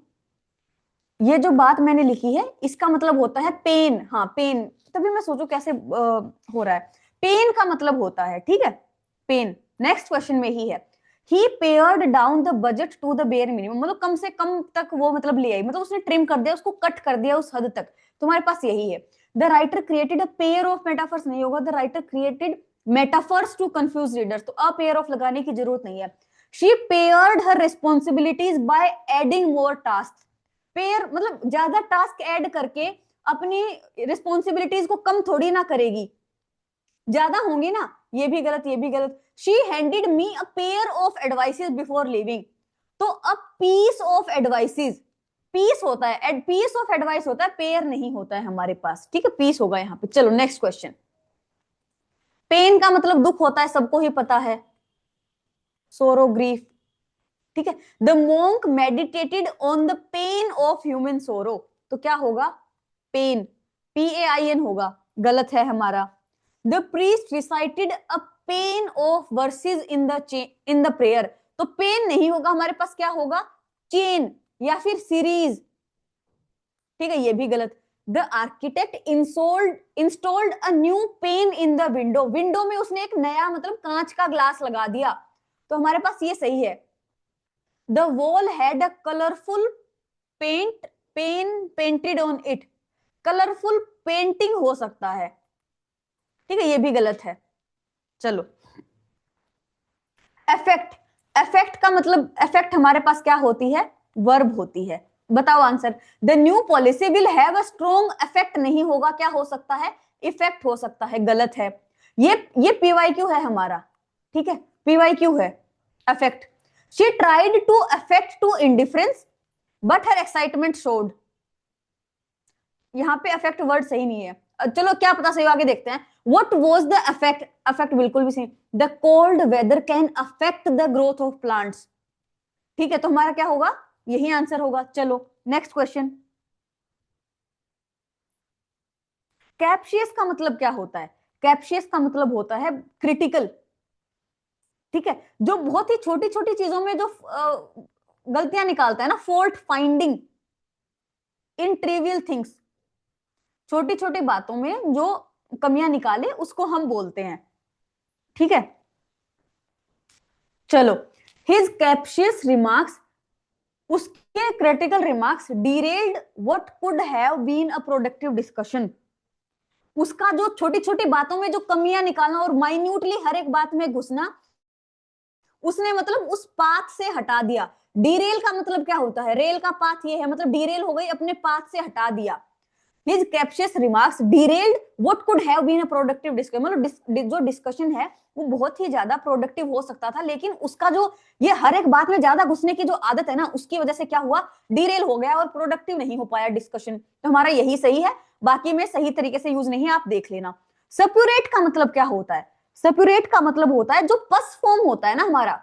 ये जो बात मैंने लिखी है इसका मतलब होता है पेन। हाँ, पेन, तभी मैं सोचू कैसे हो रहा है। पेन का मतलब होता है, ठीक है, पेन। नेक्स्ट क्वेश्चन में ही है, he pared down the budget to the bare minimum, मतलब कम से कम तक वो मतलब ले आई, मतलब उसने ट्रिम कर दिया, उसको कट कर दिया उस हद तक। तुम्हारे पास यही है। The writer created a pair of metaphors नहीं होगा, the writer created metaphors to confuse readers, तो अ पेयर ऑफ लगाने की जरूरत नहीं है। She paired her responsibilities by adding more task. Pair मतलब ज्यादा टास्क ऐड करके अपनी रिस्पॉन्सिबिलिटीज को कम थोड़ी ना करेगी, ज्यादा होंगी ना। ये भी गलत, ये भी गलत। She handed me a pair of advices before leaving, तो a piece of advices, piece होता है, पीस ऑफ एडवाइस होता है, पेयर नहीं होता है हमारे पास, ठीक है। पीस होगा यहाँ पे। चलो नेक्स्ट क्वेश्चन। पेन का मतलब दुख होता है, सबको ही पता है, सोरो, ग्रीफ, ठीक है। The monk meditated on the pain of human सोरो, तो क्या होगा? पेन, PAIN होगा, गलत है हमारा। The priest recited a pain of versus in the prayer, तो पेन नहीं होगा हमारे पास, क्या होगा? चेन या फिर सीरीज, ठीक है, ये भी गलत। The architect installed a new pain in the window, window में उसने एक नया मतलब कांच का ग्लास लगा दिया, तो हमारे पास ये सही है। The wall had a colourful painted on it, colourful painting हो सकता है, ठीक है, ये भी गलत है। चलो, अफेक्ट, अफेक्ट का मतलब, अफेक्ट हमारे पास क्या होती है? वर्ब होती है। बताओ answer. The new policy will have a strong effect नहीं होगा, क्या हो सकता है? इफेक्ट हो सकता है, गलत है। ये PYQ है हमारा, ठीक है, PYQ है, affect. She tried to affect to indifference, but her excitement showed, यहाँ पे अफेक्ट वर्ड सही नहीं है, चलो क्या पता सही, आगे देखते हैं। What was the affect, affect बिल्कुल भी सही, the cold weather can affect the growth of plants, ठीक है, तो हमारा क्या होगा, यही आंसर होगा। चलो नेक्स्ट क्वेश्चन। कैप्शियस का मतलब क्या होता है, कैप्शियस का मतलब होता है क्रिटिकल, ठीक है, जो बहुत ही छोटी छोटी चीजों में जो गलतियां निकालता है ना, fault finding in trivial things, छोटी छोटी बातों में जो कमियां निकाले उसको हम बोलते हैं, ठीक है। चलो, हिज कैप्शियस रिमार्क्स, उसके critical remarks derailed what could have been a productive discussion, उसका जो छोटी छोटी बातों में जो कमियां निकालना और माइन्यूटली हर एक बात में घुसना, उसने मतलब उस पाथ से हटा दिया। डीरेल का मतलब क्या होता है, रेल का पाथ ये है, मतलब डीरेल हो गई, अपने पाथ से हटा दिया। His captious remarks derailed what could have been a productive discussion, मतलब जो डिस्कशन है वो बहुत ही ज्यादा प्रोडक्टिव हो सकता था, लेकिन उसका जो ये हर एक बात में ज्यादा घुसने की जो आदत है ना, उसकी वजह से क्या हुआ, डीरेल हो गया और प्रोडक्टिव नहीं हो पाया डिस्कशन। तो हमारा यही सही है, बाकी में सही तरीके से यूज नहीं है, आप देख लेना। सप्यूरेट का मतलब क्या होता है, सप्यूरेट का मतलब होता है जो पस फॉर्म होता है ना हमारा,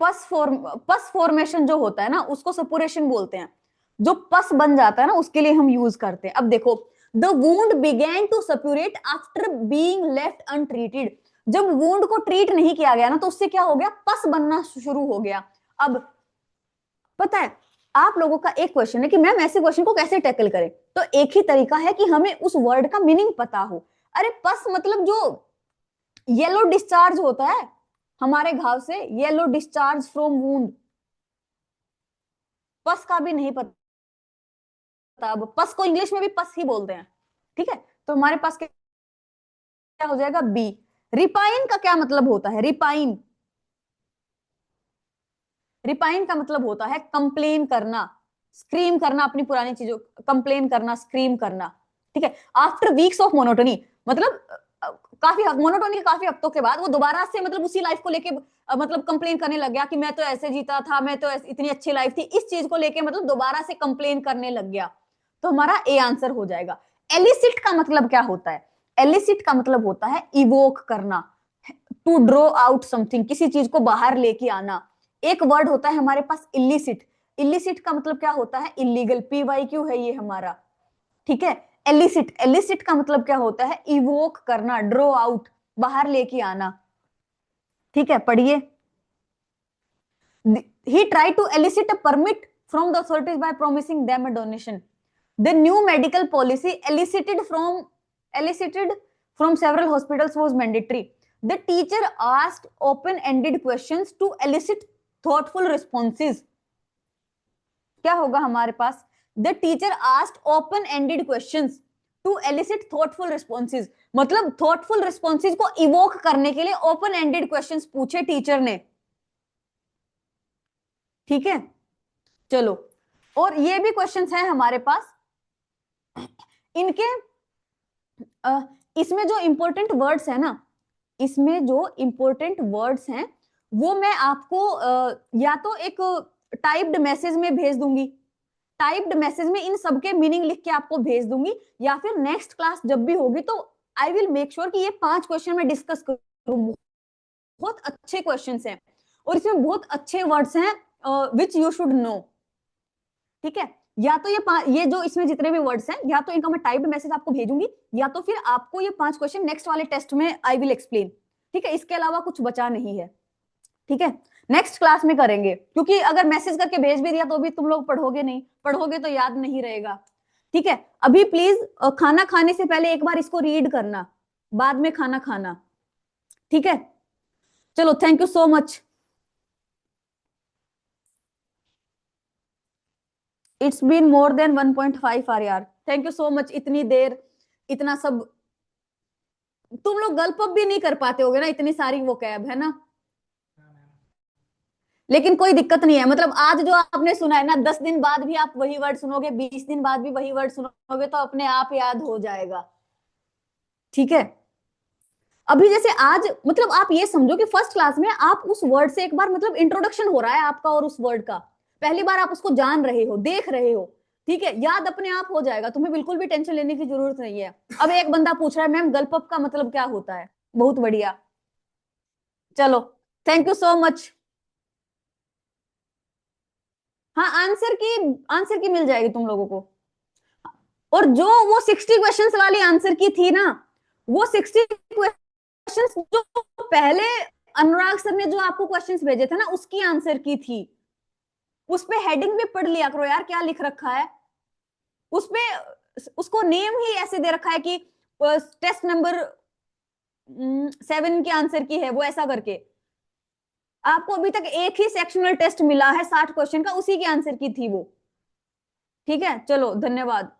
पस फॉर्मेशन जो होता है ना उसको सपुरेशन बोलते हैं, जो पस बन जाता है ना उसके लिए हम यूज करते हैं। अब देखो, the wound began to suppurate after being left untreated, जब वुंड को ट्रीट नहीं किया गया ना तो उससे क्या हो गया, पस बनना शुरू हो गया। अब पता है, आप लोगों का एक क्वेश्चन है कि मैम ऐसे क्वेश्चन को कैसे टैकल करें, तो एक ही तरीका है कि हमें उस वर्ड का मीनिंग पता हो। अरे पस मतलब जो येलो डिस्चार्ज होता है हमारे घाव से, येलो डिस्चार्ज फ्रॉम वुंड, पस का भी नहीं पता, अब पस को इंग्लिश में भी पस ही बोलते हैं, ठीक है, तो हमारे पास क्या हो जाएगा, बी। रिपाइन का क्या मतलब होता है, रिपाइन, रिपाइन का मतलब होता है कंप्लेन करना, स्क्रीम करना अपनी पुरानी चीजों, कंप्लेन करना, स्क्रीम करना, ठीक है। आफ्टर वीक्स ऑफ मोनोटोनी, मतलब काफी मोनोटोनी के काफी हफ्तों के बाद वो दोबारा से मतलब उसी लाइफ को लेके मतलब कंप्लेन करने लग गया कि मैं तो ऐसे जीता था, मैं तो इतनी अच्छी लाइफ थी, इस चीज को लेके मतलब दोबारा से कंप्लेन करने लग गया, तो हमारा ए आंसर हो जाएगा। एलिसिट का मतलब क्या होता है, एलिसिट का मतलब होता है इवोक करना, टू ड्रॉ आउट समथिंग, किसी चीज को बाहर लेके आना। एक वर्ड होता है हमारे पास इलिसिट, इलिसिट का मतलब क्या होता है, इलीगल, PYQ है ये हमारा, ठीक है। एलिसिट, एलिसिट का मतलब क्या होता है, इवोक करना, ड्रॉ आउट, बाहर लेके आना, ठीक है, पढ़िए। He tried to elicit a permit from the authorities by promising them a donation. The new medical policy elicited from several hospitals was mandatory. The teacher asked open-ended questions to elicit thoughtful responses. क्या होगा हमारे पास, the teacher asked open ended questions to elicit thoughtful responses, मतलब थॉटफुल रिस्पॉन्सेज को इवोक करने के लिए ओपन एंडेड क्वेश्चंस पूछे टीचर ने, ठीक है। चलो, और ये भी क्वेश्चंस हैं हमारे पास, इनके इसमें जो इंपॉर्टेंट वर्ड्स है ना, इसमें जो इंपॉर्टेंट वर्ड्स हैं वो मैं आपको या तो एक टाइप्ड मैसेज में भेज दूंगी, टाइप्ड मैसेज में इन सबके मीनिंग लिख के आपको भेज दूंगी, या फिर नेक्स्ट क्लास जब भी होगी तो आई विल मेक श्योर कि ये 5 क्वेश्चन में डिस्कस करूं। बहुत अच्छे क्वेश्चंस हैं और इसमें बहुत अच्छे वर्ड्स हैं विच यू शुड नो, ठीक है। या तो ये जो इसमें जितने भी वर्ड्स हैं, या तो इनका मैं टाइप्ड मैसेज आपको भेजूंगी, या तो फिर आपको ये 5 क्वेश्चन नेक्स्ट वाले टेस्ट में आई विल एक्सप्लेन, ठीक है, इसके अलावा कुछ बचा नहीं है, ठीक है। नेक्स्ट क्लास में करेंगे, क्योंकि अगर मैसेज करके भेज भी दिया तो भी तुम लोग पढ़ोगे नहीं, पढ़ोगे तो याद नहीं रहेगा, ठीक है। अभी प्लीज खाना खाने से पहले एक बार इसको रीड करना, बाद में खाना खाना, ठीक है। चलो, thank you so much, it's been more than 1.5 hour यार, थैंक यू सो मच, इतनी देर इतना सब, तुम लोग गल्प अप भी नहीं कर पाते होगे ना, इतनी सारी वो कैब है ना, लेकिन कोई दिक्कत नहीं है, मतलब आज जो आपने सुना है ना, 10 दिन बाद भी आप वही वर्ड सुनोगे, 20 दिन बाद भी वही वर्ड सुनोगे, तो अपने आप याद हो जाएगा, ठीक है। अभी जैसे आज मतलब आप ये समझो कि फर्स्ट क्लास में आप उस वर्ड से एक बार मतलब इंट्रोडक्शन हो रहा है आपका और उस वर्ड का, पहली बार आप उसको जान रहे हो, देख रहे हो, ठीक है, याद अपने आप हो जाएगा, तुम्हें बिल्कुल भी टेंशन लेने की जरूरत नहीं है। अब एक बंदा पूछ रहा है मैम गल्प का मतलब क्या होता है, बहुत बढ़िया, चलो थैंक यू सो मच। हाँ आंसर की मिल जाएगी तुम लोगों को। और जो वो 60 क्वेश्चंस वाली आंसर की थी ना, वो 60 क्वेश्चंस जो पहले अनुराग सर ने जो आपको क्वेश्चंस भेजे थे ना, उसकी आंसर की थी। उस पे हेडिंग भी पढ़ लिया करो यार, क्या लिख रखा है उस पे, उसको नेम ही ऐसे दे रखा है कि टेस्ट नंबर 7 की आंसर की है वो, ऐसा करके। आपको अभी तक एक ही सेक्शनल टेस्ट मिला है 60 क्वेश्चन का, उसी की आंसर की थी वो। ठीक है, चलो धन्यवाद।